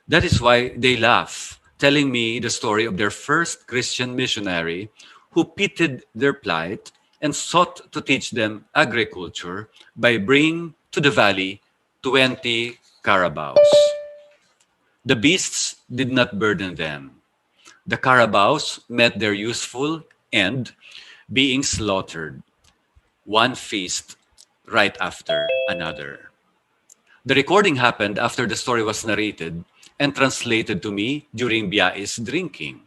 That is why they laugh, telling me the story of their first Christian missionary who pitied their plight and sought to teach them agriculture by bringing to the valley 20 carabaos. The beasts did not burden them. The carabaos met their useful end, being slaughtered, one feast right after another. The recording happened after the story was narrated and translated to me during Biais drinking.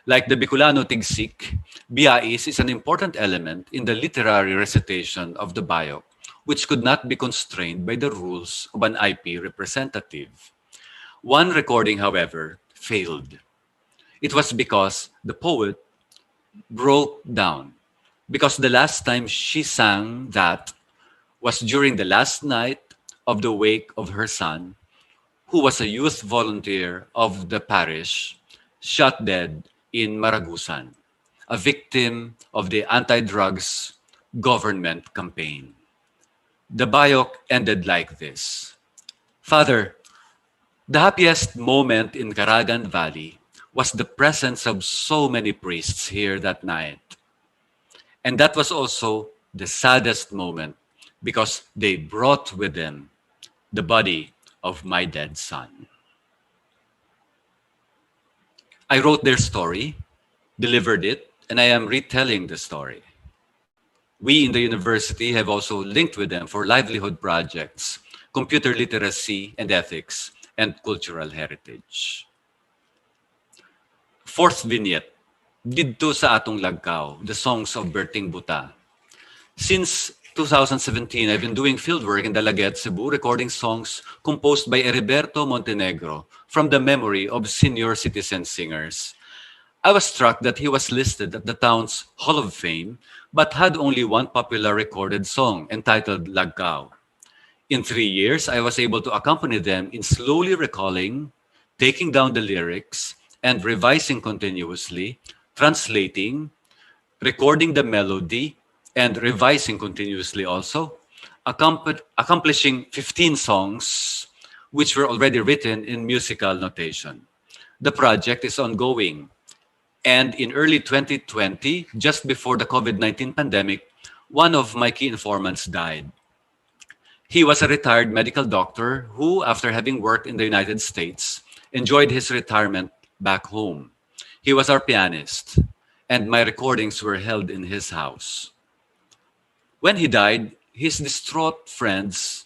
Like the Bicolano tigsik, Biais is an important element in the literary recitation of the bayok, which could not be constrained by the rules of an IP representative. One recording, however, failed. It was because the poet broke down, because the last time she sang that was during the last night of the wake of her son, who was a youth volunteer of the parish, shot dead in Maragusan, a victim of the anti-drugs government campaign. The bayok ended like this. Father, the happiest moment in Caragan Valley was the presence of so many priests here that night. And that was also the saddest moment because they brought with them the body of my dead son. I wrote their story, delivered it, and I am retelling the story. We in the university have also linked with them for livelihood projects, computer literacy and ethics, and cultural heritage. Fourth vignette, Didto sa atong lagkaw, the songs of Berting Buta. Since 2017, I've been doing fieldwork in Dalaget, Cebu, recording songs composed by Heriberto Montenegro from the memory of senior citizen singers. I was struck that he was listed at the town's Hall of Fame, but had only one popular recorded song entitled Lagkaw. In 3 years, I was able to accompany them in slowly recalling, taking down the lyrics, and revising continuously, translating, recording the melody, and revising continuously also, accomplishing 15 songs which were already written in musical notation. The project is ongoing. And in early 2020, just before the COVID-19 pandemic, one of my key informants died. He was a retired medical doctor who, after having worked in the United States, enjoyed his retirement back home. He was our pianist, and my recordings were held in his house. When he died, his distraught friends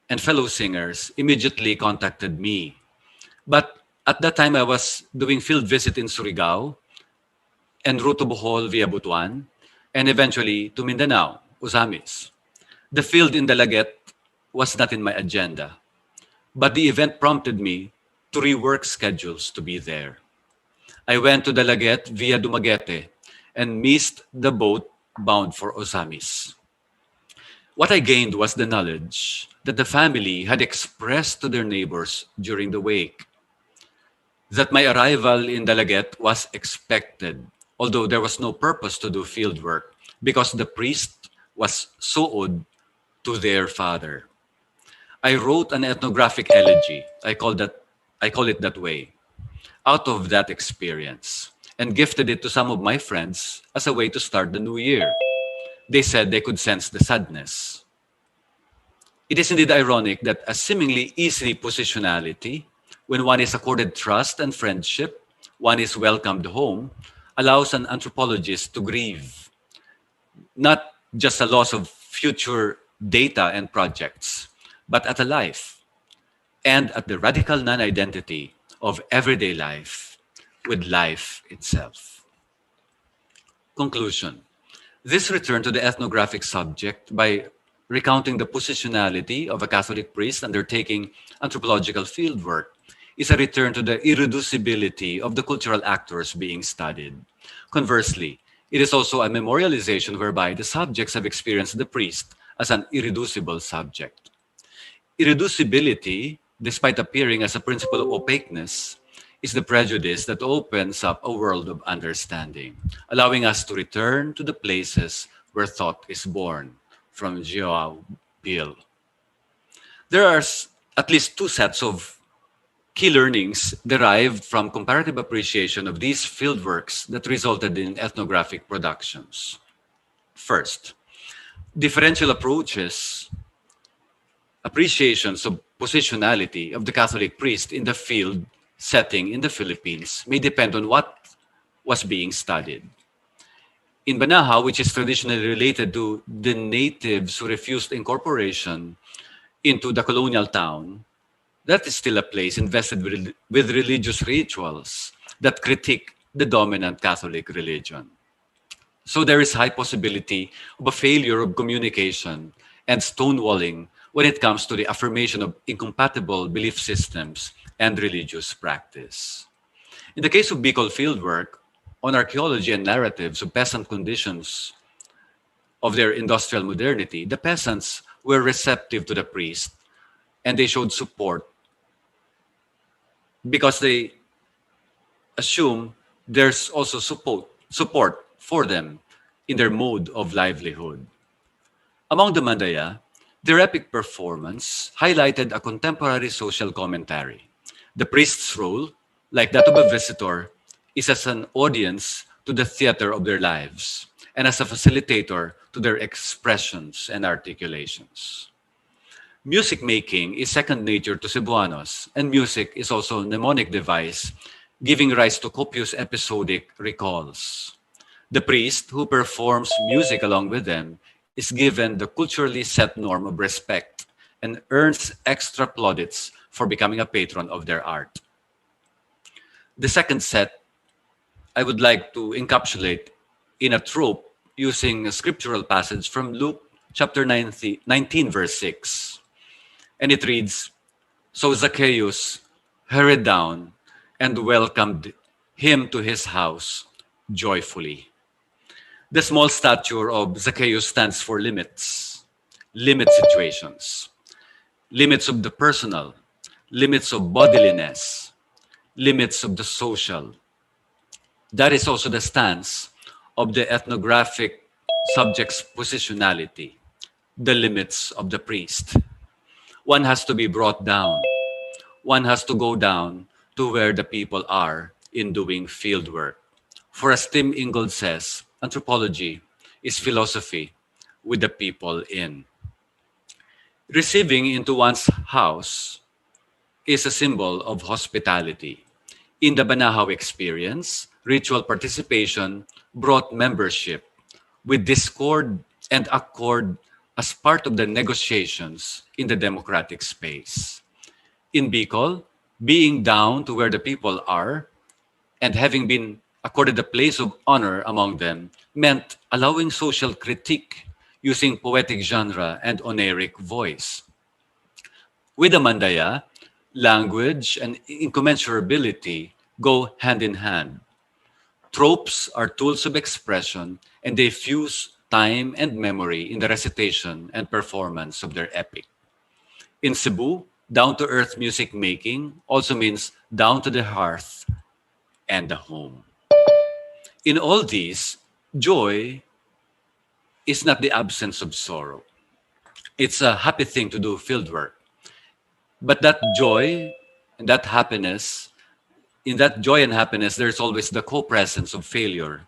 and fellow singers immediately contacted me. But at that time, I was doing field visit in Surigao, en route to Bohol via Butuan, and eventually to Mindanao, Usamis. The field in Dalaget was not in my agenda, but the event prompted me to rework schedules to be there. I went to Dalaget via Dumaguete and missed the boat bound for Osamis. What I gained was the knowledge that the family had expressed to their neighbors during the wake, that my arrival in Dalaget was expected, although there was no purpose to do field work because the priest was so owed to their father. I wrote an ethnographic elegy, I call it that way, out of that experience and gifted it to some of my friends as a way to start the new year. They said they could sense the sadness. It is indeed ironic that a seemingly easy positionality, when one is accorded trust and friendship, one is welcomed home, allows an anthropologist to grieve not just a loss of future data and projects, but at a life and at the radical non identity of everyday life with life itself. Conclusion. This return to the ethnographic subject by recounting the positionality of a Catholic priest undertaking anthropological fieldwork is a return to the irreducibility of the cultural actors being studied. Conversely, it is also a memorialization whereby the subjects have experienced the priest as an irreducible subject. Irreducibility, despite appearing as a principle of opaqueness, is the prejudice that opens up a world of understanding, allowing us to return to the places where thought is born, from Joao Bill. There are at least two sets of key learnings derived from comparative appreciation of these fieldworks that resulted in ethnographic productions. First, differential appreciations of positionality of the Catholic priest in the field setting in the Philippines may depend on what was being studied. In Banahaw, which is traditionally related to the natives who refused incorporation into the colonial town, that is still a place invested with religious rituals that critique the dominant Catholic religion. So there is high possibility of a failure of communication and stonewalling when it comes to the affirmation of incompatible belief systems and religious practice. In the case of Bicol fieldwork, on archaeology and narratives of peasant conditions of their industrial modernity, the peasants were receptive to the priest and they showed support because they assume there's also support for them in their mode of livelihood. Among the Mandaya, their epic performance highlighted a contemporary social commentary. The priest's role, like that of a visitor, is as an audience to the theater of their lives and as a facilitator to their expressions and articulations. Music making is second nature to Cebuanos, and music is also a mnemonic device, giving rise to copious episodic recalls. The priest who performs music along with them is given the culturally set norm of respect and earns extra plaudits for becoming a patron of their art. The second set I would like to encapsulate in a trope using a scriptural passage from Luke chapter 19 verse 6. And it reads, So Zacchaeus hurried down and welcomed him to his house joyfully. The small stature of Zacchaeus stands for limit situations, limits of the personal, limits of bodiliness, limits of the social. That is also the stance of the ethnographic subject's positionality, the limits of the priest. One has to be brought down. One has to go down to where the people are in doing field work. For as Tim Ingold says, anthropology is philosophy with the people in. Receiving into one's house is a symbol of hospitality. In the Banahaw experience, ritual participation brought membership with discord and accord as part of the negotiations in the democratic space. In Bicol, being down to where the people are and having been accorded a place of honor among them meant allowing social critique using poetic genre and oniric voice. With the Mandaya, language and incommensurability go hand in hand. Tropes are tools of expression and they fuse time and memory in the recitation and performance of their epic. In Cebu, down to earth music making also means down to the hearth and the home. In all these, joy is not the absence of sorrow. It's a happy thing to do fieldwork. But that joy and that happiness, in that joy and happiness, there's always the co-presence of failure,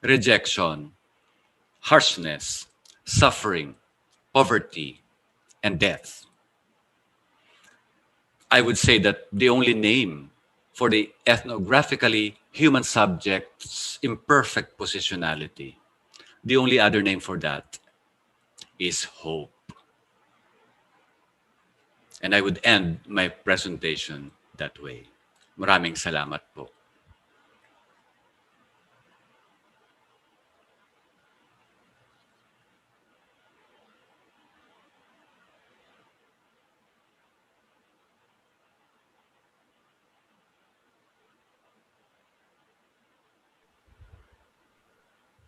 rejection, harshness, suffering, poverty, and death. I would say that the only name for the ethnographically human subject's imperfect positionality. The only other name for that is hope. And I would end my presentation that way. Maraming salamat po.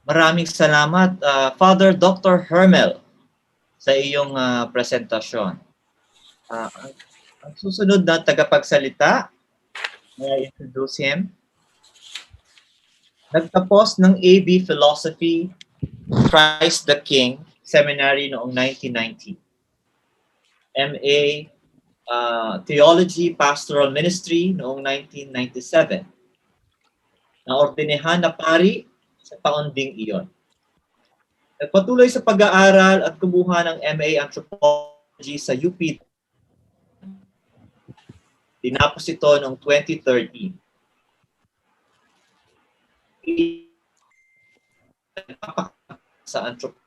Maraming salamat, Father Dr. Hermel, sa iyong presentasyon. Ang susunod na tagapagsalita, may I introduce him? Nagtapos ng AB Philosophy, Christ the King Seminary noong 1990. MA Theology Pastoral Ministry noong 1997. Naordinehan na pari sa taon ding iyon. Nagpatuloy sa pag-aaral at kumuha ng MA Anthropology sa UP. Tinapos ito noong 2013. Sa anthropology.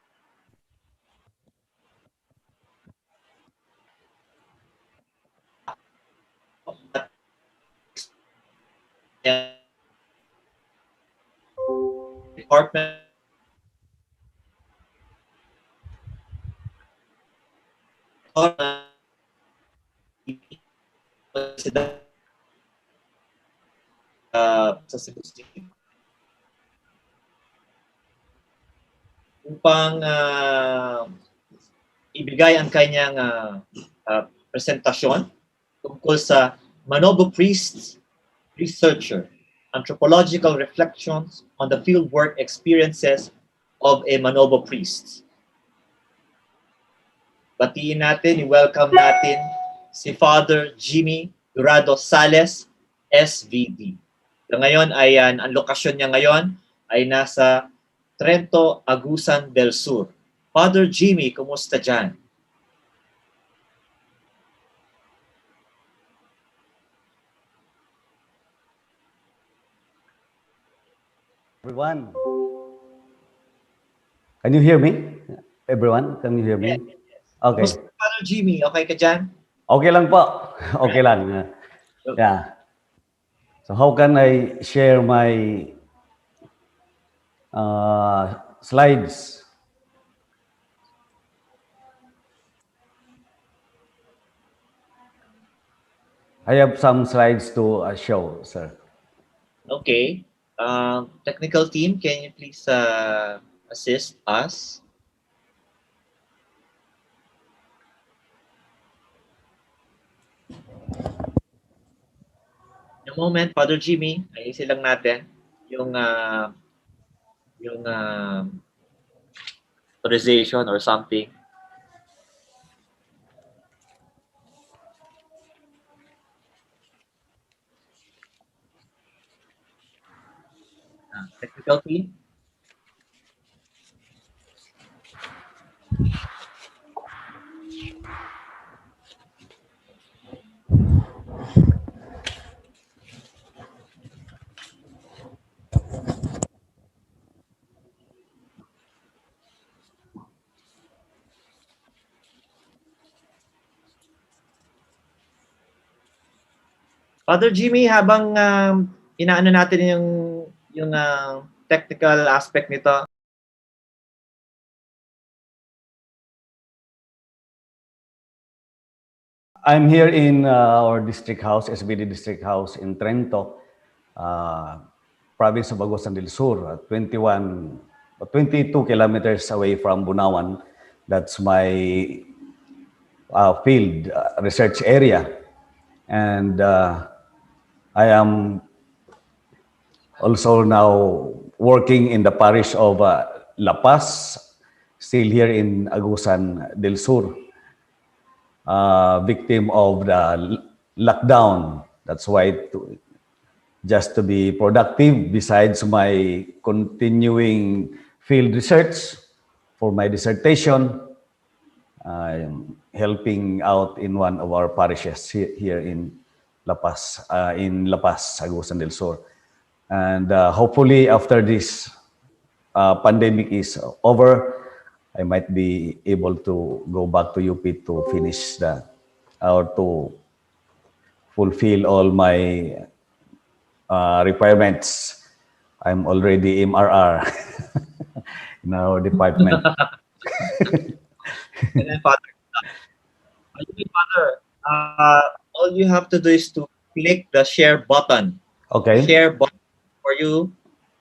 Department sa Cebu City. Upang ibigay ang kanyang presentasyon tungkol sa Manobo Priest Researcher, Anthropological Reflections on the Fieldwork Experiences of a Manobo Priest. Batiin natin, i-welcome natin si Father Jimmy Durado Sales, SVD. So ngayon ay ang lokasyon niya ngayon ay nasa Trento, Agusan del Sur. Father Jimmy, kumusta dyan?
Everyone, can you hear me? Everyone, can you hear me? Okay.
Father Jimmy, okay ka dyan?
Okay lang po. Okay lang. Yeah. So how can I share my slides? I have some slides to show, sir.
Okay. Technical team, can you please assist us? In a moment, Father Jimmy, ayusin lang natin yung authorization or something. Technical team. Father Jimmy, habang inaano natin yung technical aspect nito.
I'm here in our district house, SBD District House in Trento, province of Agusan del Sur, 22 kilometers away from Bunawan. That's my field research area. And I am also now working in the parish of La Paz, still here in Agusan del Sur. Victim of the lockdown. That's why just to be productive, besides my continuing field research for my dissertation, I'm helping out in one of our parishes here in La Paz, Agusan del Sur. And hopefully after this pandemic is over, I might be able to go back to UP to finish the or to fulfill all my requirements. I'm already MRR in our department.
And then, Father, Father, all you have to do is to click the share button.
Okay.
Share button for you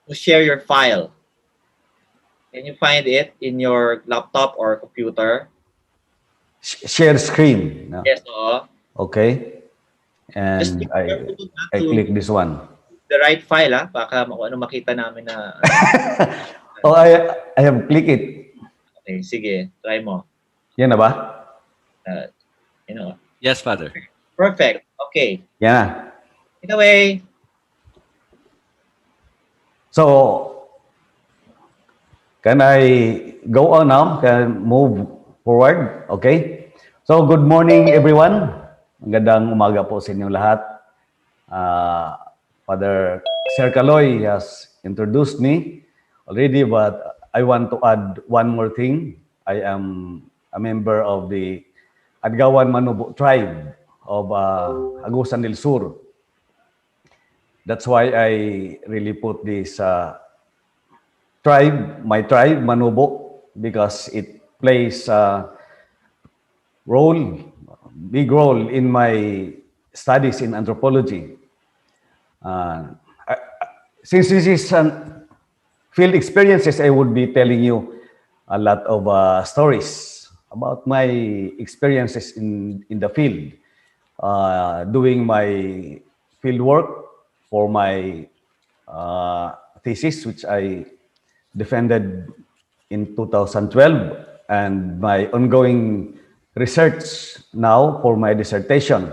to share your file. Can you find it in your laptop or computer?
Share screen. No?
Yes, oo.
Okay.
Just be
And
careful not
I
to
click this one.
the right file, ha? Baka makita namin na.
Oh, I have clicked it.
Okay, sige, try mo.
Yan na ba?
You know.
Yes, Father.
Perfect. Okay.
Yan na.
Take away.
So, can I go on now? Can move forward? Okay. So, good morning everyone. Magandang umaga po sa inyong lahat. Father Sir Caloy has introduced me already, but I want to add one more thing. I am a member of the Adgawan Manubo tribe of Agusan del Sur. That's why I really put this tribe, my tribe, Manubo, because it plays a big role in my studies in anthropology. Since this is field experiences, I would be telling you a lot of stories about my experiences in the field, doing my field work for my thesis, which I defended in 2012, and my ongoing research now for my dissertation.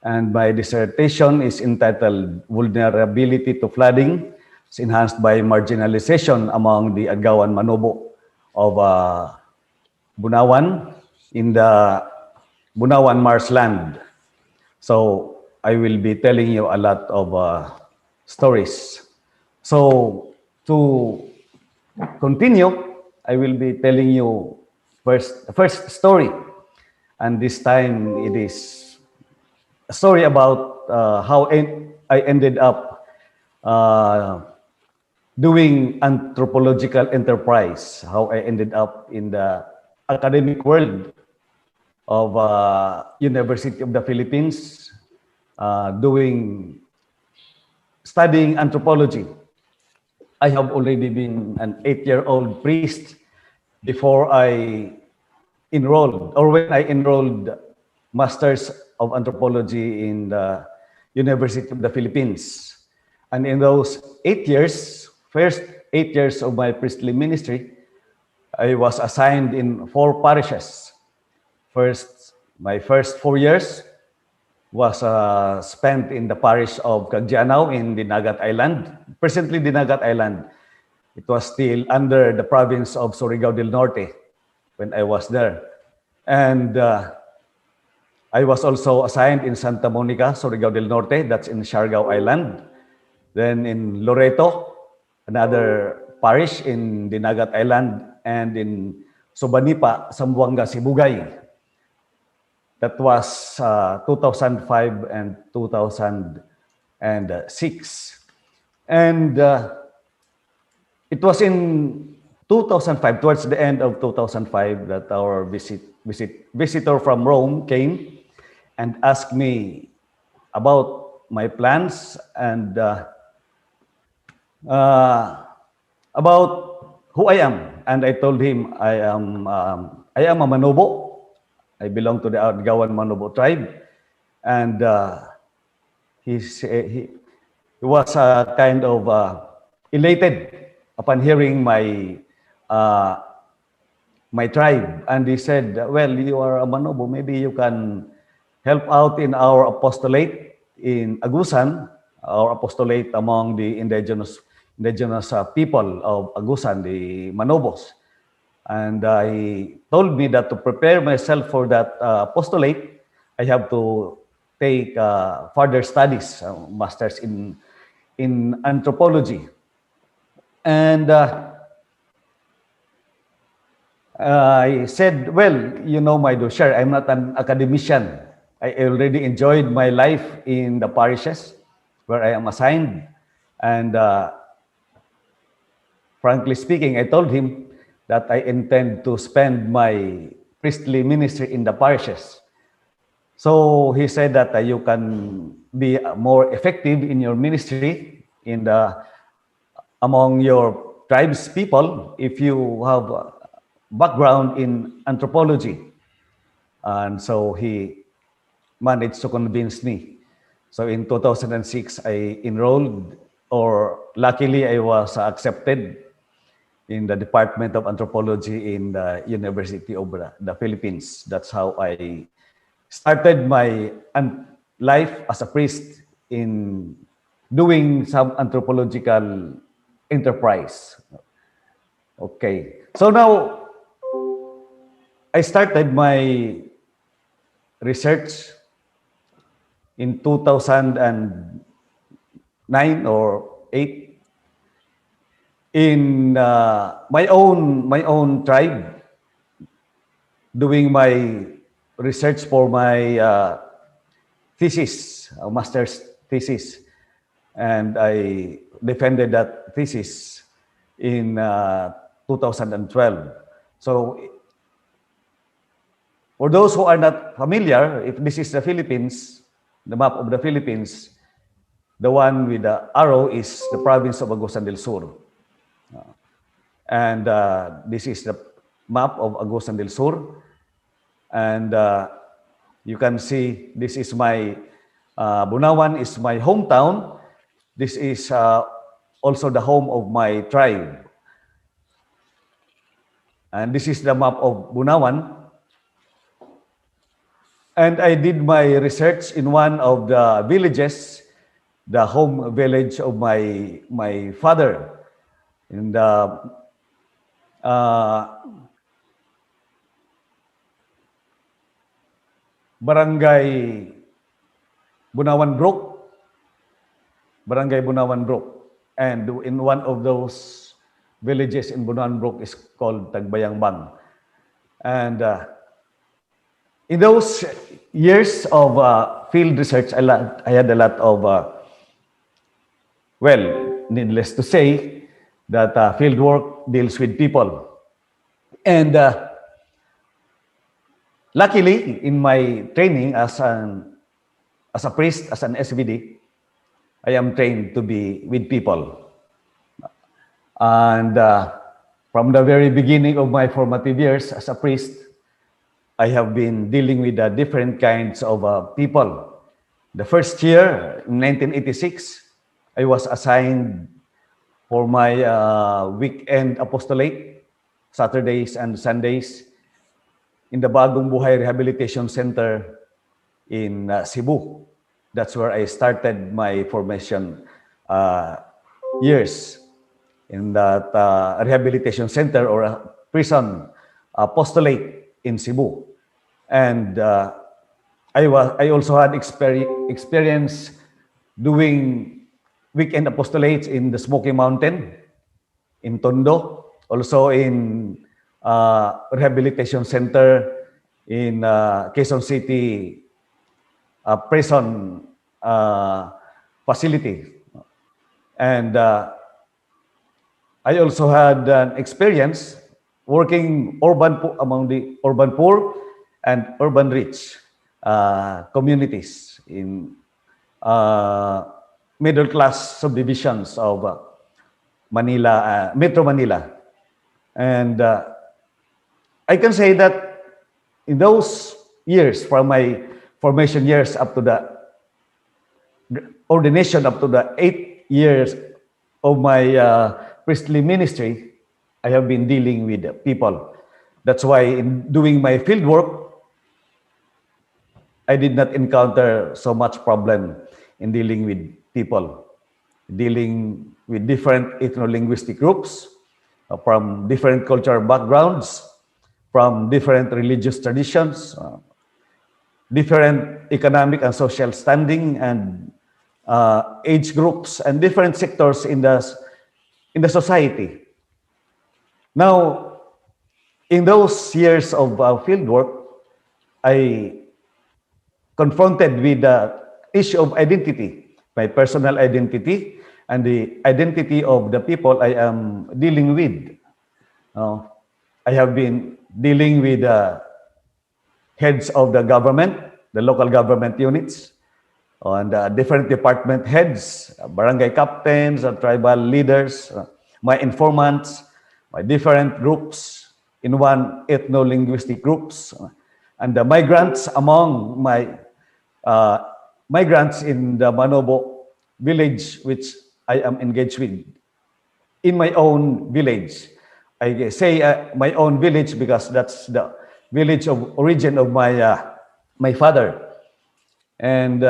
And my dissertation is entitled Vulnerability to Flooding is Enhanced by Marginalization Among the Adgawan Manobo of Bunawan in the Bunawan marshland. So I will be telling you a lot of stories. So to continue, I will be telling you first story, and this time it is a story about how I ended up doing anthropological enterprise, how I ended up in the academic world of University of the Philippines, studying anthropology. I have already been an 8-year-old priest before I enrolled, or when I enrolled Masters of Anthropology in the University of the Philippines. And in those 8 years, first 8 years of my priestly ministry, I was assigned in 4 parishes. My first 4 years was spent in the parish of Cagdianao in Dinagat Island. Presently, Dinagat Island. It was still under the province of Surigao del Norte when I was there. And I was also assigned in Santa Monica, Surigao del Norte, that's in Siargao Island. Then in Loreto, another parish in Dinagat Island, and in Sobanipa, Zamboanga, Sibugay. That was 2005 and 2006. And it was in 2005, towards the end of 2005, that our visitor from Rome came and asked me about my plans and about who I am. And I told him I am a Manobo. I belong to the Adgawan Manobo tribe. And he was kind of elated upon hearing my tribe. And he said, well, you are a Manobo, maybe you can help out in our apostolate in Agusan, our apostolate among the indigenous people of Agusan, the Manobos. And he told me that to prepare myself for that apostolate, I have to take further studies, masters in in anthropology. And I said, well, you know, my dear, I'm not an academician. I already enjoyed my life in the parishes where I am assigned. And frankly speaking, I told him that I intend to spend my priestly ministry in the parishes. So he said that you can be more effective in your ministry in the among your tribes people if you have a background in anthropology. And so he managed to convince me. So in 2006, I enrolled, or luckily I was accepted in the Department of Anthropology in the University of the Philippines. That's how I started my life as a priest in doing some anthropological enterprise. Okay. So now I started my research in 2009 or 8 in my own tribe, doing my research for my thesis, a master's thesis, and I defended that thesis in 2012. So for those who are not familiar, if this is the Philippines, the map of the Philippines, the one with the arrow is the province of Agusan del Sur. And this is the map of Agusan del Sur. And you can see this is my, Bunawan is my hometown. This is also the home of my tribe. And this is the map of Bunawan. And I did my research in one of the villages, the home village of my father, in the Barangay Bunawan Brook, Barangay Bunawan Brook. And in one of those villages in Bunawan Brook is called Tagbayang. And in those years of field research, I had a lot of, well, needless to say, that field work deals with people. And luckily, in my training as a priest, as an SVD, I am trained to be with people. And from the very beginning of my formative years as a priest, I have been dealing with different kinds of people. The first year, in 1986, I was assigned for my weekend apostolate, Saturdays and Sundays, in the Bagong Buhay Rehabilitation Center in Cebu. That's where I started my formation years, in that rehabilitation center or a prison apostolate in Cebu. And I also had experience doing weekend apostolates in the Smoky Mountain, in Tondo, also in rehabilitation center in Quezon City prison facility. And I also had an experience working among the urban poor and urban rich communities in middle class subdivisions of Manila, Metro Manila. And I can say that in those years, from my formation years up to the ordination, up to the 8 years of my priestly ministry, I have been dealing with people. That's why in doing my field work, I did not encounter so much problem in dealing with people, dealing with different ethno-linguistic groups from different cultural backgrounds, from different religious traditions, different economic and social standing, and age groups, and different sectors in the society. Now, in those years of field work, I confronted with the issue of identity, my personal identity, and the identity of the people I am dealing with. I have been dealing with the heads of the government, the local government units, and different department heads, barangay captains, tribal leaders, my informants, my different groups in one ethno-linguistic groups, and the migrants among my migrants in the Manobo village, which I am engaged with. In my own village. I say my own village because that's the village of origin of my father. And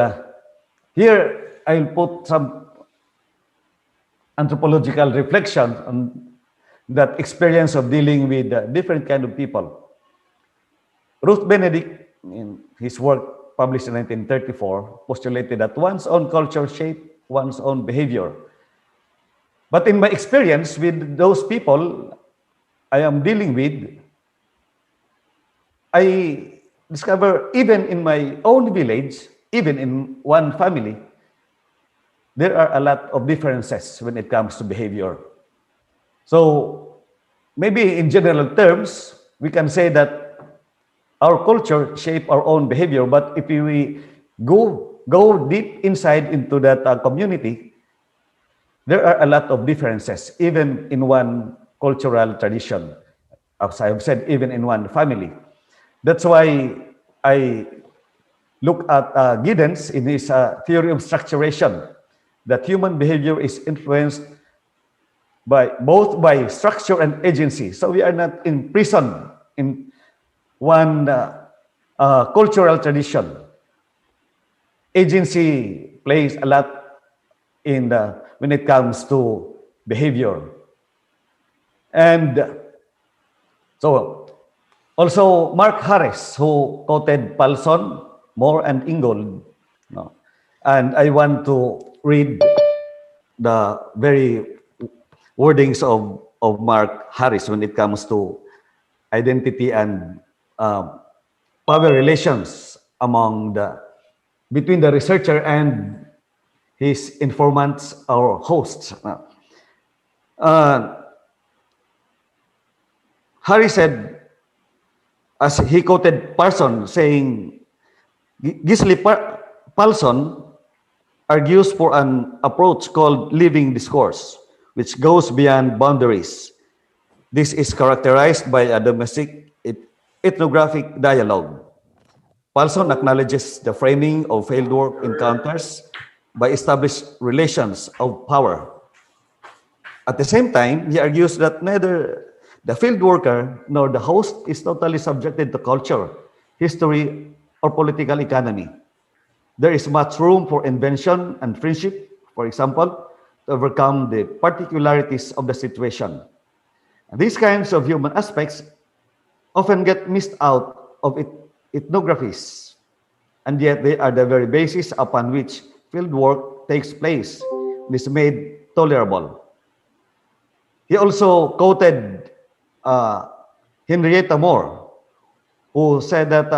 here I'll put some anthropological reflection on that experience of dealing with different kind of people. Ruth Benedict, in his work published in 1934, postulated that one's own culture shape one's own behavior. But in my experience with those people I am dealing with, I discover even in my own village, even in one family, there are a lot of differences when it comes to behavior. So maybe in general terms, we can say that our culture shape our own behavior, but if we go deep inside into that community, there are a lot of differences, even in one cultural tradition. As I have said, even in one family. That's why I look at Giddens in his theory of structuration, that human behavior is influenced by both by structure and agency. So we are not imprisoned in one cultural tradition. Agency plays a lot in when it comes to behavior. And so also Mark Harris, who quoted Paulson, Moore, and Ingold. No? And I want to read the very wordings of Mark Harris when it comes to identity and power relations between the researcher and his informants or hosts. Harris said, as he quoted Parson saying, Gisli Paulson argues for an approach called living discourse, which goes beyond boundaries. This is characterized by a domestic ethnographic dialogue. Paulson acknowledges the framing of fieldwork encounters by established relations of power. At the same time, he argues that neither the field worker nor the host is totally subjected to culture, history, or political economy. There is much room for invention and friendship, for example, to overcome the particularities of the situation. And these kinds of human aspects often get missed out of ethnographies, and yet they are the very basis upon which field work takes place and is made tolerable. He also quoted Henrietta Moore, who said that,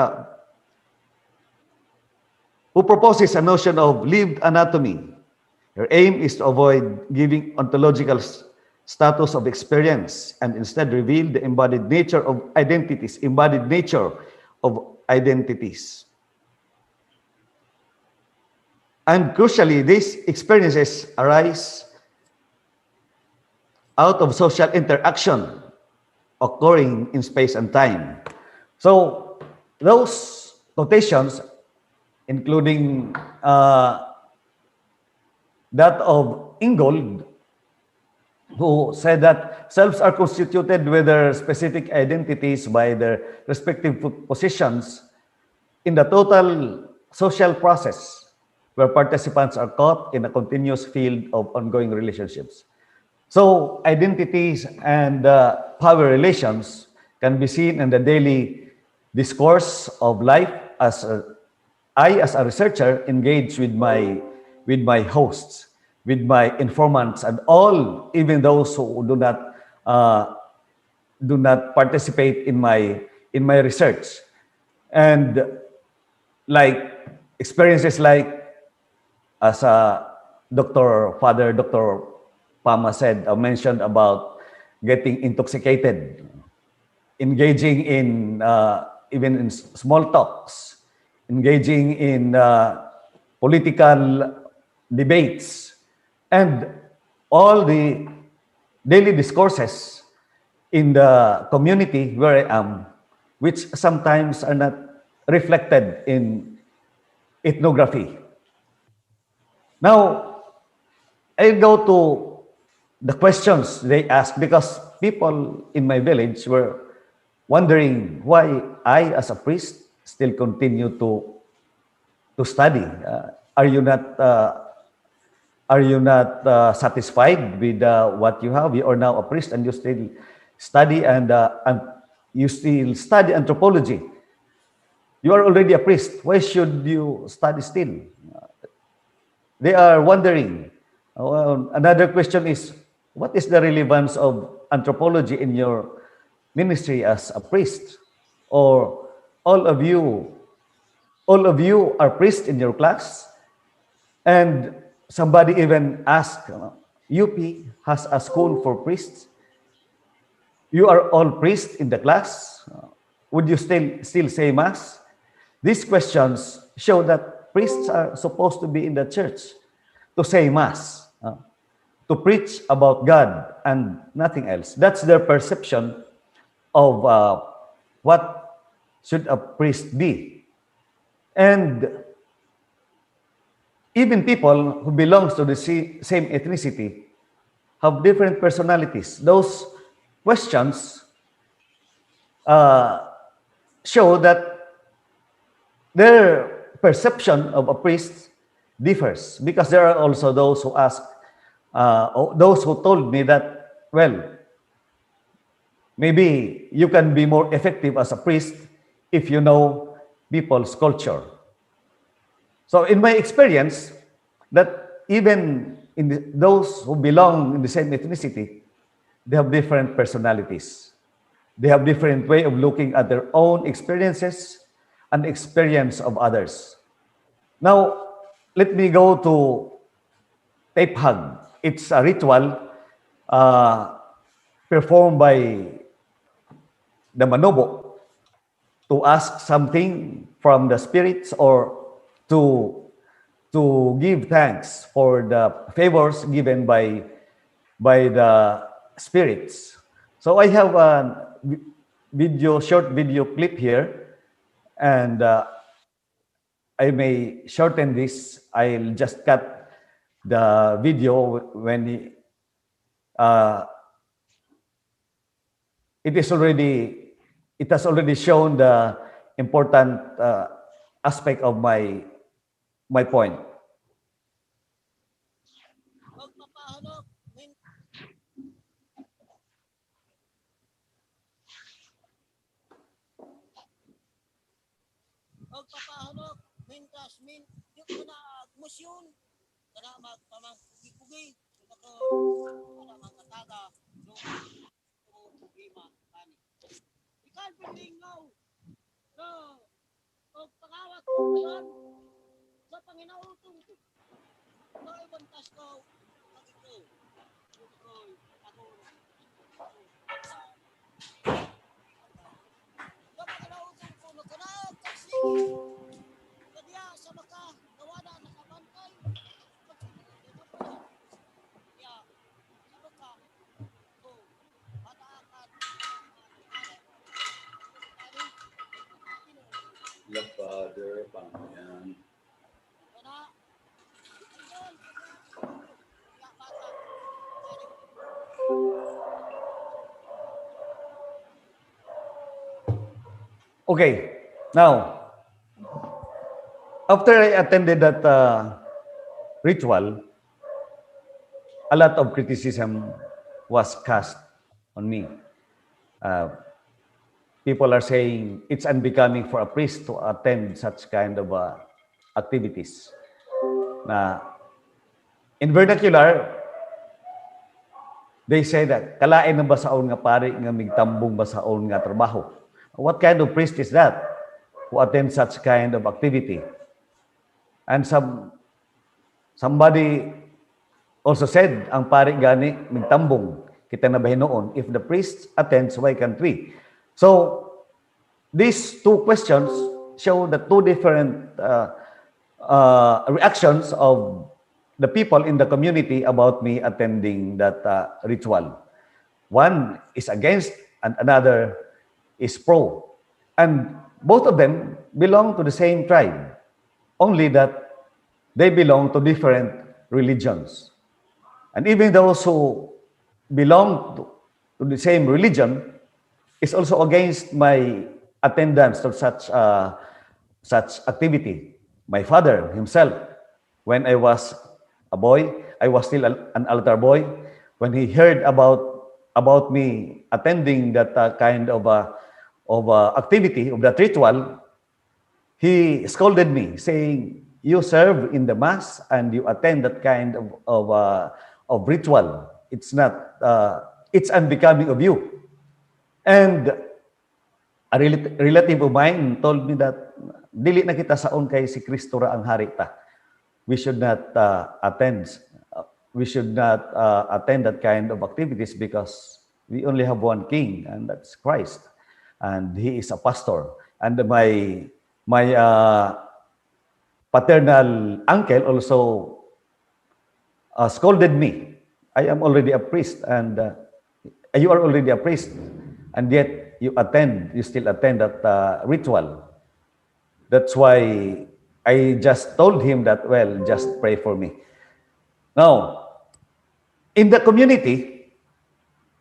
who proposes a notion of lived anatomy. Her aim is to avoid giving ontological status of experience and instead reveal the embodied nature of identities, And crucially, these experiences arise out of social interaction occurring in space and time. So those quotations, including that of Ingold, who said that selves are constituted with their specific identities by their respective positions in the total social process, where participants are caught in a continuous field of ongoing relationships. So identities and power relations can be seen in the daily discourse of life as I, as a researcher, engage with my with my hosts, with my informants, and all, even those who do not participate in my research. And like experiences like, as Father Dr. Pama said, mentioned about getting intoxicated, engaging in even in small talks, engaging in political debates, and all the daily discourses in the community where I am, which sometimes are not reflected in ethnography. Now, I go to the questions they ask, because people in my village were wondering why I, as a priest, still continue to study. Are you not satisfied with what you have? You are now a priest and you still study, and you still study anthropology. You are already a priest. Why should you study still? They are wondering. Another question is, what is the relevance of anthropology in your ministry as a priest? Or all of you, all of you are priests in your class? And somebody even asked, UP has a school for priests. You are all priests in the class. Would you still say mass? These questions show that priests are supposed to be in the church to say mass, to preach about God and nothing else. That's their perception of what should a priest be. And even people who belongs to the same ethnicity have different personalities. Those questions show that their perception of a priest differs, because there are also those who ask, those who told me that, well, maybe you can be more effective as a priest if you know people's culture. So in my experience, that even in those who belong in the same ethnicity, they have different personalities. They have different way of looking at their own experiences and experience of others. Now, let me go to tape hug. It's a ritual uh, performed by the manobo to ask something from the spirits, or to give thanks for the favors given by the spirits. So I have a short video clip here, and I may shorten this. I'll just cut the video when uh, it is already it has already shown the important aspect of my point.
Magpapahanap, mintas, yung na musyon, kana magpamangkugi-kugi, ako, kana magkataga, no, problema, kani. Ikan perlingaw, no, o pangawat ko yan, sa Panginoon ko, no, ibantas ko, magito, yukoy, ako, sa Panginoon ko, no, kana, taksi, kanya sa maka nawala nakabantay ya sa maka ko pataakan
The Father, Pangyan.
kana ayun ya bata
Okay, now, after I attended that ritual, a lot of criticism was cast on me. People are saying it's unbecoming for a priest to attend such kind of activities. Na In vernacular, they say that, kalain ng basaon nga pari nga migtambong basaon nga trabaho. What kind of priest is that who attends such kind of activity? And somebody also said, ang pari gani migtambong, kita na bahinoon, if the priest attends, why can't we? So, these two questions show the two different reactions of the people in the community about me attending that ritual. One is against and another is pro. And both of them belong to the same tribe, only that they belong to different religions. And even those who belong to the same religion is also against my attendance to such activity. My father himself, when I was a boy, I was still an altar boy. When he heard about me attending that kind of activity, of that ritual, he scolded me, saying, "You serve in the mass and you attend that kind of ritual. It's not. It's unbecoming of you." And a relative of mine told me that dili na kita saon kay si Kristo ra ang hari ta. We should not attend that kind of activities because we only have one king, and that's Christ, and he is a pastor. And my paternal uncle also scolded me. I am already a priest, and you are already a priest, and yet you still attend that ritual. That's why I just told him that, well, just pray for me. Now, in the community,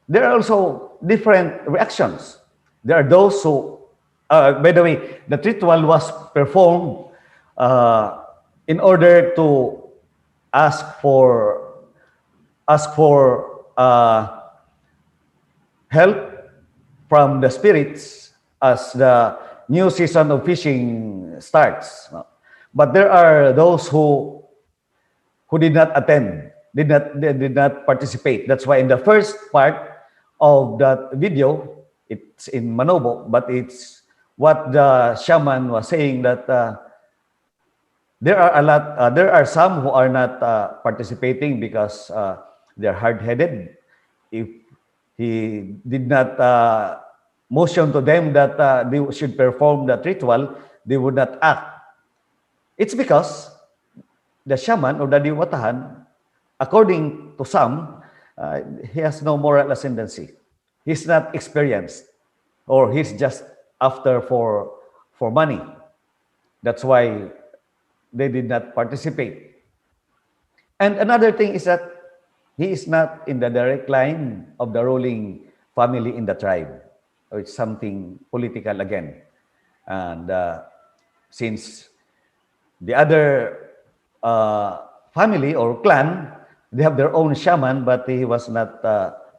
there are also different reactions. There are those who, by the way, the ritual was performed in order to ask for help from the spirits as the new season of fishing starts. But there are those who did not attend, did not participate. That's why in the first part of that video, it's in Manobo, but it's what the shaman was saying, that there are some who are not participating because they're hard-headed. If he did not motion to them that they should perform that ritual, they would not act. It's because the shaman or the diwatahan, according to some, he has no moral ascendancy. He's not experienced, or he's just after for money. That's why they did not participate. And another thing is that he is not in the direct line of the ruling family in the tribe. So it's something political again. And since the other family or clan, they have their own shaman, but he was not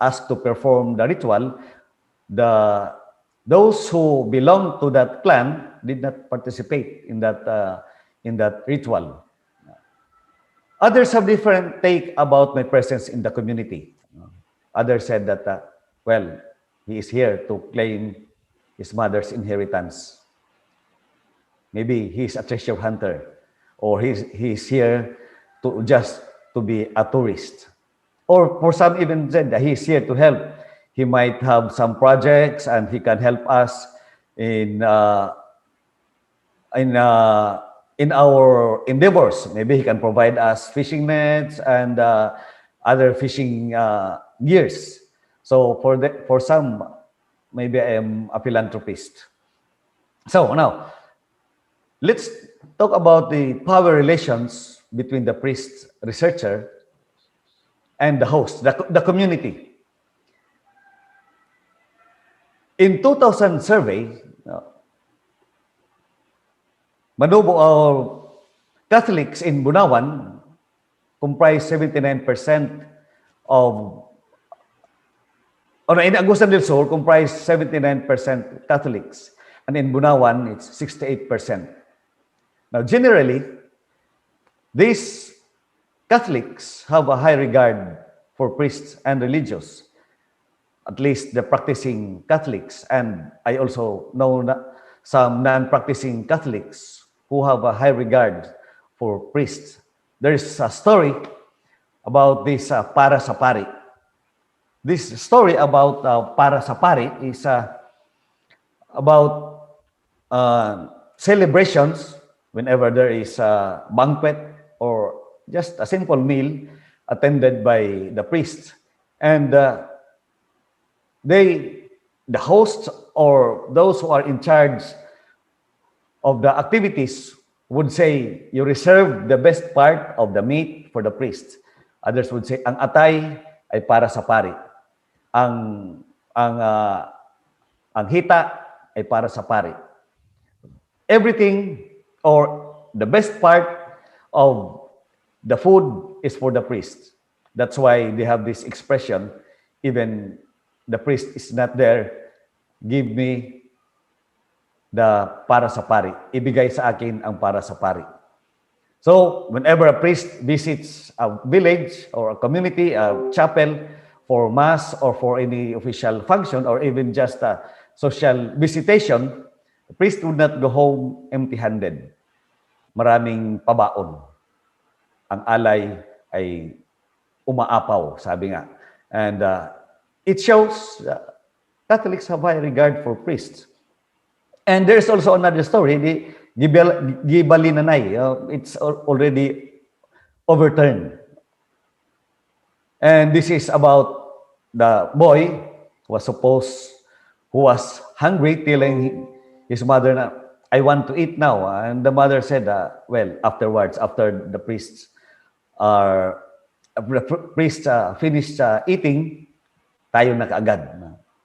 asked to perform the ritual, those who belong to that clan did not participate in that ritual. Others have different take about my presence in the community. Others said that, well, he is here to claim his mother's inheritance. Maybe he's a treasure hunter, or he's here to be a tourist. Or for some even said that he's here to help. He might have some projects and he can help us in our endeavors. Maybe he can provide us fishing nets and other fishing gears. So for some, maybe I am a philanthropist. So now, let's talk about the power relations between the priest researcher and the host, the community. In 2000 survey, Manobo or Catholics in Bunawan comprise 79% of, or in Agusan del Sur comprise 79% Catholics, and in Bunawan it's 68%. Now generally, these Catholics have a high regard for priests and religious, at least the practicing Catholics. And I also know some non-practicing Catholics who have a high regard for priests. There is a story about this para sa pari. This story about para sa pari is about celebrations whenever there is a banquet or just a simple meal attended by the priest. And the hosts or those who are in charge of the activities would say, you reserve the best part of the meat for the priest. Others would say, ang atay ay para sa pari. Ang hita ay para sa pari. Everything or the best part of the food is for the priest. That's why they have this expression, even the priest is not there, give me the para sa pari. Ibigay sa akin ang para sa pari. So, whenever a priest visits a village or a community, a chapel, for mass or for any official function or even just a social visitation, the priest would not go home empty-handed. Maraming pabaon. Ang alay ay umaapaw, sabi nga. And it shows Catholics have high regard for priests. And there's also another story, the Gibalinanay. It's already overturned. And this is about the boy who was hungry, telling his mother, I want to eat now. And the mother said, well, afterwards, after the priest finished eating, tayo na kaagad.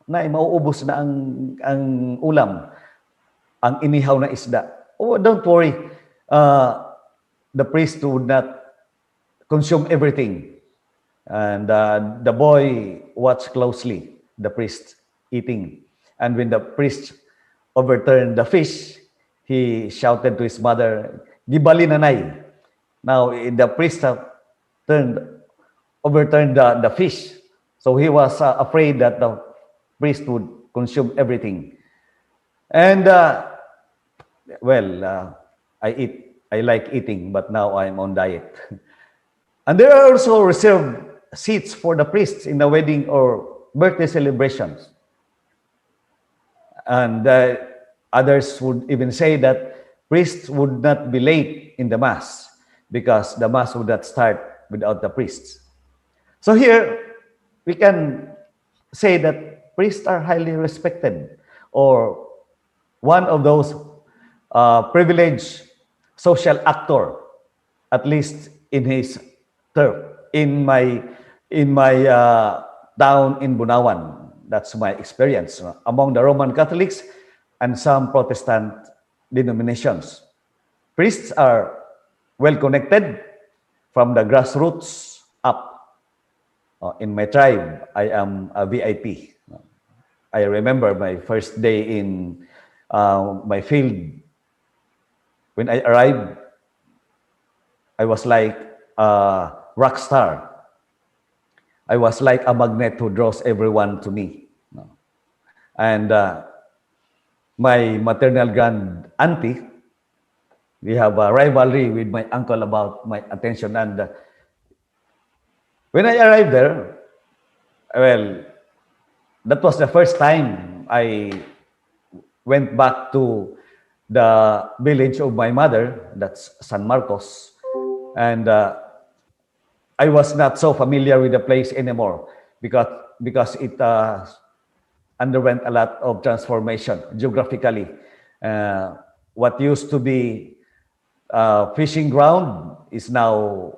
Mauubos na ang ulam, ang inihaw na isda. Oh, don't worry. The priest would not consume everything. And the boy watched closely the priest eating. And when the priest overturned the fish, he shouted to his mother, Gibali nanay. Now, the priest overturned the fish. So he was afraid that the priest would consume everything. And, I like eating, but now I'm on diet. And there are also reserved seats for the priests in the wedding or birthday celebrations. And others would even say that priests would not be late in the Mass because the Mass would not start without the priests. So here, we can say that priests are highly respected, or one of those privileged social actor, at least in his turf. In my town in Bunawan, that's my experience among the Roman Catholics and some Protestant denominations. Priests are well connected from the grassroots up. In my tribe, I am a VIP. I remember my first day in my field. When I arrived, I was like a rock star. I was like a magnet who draws everyone to me. And my maternal grand auntie, we have a rivalry with my uncle about my attention. And when I arrived there, well, that was the first time I went back to the village of my mother, that's San Marcos. And I was not so familiar with the place anymore because it underwent a lot of transformation geographically. What used to be fishing ground is now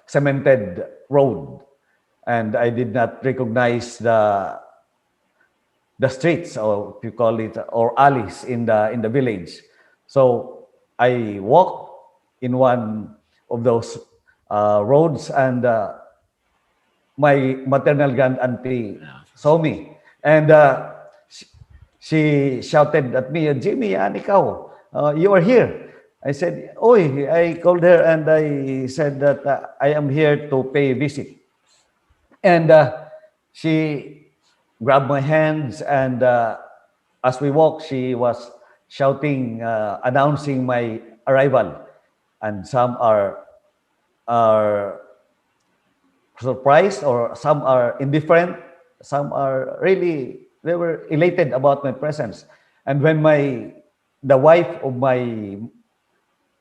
cemented road, and I did not recognize the streets, or if you call it, or alleys in the village. So I walked in one of those roads, and my maternal grand auntie saw me, and she shouted at me, Jimmy, yan ikaw, you are here. I said, Oi, I called her and I said that I am here to pay a visit. And she grabbed my hands, and as we walked, she was shouting, announcing my arrival. And some are surprised, or some are indifferent, some are really, they were elated about my presence. And when the wife of my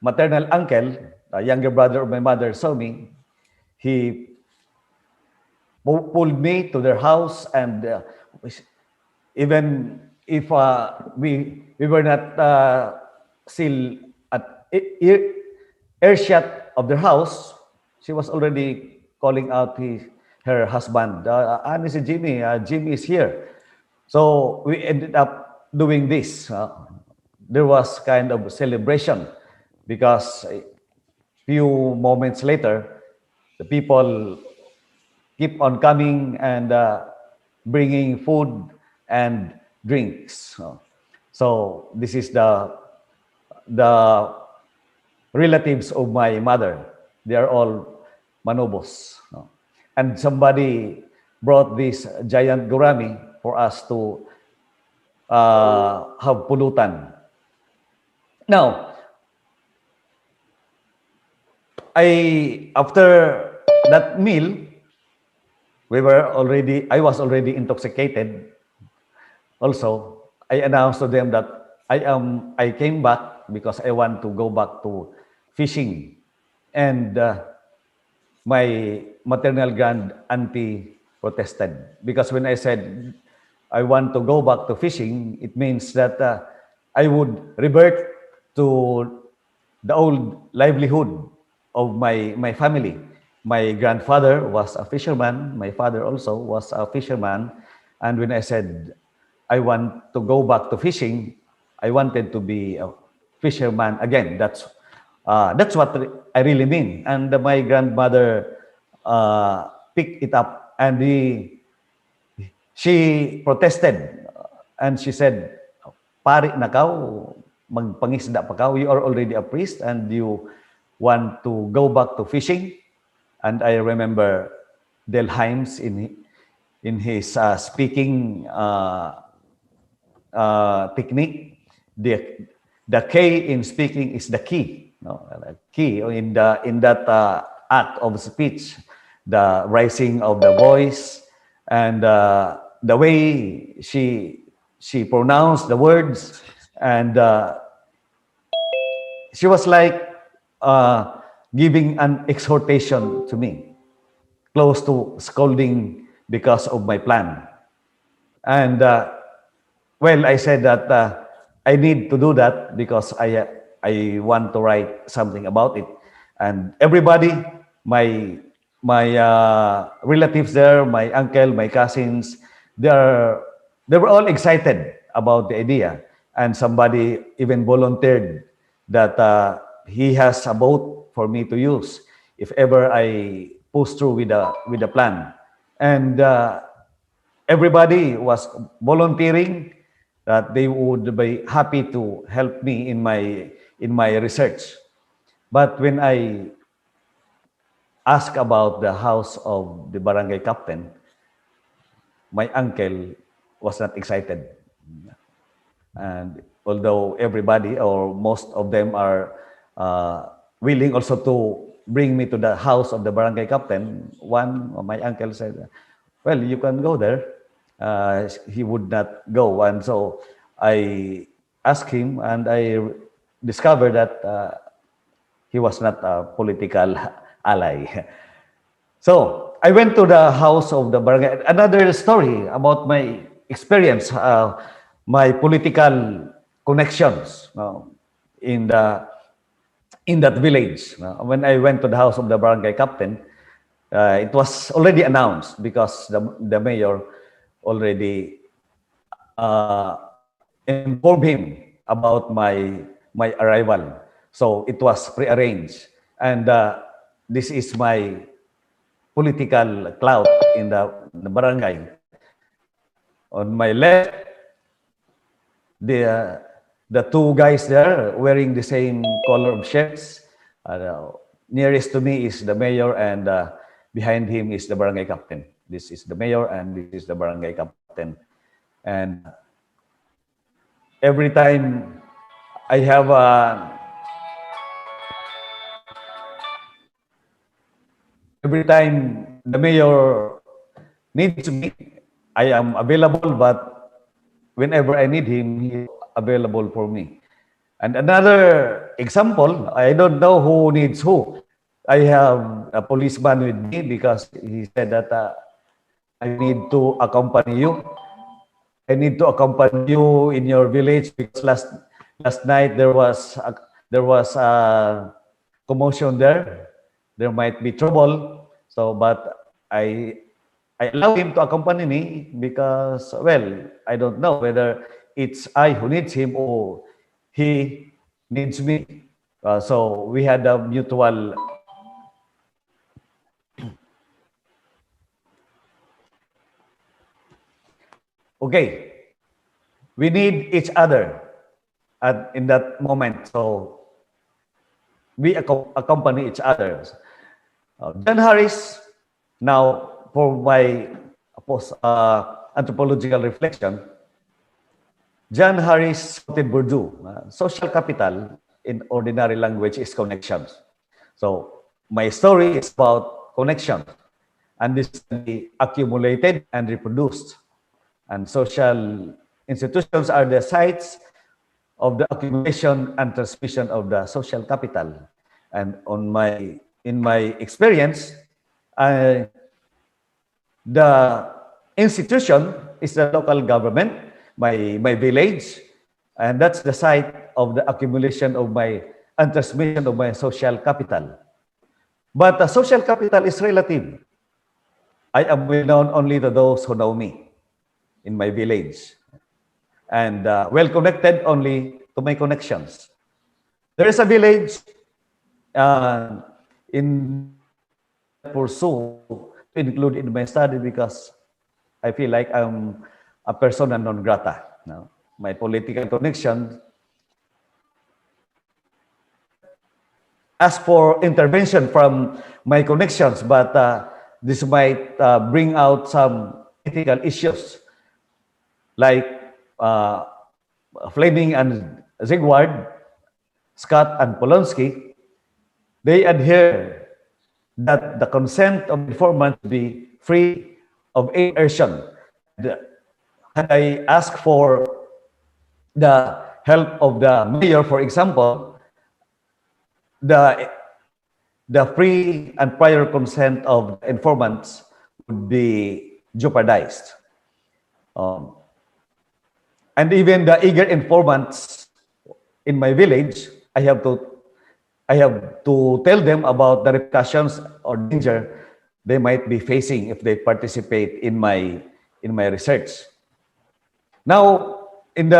maternal uncle, the younger brother of my mother, saw me, he pulled me to their house, and even if we were not still at earshot of their house, she was already calling out her husband, Ani si Jimmy, Jimmy is here. So we ended up doing this. There was kind of celebration because a few moments later, the people keep on coming and bringing food and drinks. So this is the relatives of my mother. They are all manobos. And somebody brought this giant gurami for us to have pulutan. Now, after that meal, I was already intoxicated. Also, I announced to them that I came back because I want to go back to fishing. And my maternal grand auntie protested because when I said I want to go back to fishing, it means that I would revert to the old livelihood of my family. My grandfather was a fisherman. My father also was a fisherman. And when I said I want to go back to fishing, I wanted to be a fisherman again. That's what I really mean. And my grandmother picked it up, and she protested, and she said, "Pari na kau, magpangisda pa kau. You are already a priest, and you want to go back to fishing." And I remember Del Himes in his speaking technique. The K in speaking is the key. No, key in that act of speech, the rising of the voice, and the way she pronounced the words, and she was like giving an exhortation to me, close to scolding because of my plan. And well, I said that I need to do that because I want to write something about it. And everybody, my relatives there, my uncle, my cousins, they were all excited about the idea. And somebody even volunteered that he has a boat for me to use if ever I push through with the plan. And everybody was volunteering that they would be happy to help me in my research. But when I asked about the house of the barangay captain, my uncle was not excited. And although everybody or most of them are willing also to bring me to the house of the barangay captain, one of my uncle said, "Well, you can go there." He would not go. And so I asked him, and I discovered that he was not a political ally. So I went to the house of the barangay. Another story about my experience, my political connections in that village. When I went to the house of the barangay captain, it was already announced because the mayor already informed him about my arrival. So it was prearranged. And this is my political clout in the barangay. On my left, the the two guys there wearing the same color of shirts. Nearest to me is the mayor, and behind him is the barangay captain. This is the mayor, and this is the barangay captain. And every time I have every time the mayor needs me, I am available, but whenever I need him, he is available for me. And another example, I don't know who needs who. I have a policeman with me because he said that I need to accompany you. I need to accompany you in your village because last night there was a commotion there. There might be trouble. So, but I allow him to accompany me because, well, I don't know whether it's I who needs him or he needs me. So we had a mutual. Okay, we need each other in that moment. So we accompany each other. John Harris, now for my anthropological reflection, John Harris quoted Bourdieu, social capital in ordinary language is connections. So my story is about connection, and this can be accumulated and reproduced. And social institutions are the sites of the accumulation and transmission of the social capital. And in my experience, the institution is the local government, my village, and that's the site of the accumulation of my and transmission of my social capital. But the social capital is relative. I am well known only to those who know me in my village, and well connected only to my connections. There is a village in pursue to include in my study because I feel like I'm a persona non grata. No? My political connection ask for intervention from my connections, but this might bring out some ethical issues like Fleming and Zigward, Scott and Polonsky. They adhere that the consent of informant be free of coercion. Had I asked for the help of the mayor, for example, the free and prior consent of informants would be jeopardized. And even the eager informants in my village, I have to tell them about the repercussions or danger they might be facing if they participate in my research. Now, in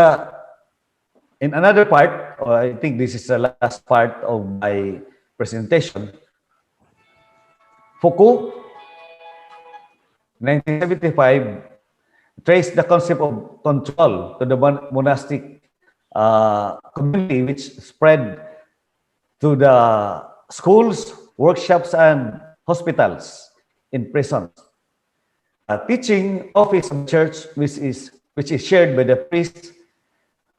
another part, I think this is the last part of my presentation. Foucault, 1975, traced the concept of control to the monastic community, which spread to the schools, workshops, and hospitals, in prisons. Teaching office of church, which is shared by the priest,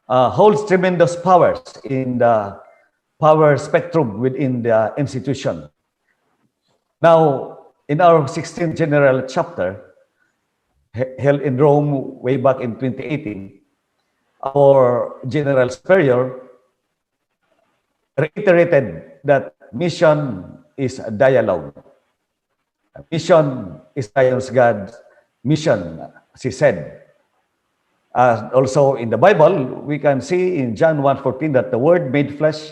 holds tremendous powers in the power spectrum within the institution. Now, in our 16th general chapter, held in Rome way back in 2018, our General Superior reiterated that mission is a dialogue. Mission is Zion's God's mission, she said. Also in the Bible, we can see in John 1:14 that the Word made flesh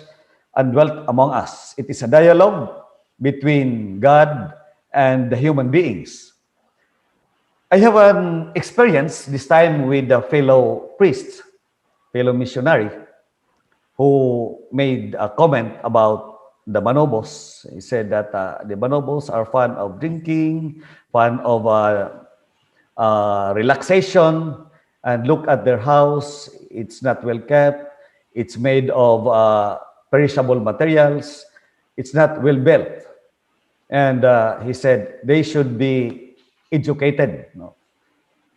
and dwelt among us. It is a dialogue between God and the human beings. I have an experience this time with a fellow priest, fellow missionary, who made a comment about the Manobos. He said that the Manobos are fond of drinking, fond of relaxation, and look at their house, it's not well kept, It's made of perishable materials. It's not well built. And he said they should be educated. No?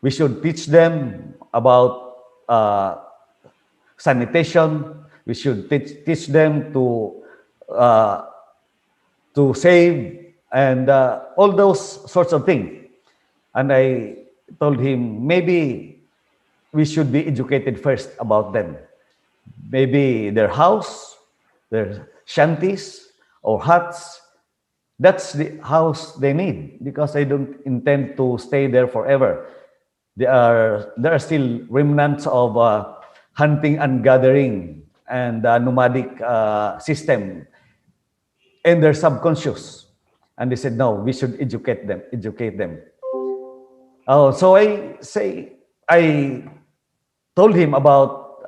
We should teach them about sanitation. We should teach them uh, to save and all those sorts of things. And I told him maybe we should be educated first about them. Maybe their house, their shanties or huts, that's the house they need because they don't intend to stay there forever. There are still remnants of hunting and gathering and nomadic system in their subconscious. And they said, no, we should educate them, educate them. Oh, so I told him about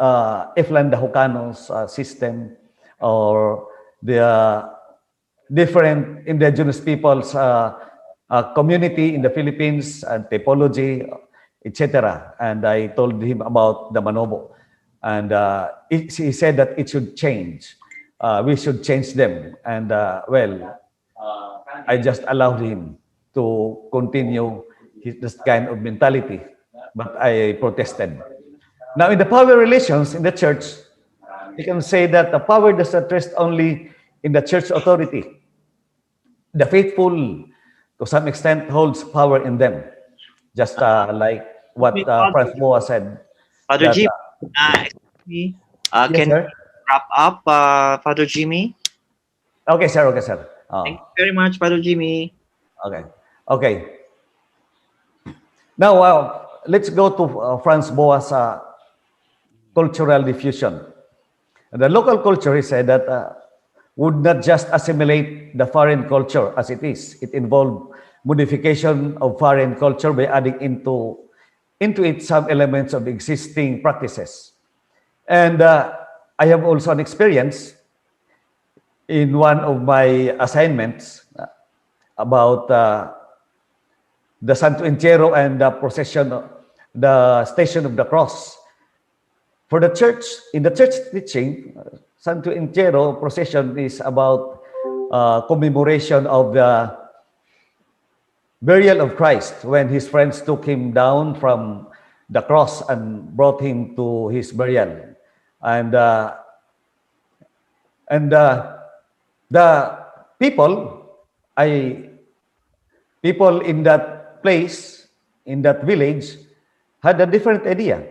Eflan Dahukano's system or the different indigenous peoples community in the Philippines and typology, etc. And I told him about the Manobo. And he said that it should change. We should change them. And I just allowed him to continue this kind of mentality. But I protested. Now, in the power relations in the church, you can say that the power does not rest only in the church authority. The faithful, to some extent, holds power in them. Just like what Francois said.
Father
That,
Jimmy, excuse me.
yes,
Can
sir.
you wrap up, Father Jimmy?
Okay, sir. Okay, sir.
Thank you very much, Father Jimmy.
Okay. Okay. Now, let's go to Franz Boas' cultural diffusion. The local culture, he said, that would not just assimilate the foreign culture as it is. It involved modification of foreign culture by adding into it some elements of existing practices. And I have also an experience in one of my assignments about the Santo Entierro and the procession, the Station of the Cross. For the church, in the church teaching, Santo Entierro procession is about commemoration of the burial of Christ when his friends took him down from the cross and brought him to his burial. And the people in that place, in that village, had a different idea.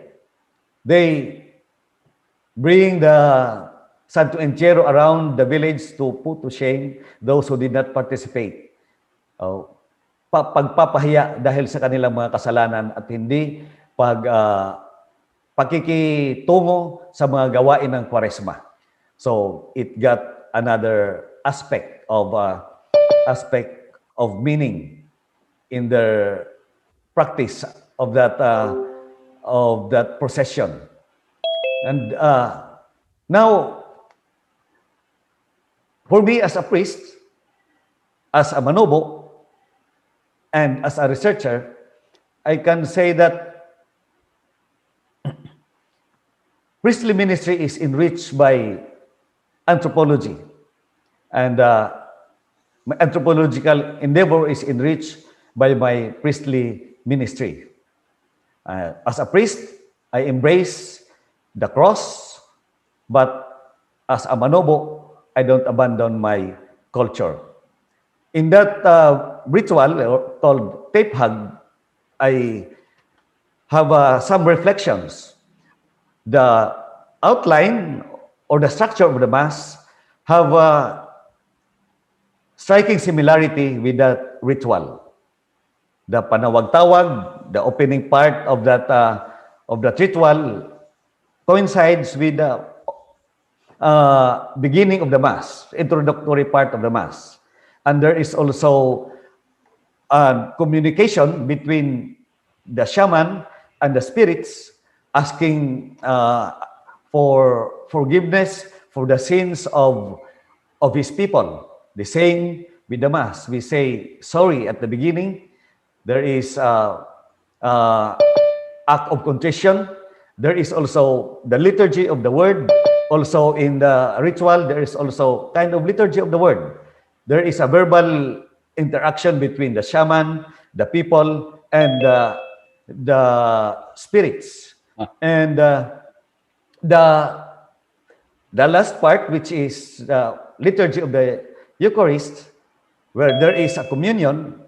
They bring the Santo Entierro around the village to put to shame those who did not participate. Pagpapahiya dahil sa kanilang mga kasalanan at hindi pakikitungo sa mga gawain ng Kwaresma. So it got another aspect of meaning in their practice of that procession. And now, for me as a priest, as a manobo, and as a researcher, I can say that priestly ministry is enriched by anthropology. And my anthropological endeavor is enriched by my priestly ministry. As a priest, I embrace the cross, but as a manobo, I don't abandon my culture. In that ritual called tape hug, I have some reflections. The outline or the structure of the Mass have a striking similarity with that ritual. The panawag-tawag, the opening part of that ritual coincides with the beginning of the Mass, introductory part of the Mass. And there is also communication between the shaman and the spirits asking for forgiveness for the sins of his people. The same with the Mass. We say sorry at the beginning. There is act of contrition. There is also the liturgy of the word Also in the ritual, there is also kind of liturgy of the word. There is a verbal interaction between the shaman, the people, and the spirits. And the the last part, which is the liturgy of the Eucharist, where there is a communion,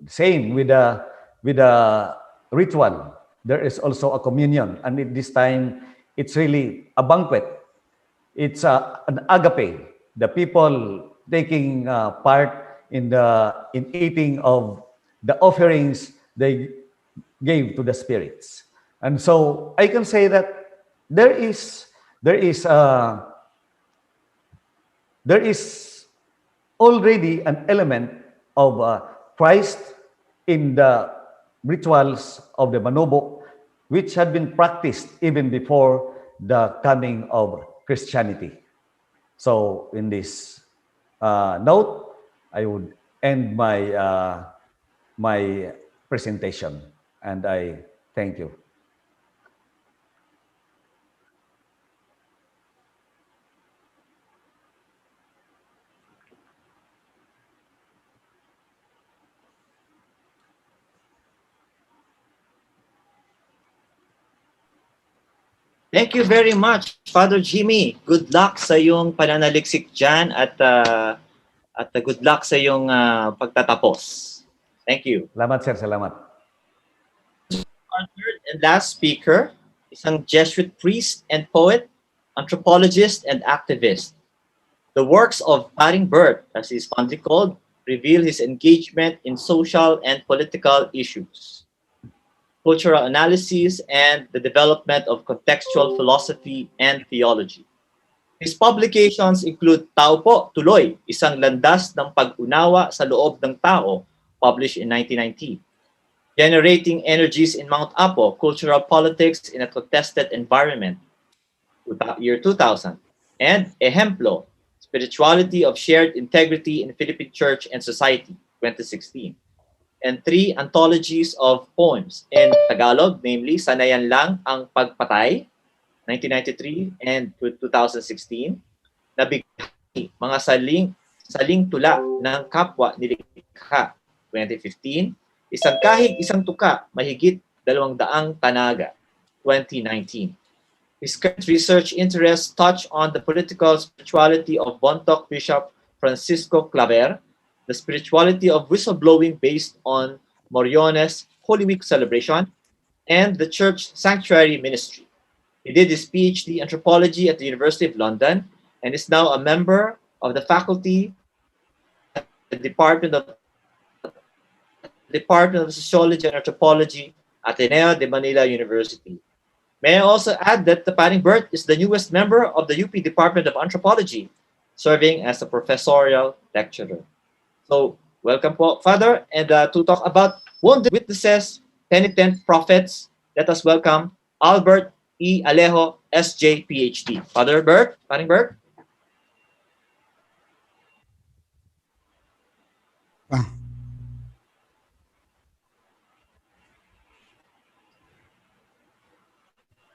same with the ritual. There is also a communion, and at this time, it's really a banquet. It's an agape. The people taking part in eating of the offerings they gave to the spirits. And so I can say that there is there is uh, there is already an element of Christ in the rituals of the Manobo, which had been practiced even before the coming of Christianity. So, in this note, I would end my presentation, and I thank you.
Thank you very much, Father Jimmy. Good luck sa iyong pananaliksik dyan at good luck sa iyong pagtatapos. Thank you.
Salamat, sir. Salamat.
Our third and last speaker, isang Jesuit priest and poet, anthropologist and activist. The works of Paring Bert, as he is fondly called, reveal his engagement in social and political issues, cultural analysis, and the development of contextual philosophy and theology. His publications include Tao Po, Tuloy, isang landas ng pag-unawa sa loob ng tao, published in 1990. Generating Energies in Mount Apo, Cultural Politics in a Contested Environment, year 2000. And Ejemplo, Spirituality of Shared Integrity in Philippine Church and Society, 2016. And 3 anthologies of poems in Tagalog, namely Sanayan Lang ang Pagpatay, 1993 and 2016. Nabighani, Mga Saling Tula ng Kapwa Nilikha, 2015. Isang Kahig, Isang Tuka, Mahigit 200 Tanaga, 2019. His current research interests touch on the political spirituality of Bontoc Bishop Francisco Claver, the spirituality of whistleblowing based on Moriones Holy Week celebration, and the church sanctuary ministry. He did his PhD anthropology at the University of London and is now a member of the faculty at the Department of Sociology and Anthropology at Ateneo de Manila University. May I also add that the Paring Bert is the newest member of the UP Department of Anthropology, serving as a professorial lecturer. So, welcome po, Father. And to talk about wounded witnesses, penitent prophets, let us welcome Albert E. Alejo, SJ, PhD. Father Bert, Paring Bert.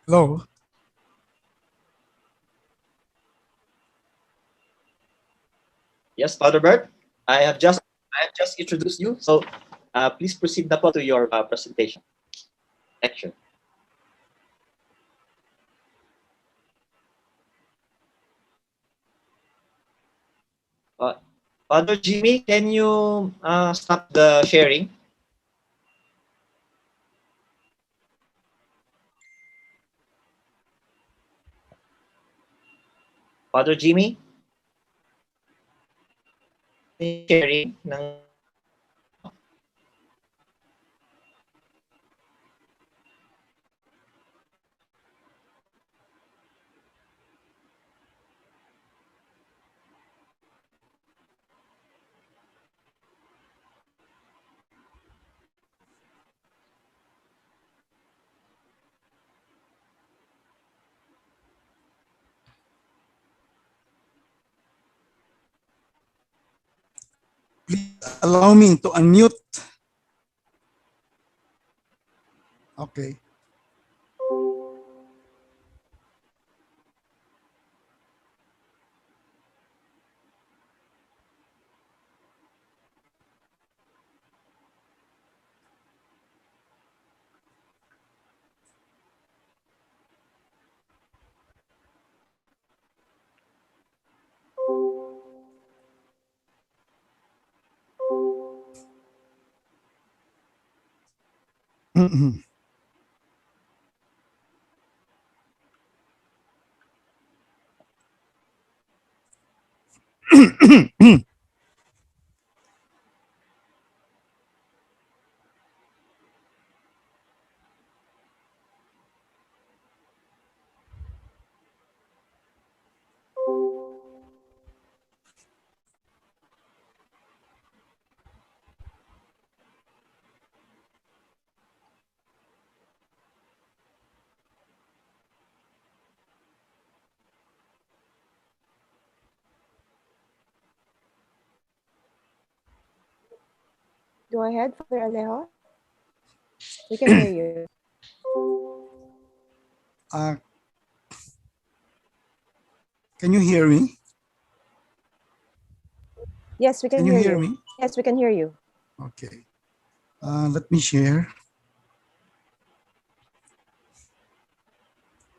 Hello.
Yes, Father Bert. I have just introduced you, so please proceed na po to your presentation lecture. Father Jimmy, can you stop the sharing? Father Jimmy? Sharing ng
Please allow me to unmute. Okay.
Go ahead, Father Alejo. We can hear you.
Uh, can you hear me?
Yes, we can
Can you
hear
hear
you.
me?
Yes, we can hear you.
Okay. Let me share.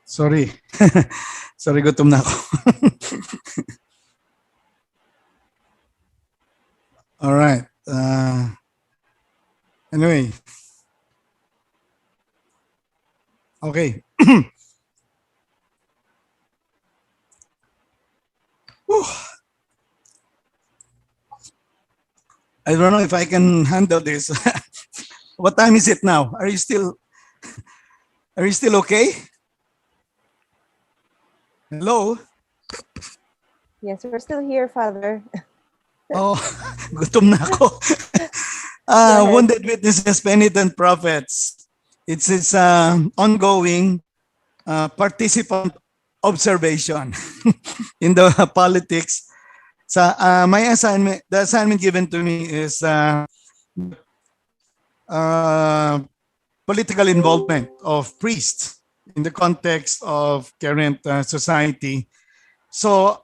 Sorry. Sorry, gutom na ako. All right. Anyway. Okay. Whew. I don't know if I can handle this. What time is it now? Are you still okay? Hello?
Yes, we're still here, Father.
Oh, gutom na ako.
Go ahead.
Wounded Witnesses, Penitent Prophets. It's ongoing participant observation in the politics. My assignment, the assignment given to me is political involvement of priests in the context of current society. So,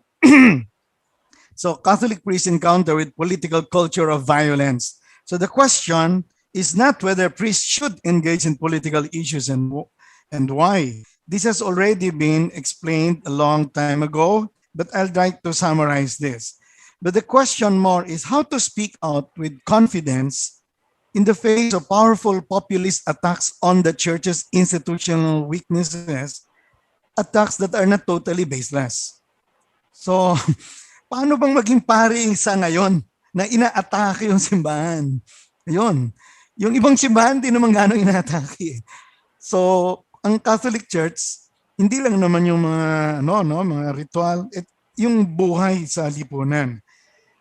so Catholic priests encounter with political culture of violence. So the question is not whether priests should engage in political issues and why. This has already been explained a long time ago, but I'd like to summarize this. But the question more is how to speak out with confidence in the face of powerful populist attacks on the church's institutional weaknesses, attacks that are not totally baseless. So, paano bang maging pari sa ngayon na inaatake yung simbahan? Ayun. Yung ibang simbahan, di naman gano'ng inaatake. So, ang Catholic Church, hindi lang naman yung mga, mga ritual, yung buhay sa lipunan.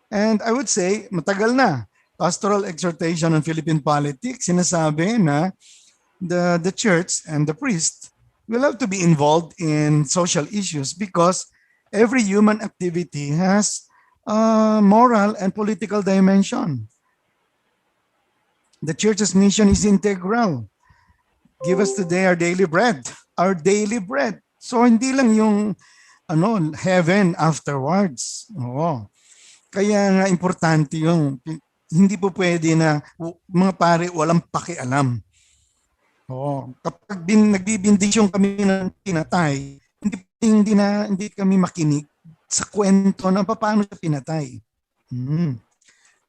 And I would say, matagal na, pastoral exhortation on Philippine politics, sinasabi na the church and the priest will have to be involved in social issues because every human activity has a moral and political dimension. The church's mission is integral. Give us today our daily bread. Our daily bread. So hindi lang yung heaven afterwards. Oo. Kaya nga importante yung hindi po pwede na mga pare walang pakialam. Oo. Kapag nagbibindisyon kami ng pinatay, hindi kami makinig sa kwento na paano siya pinatay.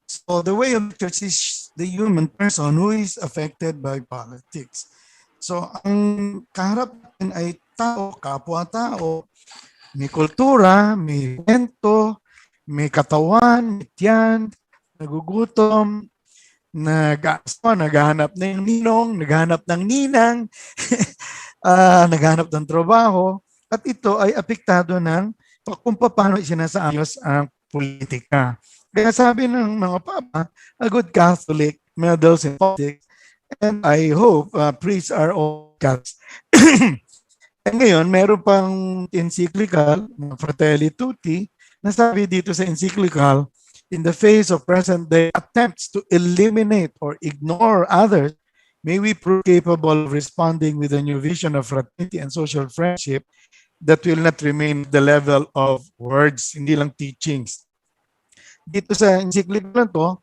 So the way of the church is the human person who is affected by politics. So ang kaharap natin ay tao, kapwa-tao, may kultura, may kwento, may katawan, may tiyan, nagugutom, naghahanap ng ninong, naghahanap ng ninang, naghahanap ng trabaho, at ito ay apektado ng kung paano isinasaayos ang politika. Kaya sabi ng mga papa, a good Catholic meddles in politics, and I hope priests are all Catholics. And ngayon, meron pang encyclical, Fratelli Tutti, na sabi dito sa encyclical, in the face of present-day attempts to eliminate or ignore others, may we prove capable of responding with a new vision of fraternity and social friendship that will not remain at the level of words, hindi lang teachings. Dito sa encyclical na to,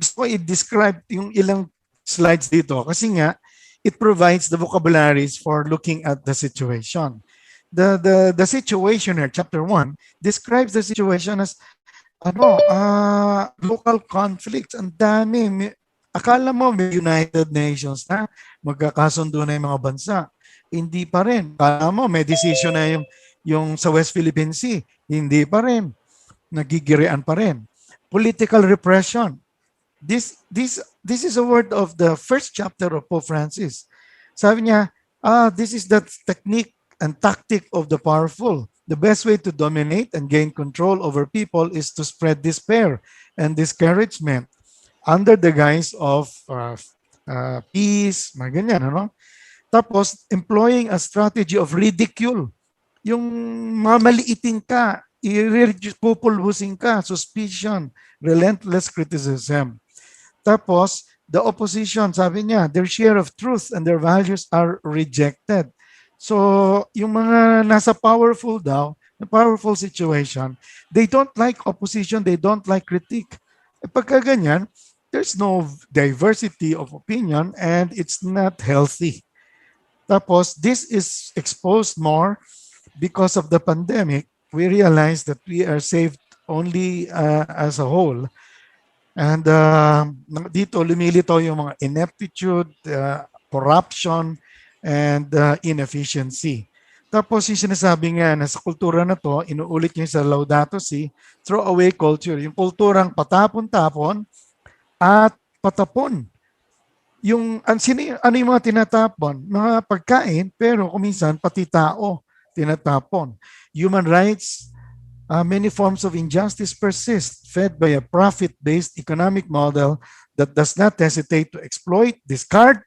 gusto ko i-describe yung ilang slides dito kasi nga, it provides the vocabularies for looking at the situation. The situation here, chapter 1, describes the situation as local conflicts. Ang dami. Akala mo may United Nations na, magkakasundo na yung mga bansa. Hindi pa rin. Akala mo may decision na yung sa West Philippine Sea. Hindi pa rin. Nagigirian pa rin. Political repression. This is a word of the first chapter of Pope Francis. Sabi niya, this is the technique and tactic of the powerful. The best way to dominate and gain control over people is to spread despair and discouragement under the guise of peace, mga ganyan, ano? Tapos, employing a strategy of ridicule. Yung mamaliitin ka, pupulbusin ka, suspicion, relentless criticism. Tapos, the opposition, sabi niya, their share of truth and their values are rejected. So, yung mga nasa powerful daw, the powerful situation, they don't like opposition, they don't like critique. E pagka ganyan, there's no diversity of opinion and it's not healthy. Tapos, this is exposed more because of the pandemic. We realize that we are saved only as a whole. And dito lumilitaw yung mga ineptitude, corruption, and inefficiency. Tapos yung sinasabi nga na sa kultura na to, inuulit niya sa Laudato Si, throw away culture. Yung kulturang patapon-tapon at patapon. Ano yung mga tinatapon? Mga pagkain, pero kuminsan pati tao tinatapon. Human rights, many forms of injustice persist, fed by a profit-based economic model that does not hesitate to exploit, discard,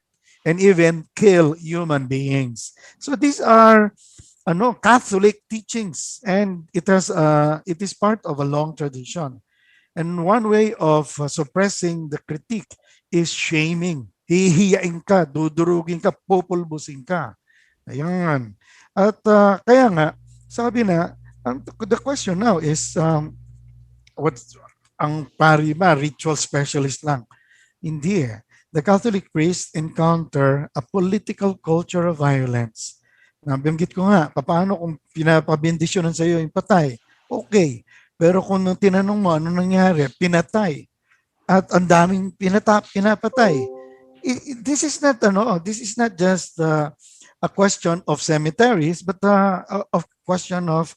and even kill human beings. So these are Catholic teachings, and it is part of a long tradition. And one way of suppressing the critique is shaming. Hihiyain ka, dudurugin ka, pupulbusin ka. Ayan. At kaya nga, sabi na, the question now is, what's ang pari ba, ritual specialist lang? Hindi eh. The Catholic priests encounter a political culture of violence. Nabanggit ko nga, paano kung pinapabindisyonan sa iyo yung patay? Okay. Pero kung tinanong mo, ano nangyari? Pinatay. At ang daming pinapatay. This is not just a question of cemeteries, but a question of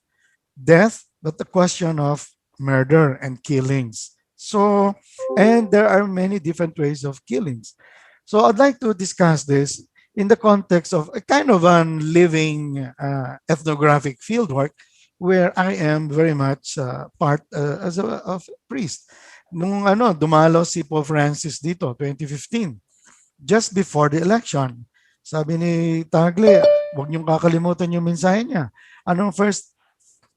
death, but a question of murder and killings. So, and there are many different ways of killings. So I'd like to discuss this in the context of a kind of living ethnographic fieldwork where I am very much part as a priest. Nung dumalo si Pope Francis dito, 2015, just before the election. Sabi ni Tagle, huwag niyong kakalimutan yung mensahe niya. Anong first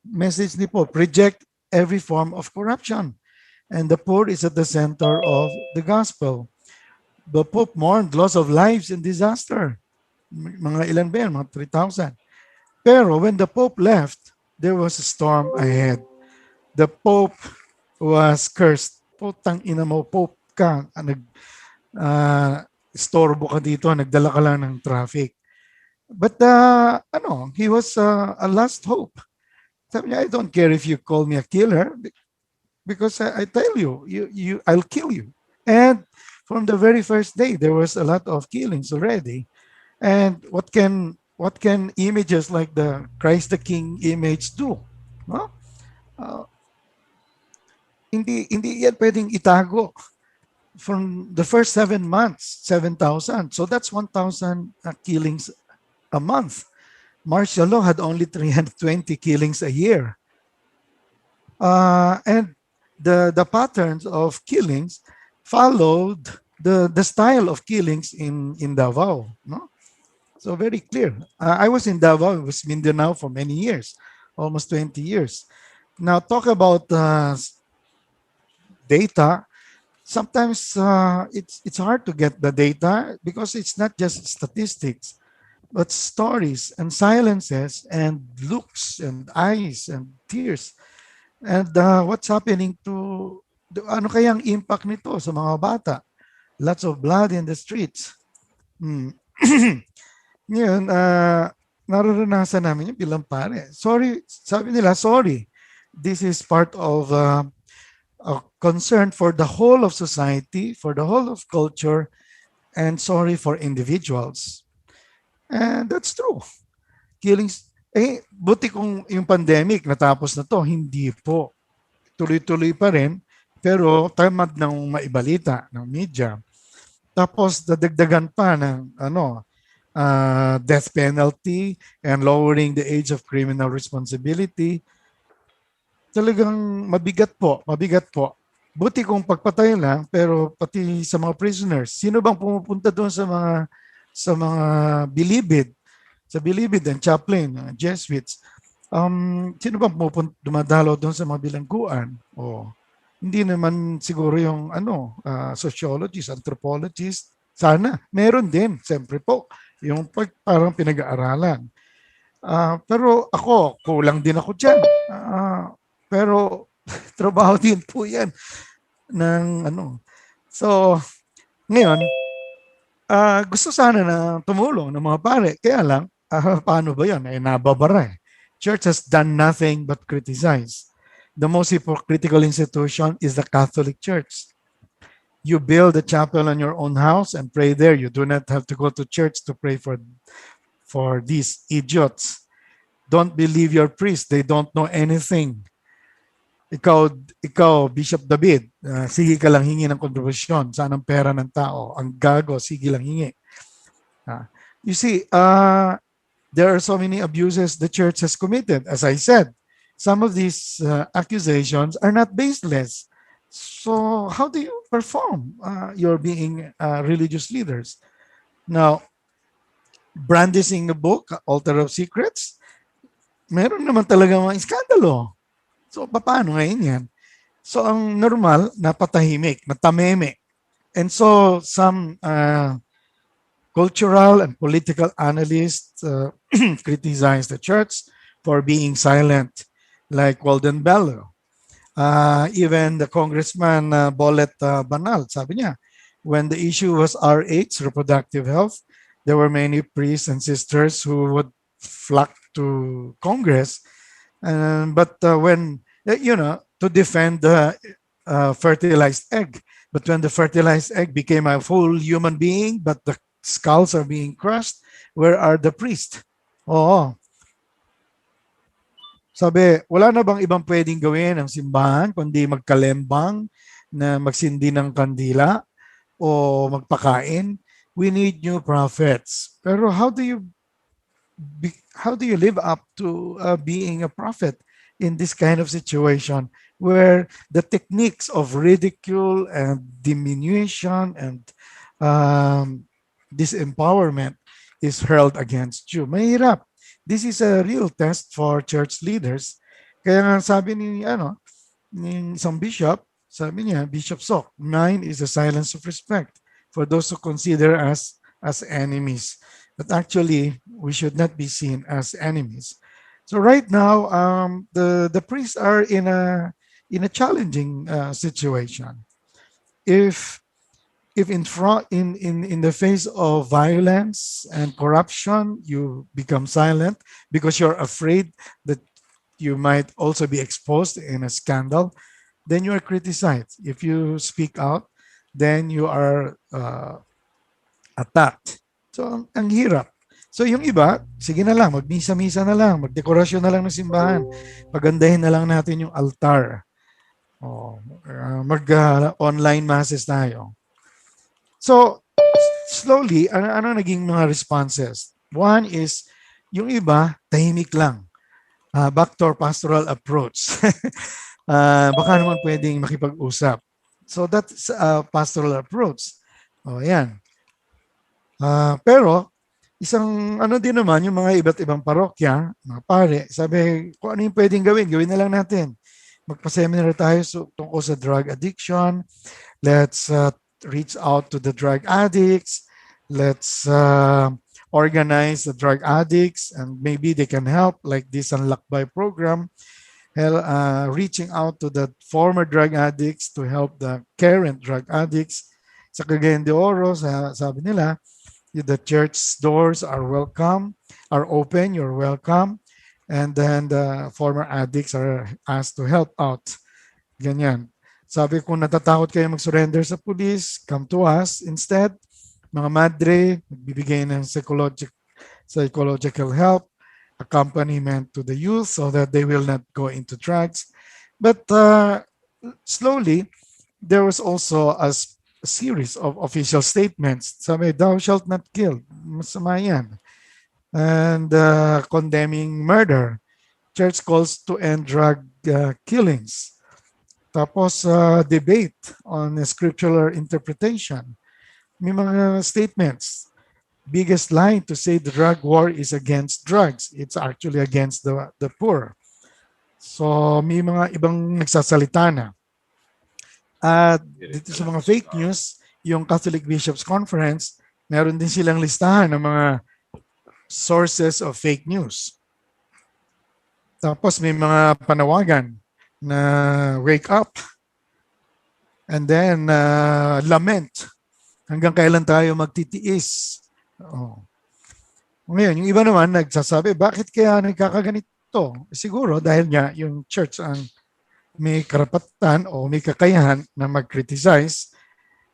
message ni Pope? Reject every form of corruption. And the poor is at the center of the gospel. The Pope mourned loss of lives and disaster. Mga ilan ba yan? Mga 3,000. Pero when the Pope left, there was a storm ahead. The Pope was cursed. Putang ina mo, Pope ka. Istorbo ka dito, nagdala ka lang ng traffic. But he was a last hope. Sabi niya, I don't care if you call me a killer because I tell you, I'll kill you. And from the very first day, there was a lot of killings already. And what can images like the Christ the King image do? No? Hindi yan pwedeng itago. From the first 7 months, 7,000. So that's 1,000 killings a month. Martial law had only 320 killings a year. And the patterns of killings followed the style of killings in Davao. No? So very clear. I was in Davao, it was Mindanao for many years, almost 20 years. Now talk about data. Sometimes it's hard to get the data because it's not just statistics, but stories and silences and looks and eyes and tears. And what's happening to, ano kayang impact nito sa mga bata? Lots of blood in the streets. Ngayon, nararanasan namin yung bilang pare. Sorry, sabi nila, sorry. This is part of concern for the whole of society, for the whole of culture, and sorry for individuals. And that's true. Killings, buti kung yung pandemic natapos na to, hindi po. Tuloy-tuloy pa rin, pero tamad ng maibalita ng media. Tapos dadagdagan pa ng death penalty and lowering the age of criminal responsibility. Talagang mabigat po, mabigat po. Buti kung pagpatay lang, pero pati sa mga prisoners, sino bang pumupunta doon sa mga bilibid, sa bilibid and chaplain, Jesuits? Sino bang dumadalaw doon sa mga bilangguan? Hindi naman siguro yung sociologist, anthropologist. Sana meron din, siyempre po, yung parang pinag-aaralan. Pero ako, kulang din ako dyan. Pero trabaho din po yan ng So, ngayon, gusto sana na tumulong ng mga pare. Kaya lang, paano ba yun? Nababara eh. Church has done nothing but criticize. The most hypocritical institution is the Catholic Church. You build a chapel in your own house and pray there. You do not have to go to church to pray for these idiots. Don't believe your priest. They don't know anything. Ikaw, Bishop David, sige ka lang hingi ng kontribusyon. Saan ang pera ng tao? Ang gago, sige lang hingi. You see, there are so many abuses the church has committed. As I said, some of these accusations are not baseless. So how do you perform your being religious leaders? Now, brandishing the book, Altar of Secrets, meron naman talaga mga iskandalo. So, paano ngayon yan? So, ang normal, napatahimik, natameme. And so, some cultural and political analysts criticize the church for being silent, like Walden Bello. Even the Congressman Bolet Banal, sabi niya, when the issue was RH, reproductive health, there were many priests and sisters who would flock to Congress. But when, to defend the fertilized egg. But when the fertilized egg became a full human being, but the skulls are being crushed, where are the priests? Oo. Sabi, wala na bang ibang pwedeng gawin ng simbahan kundi magkalembang na magsindi ng kandila o magpakain? We need new prophets. Pero how do you live up to being a prophet in this kind of situation where the techniques of ridicule and diminution and disempowerment is hurled against you? Mahirap. This is a real test for church leaders. Kaya nga sabi ni isang bishop, sabi niya, Bishop Sok, mine is a silence of respect for those who consider us as enemies. But actually, we should not be seen as enemies. So right now, the priests are in a challenging situation. If in the face of violence and corruption, you become silent because you're afraid that you might also be exposed in a scandal, then you are criticized. If you speak out, then you are attacked. So, ang hirap. So, yung iba, sige na lang, magmisa-misa na lang, magdekorasyon na lang ng simbahan, pagandahin na lang natin yung altar. Mag-online masses tayo. So, slowly, ano naging mga responses? One is, yung iba, tahimik lang. Back to our pastoral approach. Baka naman pwedeng makipag-usap. So, that's a pastoral approach. Yan. Pero, isang din naman, yung mga iba't ibang parokya, mga pare, sabi, kung ano yung pwedeng gawin na lang natin. Magpa-seminar tayo tungkol sa drug addiction. Let's reach out to the drug addicts. Let's organize the drug addicts and maybe they can help like this Unlockby program, reaching out to the former drug addicts to help the current drug addicts. Sa Cagayan de Oro, sabi nila, the church doors are open, you're welcome. And then the former addicts are asked to help out. Ganyan. Sabi ko, natatakot kayo mag-surrender sa police, come to us. Instead, mga madre, magbibigay ng psychological help, accompaniment to the youth so that they will not go into drugs. But slowly, there was also a series of official statements. Sabi, thou shalt not kill. Masama yan. And condemning murder. Church calls to end drug killings. Tapos debate on scriptural interpretation. May mga statements. Biggest line to say the drug war is against drugs. It's actually against the poor. So may mga ibang nagsasalita na. At dito sa mga fake news, yung Catholic Bishops Conference, meron din silang listahan ng mga sources of fake news. Tapos may mga panawagan na wake up and then lament. Hanggang kailan tayo magtitiis? Oh. Ngayon, yung iba naman nagsasabi, bakit kaya nagkakaganito? Siguro dahil nga yung church ang may karapatan o may kakayahan na mag-criticize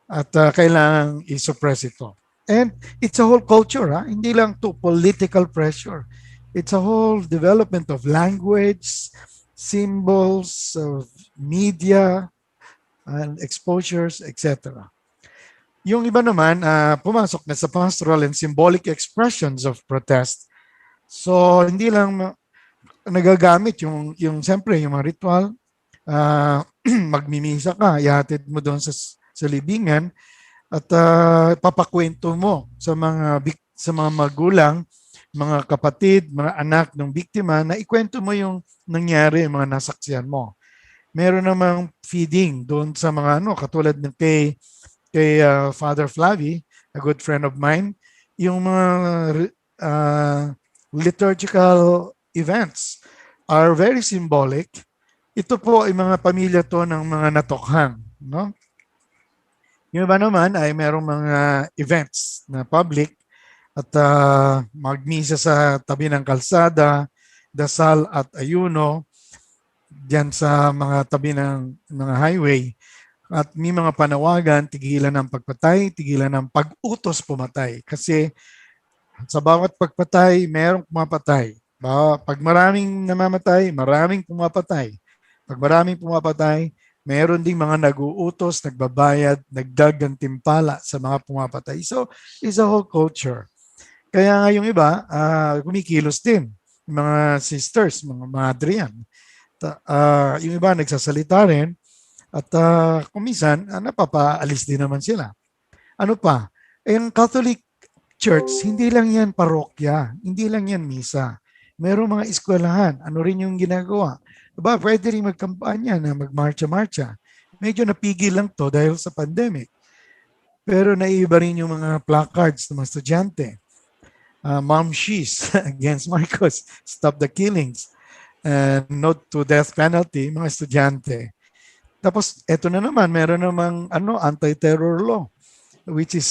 at kailangang i-suppress ito. And it's a whole culture, hindi lang to political pressure. It's a whole development of language, symbols, of media, and exposures, etc. Yung iba naman, pumasok na sa pastoral and symbolic expressions of protest. So, hindi lang nagagamit yung siyempre, yung mga ritual, magmimisa ka, ihatid mo doon sa libingan at papakwento mo sa mga magulang, mga kapatid, mga anak ng biktima na ikwento mo yung nangyari, mga nasaksiyan mo. Meron namang feeding doon sa mga katulad ng kay Father Flavi, a good friend of mine, yung mga liturgical events are very symbolic. Ito po ay mga pamilya to ng mga natokhang, no? Yung iba naman ay merong mga events na public at magmisa sa tabi ng kalsada, dasal at ayuno diyan sa mga tabi ng mga highway. At may mga panawagan, tigilan ng pagpatay, tigilan ng pag-utos pumatay. Kasi sa bawat pagpatay, merong pumapatay. Pag maraming namamatay, maraming pumapatay. Pag maraming pumapatay, meron ding mga nag-uutos, nagbabayad, nagdagantimpala sa mga pumapatay. So, it's a whole culture. Kaya nga yung iba, kumikilos din. Mga sisters, mga madre yan. Yung iba nagsasalita rin at kumisan, napapaalis din naman sila. Ano pa? Yung Catholic Church, hindi lang yan parokya, hindi lang yan misa. Merong mga eskwelahan, ano rin yung ginagawa? Pwede rin magkampanya na magmarcha-marcha. Medyo napigil lang to dahil sa pandemic. Pero naiiba rin yung mga placards ng mga estudyante. Mom she's against Marcos, stop the killings, and no to death penalty, mga estudyante. Tapos eto na naman, meron namang anti-terror law, which is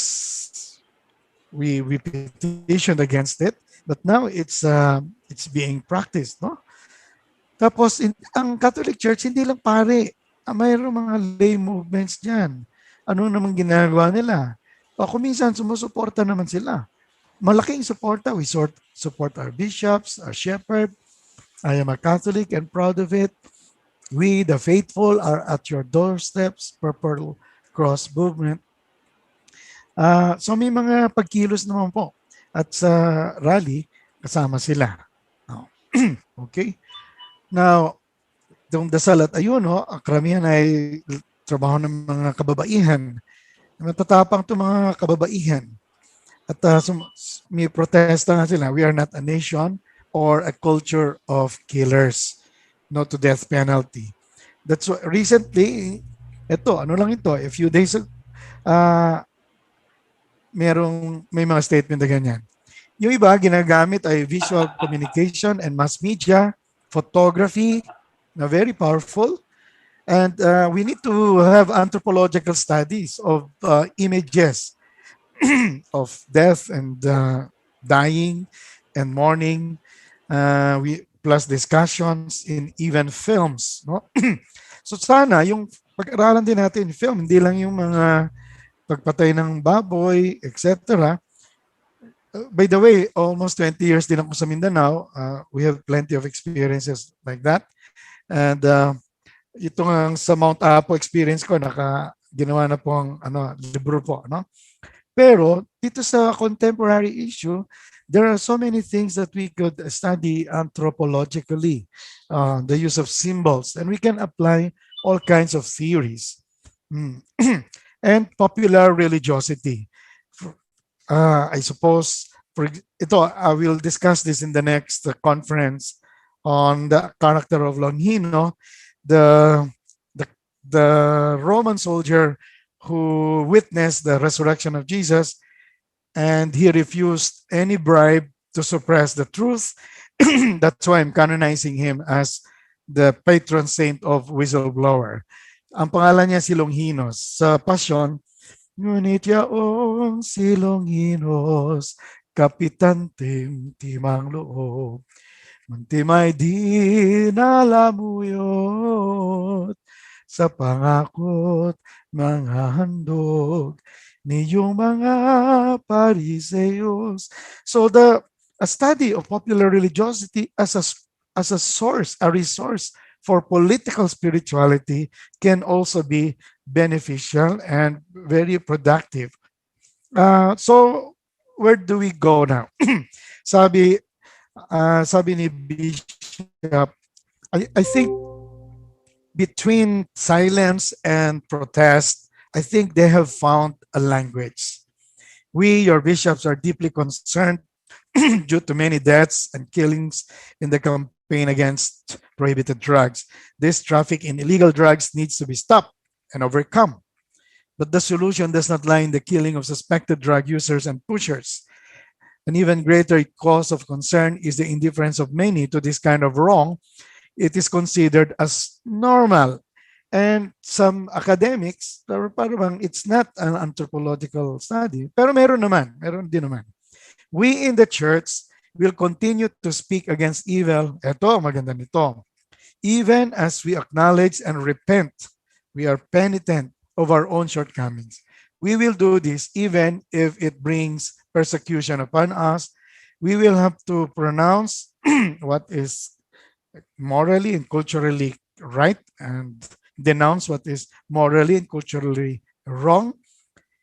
we petitioned against it, but now it's being practiced, no? Tapos ang Catholic Church hindi lang pare, mayroong mga lay movements diyan. Ano naman ginagawa nila? Kung minsan sumusuporta naman sila. Malaking suporta. We support our bishops, our shepherd. I am a Catholic and proud of it. We, the faithful, are at your doorsteps. Purple Cross Movement. So may mga pagkilos naman po. At sa rally, kasama sila. Okay? Now, itong dasal at ayuno, ang karamihan ay trabaho ng mga kababaihan. Matatapang itong mga kababaihan. At may protesta nga sila. We are not a nation or a culture of killers. No to death penalty. That's what, recently, a few days ago, may mga statement na ganyan. Yung iba, ginagamit ay visual communication and mass media, photography, na very powerful. And we need to have anthropological studies of images of death and dying and mourning, plus discussions in even films. No? So sana yung pag-aralan din natin film, hindi lang yung mga pagpatay ng baboy, etc. By the way, almost 20 years din ako sa Mindanao. We have plenty of experiences like that. And ito nga sa Mount Apo experience ko, ginawa na po ang libro po. No? Pero dito sa contemporary issue, there are so many things that we could study anthropologically, the use of symbols, and we can apply all kinds of theories. And popular religiosity. I suppose, I will discuss this in the next conference on the character of Longhino, the, the, the Roman soldier who witnessed the resurrection of Jesus, and he refused any bribe to suppress the truth. That's why I'm canonizing him as the patron saint of whistleblower. Ang pangalan niya si Longinos. Sa Passion, ngunit yaong si Longinos, kapitan timang loob, mantimay di nalamuyot, sa pangakot mga handog niyong mga Pariseos. So a study of popular religiosity as a source, a resource for political spirituality can also be beneficial and very productive. So where do we go now? sabi ni Bishop, I think between silence and protest, I think they have found a language. We, your bishops, are deeply concerned due to many deaths and killings in the campaign against prohibited drugs. This traffic in illegal drugs needs to be stopped and overcome. But the solution does not lie in the killing of suspected drug users and pushers. An even greater cause of concern is the indifference of many to this kind of wrong. It is considered as normal. And some academics, parang it's not an anthropological study, pero meron din naman. We in the church will continue to speak against evil. Ito, maganda nito. Even as we acknowledge and repent, we are penitent of our own shortcomings. We will do this even if it brings persecution upon us. We will have to pronounce what is morally and culturally right and denounce what is morally and culturally wrong,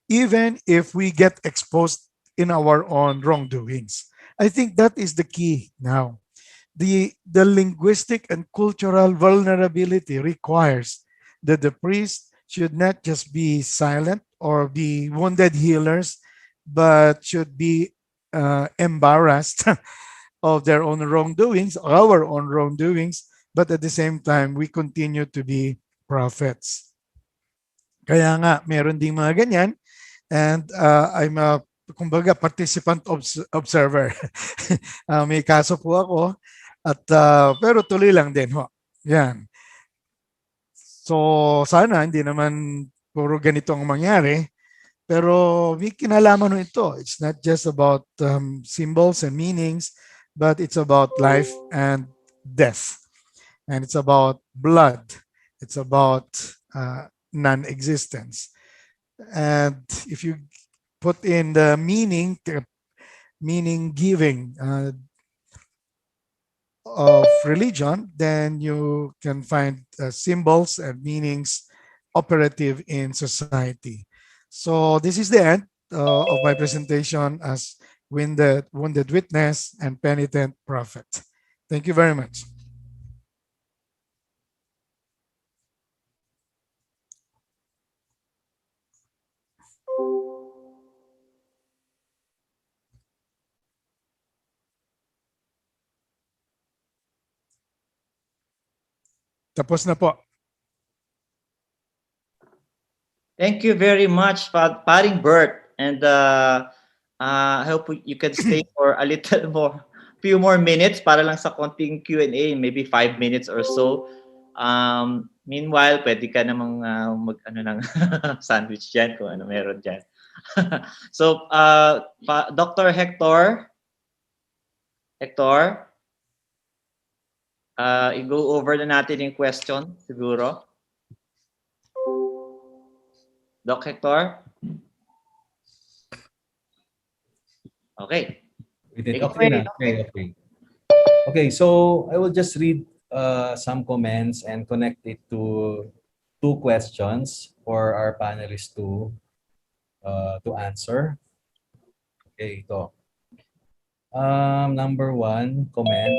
even if we get exposed in our own wrongdoings. I think that is the key now. The linguistic and cultural vulnerability requires that the priest should not just be silent or be wounded healers, but should be embarrassed of their own wrongdoings, our own wrongdoings, but at the same time, we continue to be prophets. Kaya nga, meron ding mga ganyan, and I'm a kumbaga participant observer. May kaso po ako, at pero tuloy lang din ho. Yan. So sana hindi naman puro ganito ang mangyari, pero may kinalaman ito. It's not just about symbols and meanings, but it's about life and death. And it's about blood. It's about non-existence. And if you put in the meaning giving of religion, then you can find symbols and meanings operative in society. So this is the end of my presentation as wounded witness and penitent prophet. Thank you very much. Tapos na po.
Thank you very much, Paring Bert. And I hope you can stay for a little more, few more minutes para lang sa konting Q&A, maybe 5 minutes or so. Meanwhile, pwede ka namang mag-ano ng sandwich dyan kung ano meron dyan. So, Dr. Hector, i-go over na natin yung question, siguro. Doc Hector? Okay.
We did.
Take it
Okay
away,
na.
Doc
Okay,
Hector.
okay. Okay, so I will just read some comments and connect it to two questions for our panelists to answer. Okay, ito. Number one comment,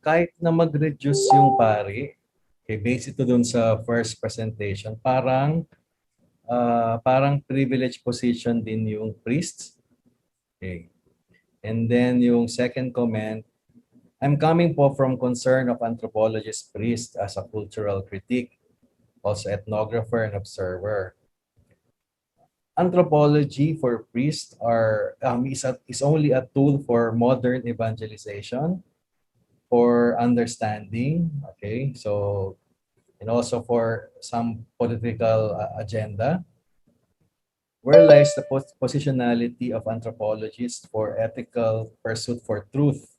kahit na mag-reduce yung pari, okay, based ito dun sa first presentation, parang privileged position din yung priests. Okay. And then yung second comment, I'm coming po from concern of anthropologist priest as a cultural critic, also ethnographer and observer. Anthropology for priests is only a tool for modern evangelization, for understanding, okay, so, and also for some political agenda. Where lies the positionality of anthropologists for ethical pursuit for truth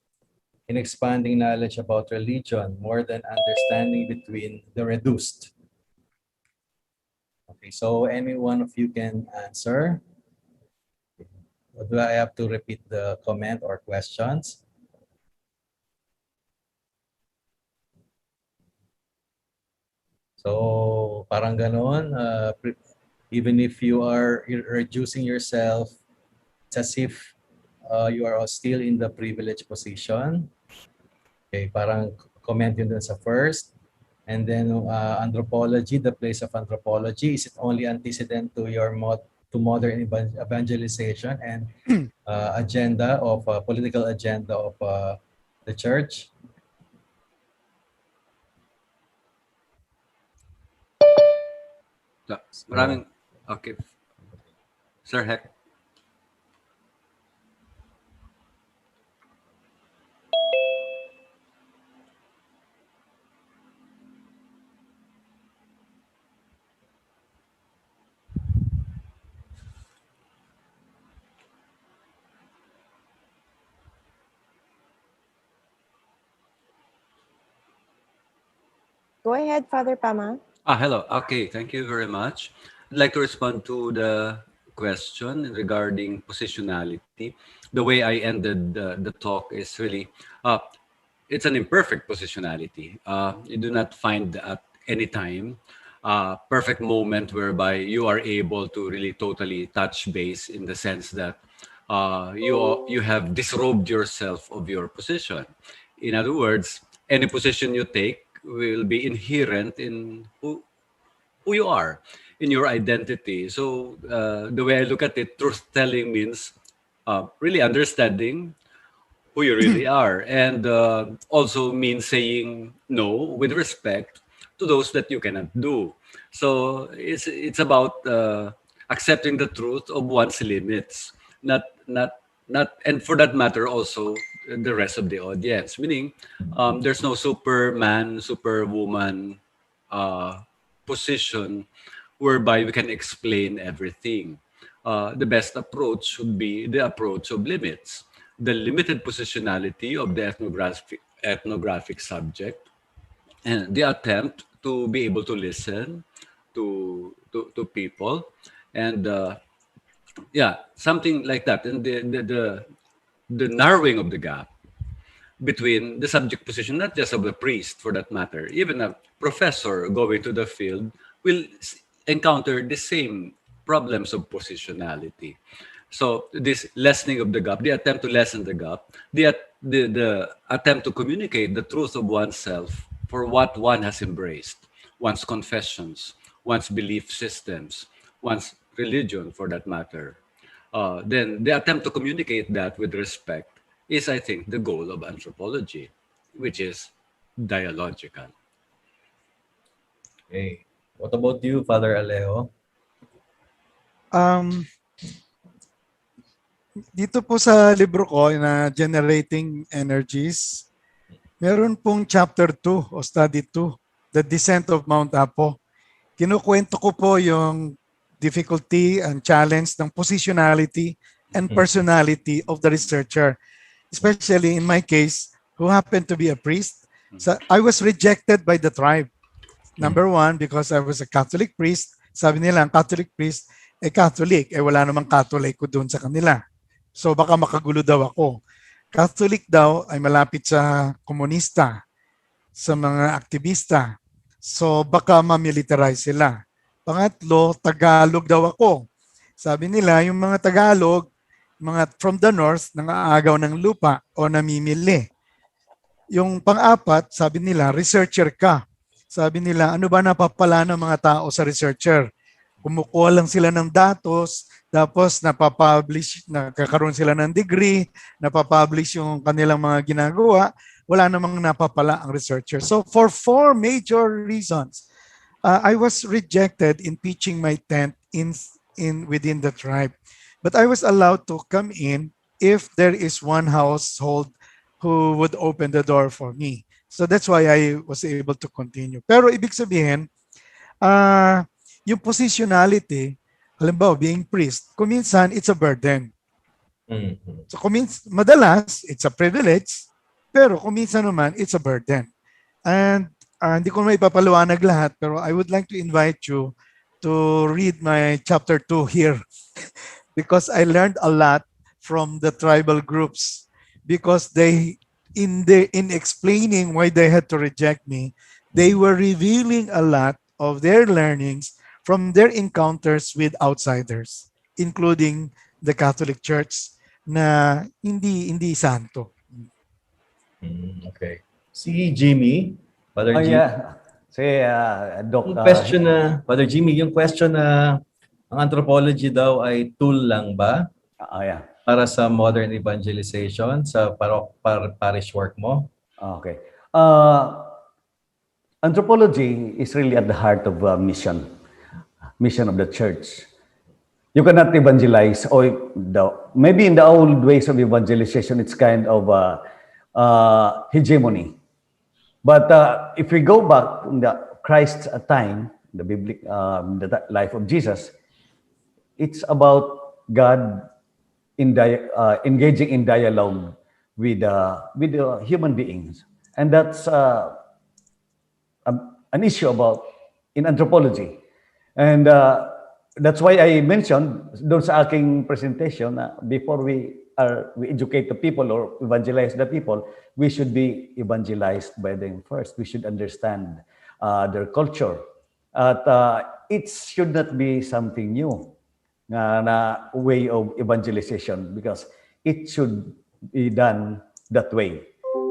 in expanding knowledge about religion more than understanding between the reduced? Okay, so any one of you can answer. Or do I have to repeat the comment or questions? So parang ganon, even if you are reducing yourself, it's as if you are still in the privileged position. Okay, parang comment yun dun sa first. And then anthropology, the place of anthropology, is it only antecedent to your to modern evangelization and agenda of political agenda of the church?
Maraming, okay. Sir Heck.
Go ahead, Father Pama.
Hello. Okay, thank you very much. I'd like to respond to the question regarding positionality. The way I ended the talk is really, it's an imperfect positionality. You do not find at any time perfect moment whereby you are able to really totally touch base in the sense that you have disrobed yourself of your position. In other words, any position you take will be inherent in who you are, in your identity. So the way I look at it, truth telling means really understanding who you really are, and also means saying no with respect to those that you cannot do. So it's about accepting the truth of one's limits, not not not, and for that matter also the rest of the audience. Meaning, there's no Superman, Superwoman position whereby we can explain everything. The best approach should be the approach of limits, the limited positionality of the ethnographic subject, and the attempt to be able to listen to people, and yeah, something like that, and the narrowing of the gap between the subject position, not just of a priest for that matter, even a professor going to the field will encounter the same problems of positionality. So this lessening of the gap, the attempt to lessen the gap, the attempt to communicate the truth of oneself for what one has embraced, one's confessions, one's belief systems, one's religion for that matter. Then the attempt to communicate that with respect is, I think, the goal of anthropology, which is dialogical.
Okay. What about you, Father Alejo?
Dito po sa libro ko na Generating Energies, meron pong chapter 2 o study 2, The Descent of Mount Apo. Kinukwento ko po yung difficulty and challenge ng positionality and personality of the researcher. Especially in my case, who happened to be a priest. So I was rejected by the tribe. Number one, because I was a Catholic priest. Sabi nila, ang Catholic priest, Catholic, wala namang Catholic ko doon sa kanila. So baka makagulo daw ako. Catholic daw ay malapit sa komunista, sa mga aktivista. So baka ma-militarize sila. Pangatlo, Tagalog daw ako. Sabi nila, yung mga Tagalog, mga from the north, nangaagaw ng lupa o namimili. Yung pang-apat, sabi nila, researcher ka. Sabi nila, ano ba napapala ng mga tao sa researcher? Kumukuha lang sila ng datos, tapos napapublish, nakakaroon sila ng degree, napapublish yung kanilang mga ginagawa, wala namang napapala ang researcher. So for 4 major reasons, I was rejected in pitching my tent in within the tribe. But I was allowed to come in if there is one household who would open the door for me. So that's why I was able to continue. Pero ibig sabihin, yung positionality, halimbawa being priest, kuminsan it's a burden. So madalas, it's a privilege, pero kuminsan naman, it's a burden. And hindi ko na ipapaliwanag lahat, pero I would like to invite you to read my chapter 2 here because I learned a lot from the tribal groups because they, in explaining why they had to reject me, they were revealing a lot of their learnings from their encounters with outsiders, including the Catholic Church na hindi santo.
Okay. Si Jimmy, Father Jimmy.
Yeah. Si Doc.
Yung question na, Father Jimmy, yung question na ang anthropology daw ay tool lang ba
Yeah.
para sa modern evangelization sa parish work mo?
Okay. Anthropology is really at the heart of mission of the church. You cannot evangelize, or maybe in the old ways of evangelization, it's kind of hegemony. But if we go back in the Christ's time, the biblical the life of Jesus, it's about God engaging in dialogue with the human beings, and that's an issue about in anthropology, and that's why I mentioned doon sa aking presentation na before we educate the people or evangelize the people, we should be evangelized by them first. We should understand their culture. At it should not be something new na way of evangelization because it should be done that way.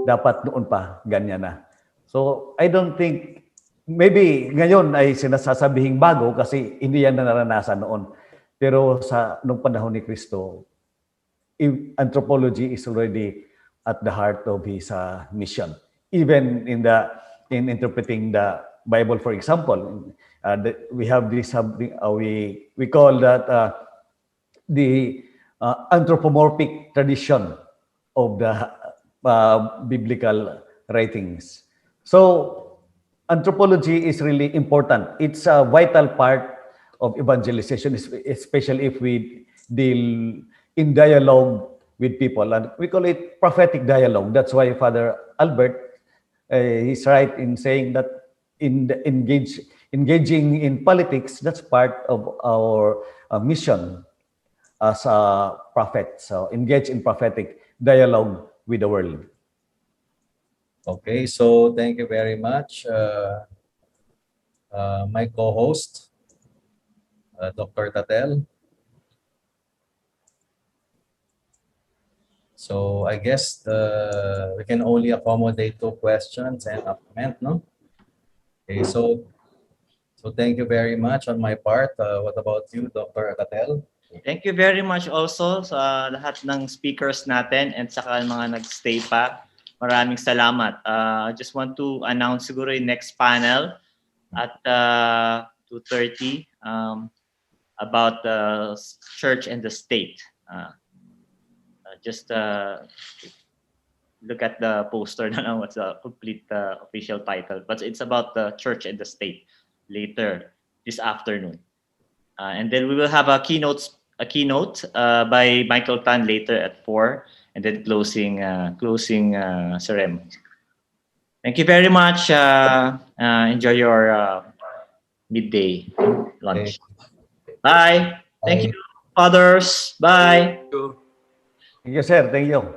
Dapat noon pa ganyan na. So I don't think, maybe ngayon ay sinasabihing bago kasi hindi yan na naranasan noon. Pero nung panahon ni Kristo, anthropology is already at the heart of his mission. Even in interpreting the Bible, for example, we have this we call that the anthropomorphic tradition of the biblical writings. So anthropology is really important. It's a vital part of evangelization, especially if we deal in dialogue with people, and we call it prophetic dialogue. That's why Father Albert is right in saying that engaging in politics, that's part of our mission as a prophet. So engage in prophetic dialogue with the world.
Okay, so thank you very much, my co-host, Dr. Tatel. So I guess we can only accommodate 2 questions and a comment, no? Okay, so thank you very much on my part. What about you, Dr. Tatel?
Thank you very much also sa lahat ng speakers natin and saka mga nag-stay pa. Maraming salamat. I just want to announce siguro yung next panel at 2:30 about the church and the state. Just look at the poster na lang what's the complete official title. But it's about the church and the state later this afternoon. And then we will have a keynote by Michael Tan later at 4, and then closing ceremony. Thank you very much. Enjoy your midday lunch. Bye. Thank you, fathers. Bye.
Thank you, sir. Thank you.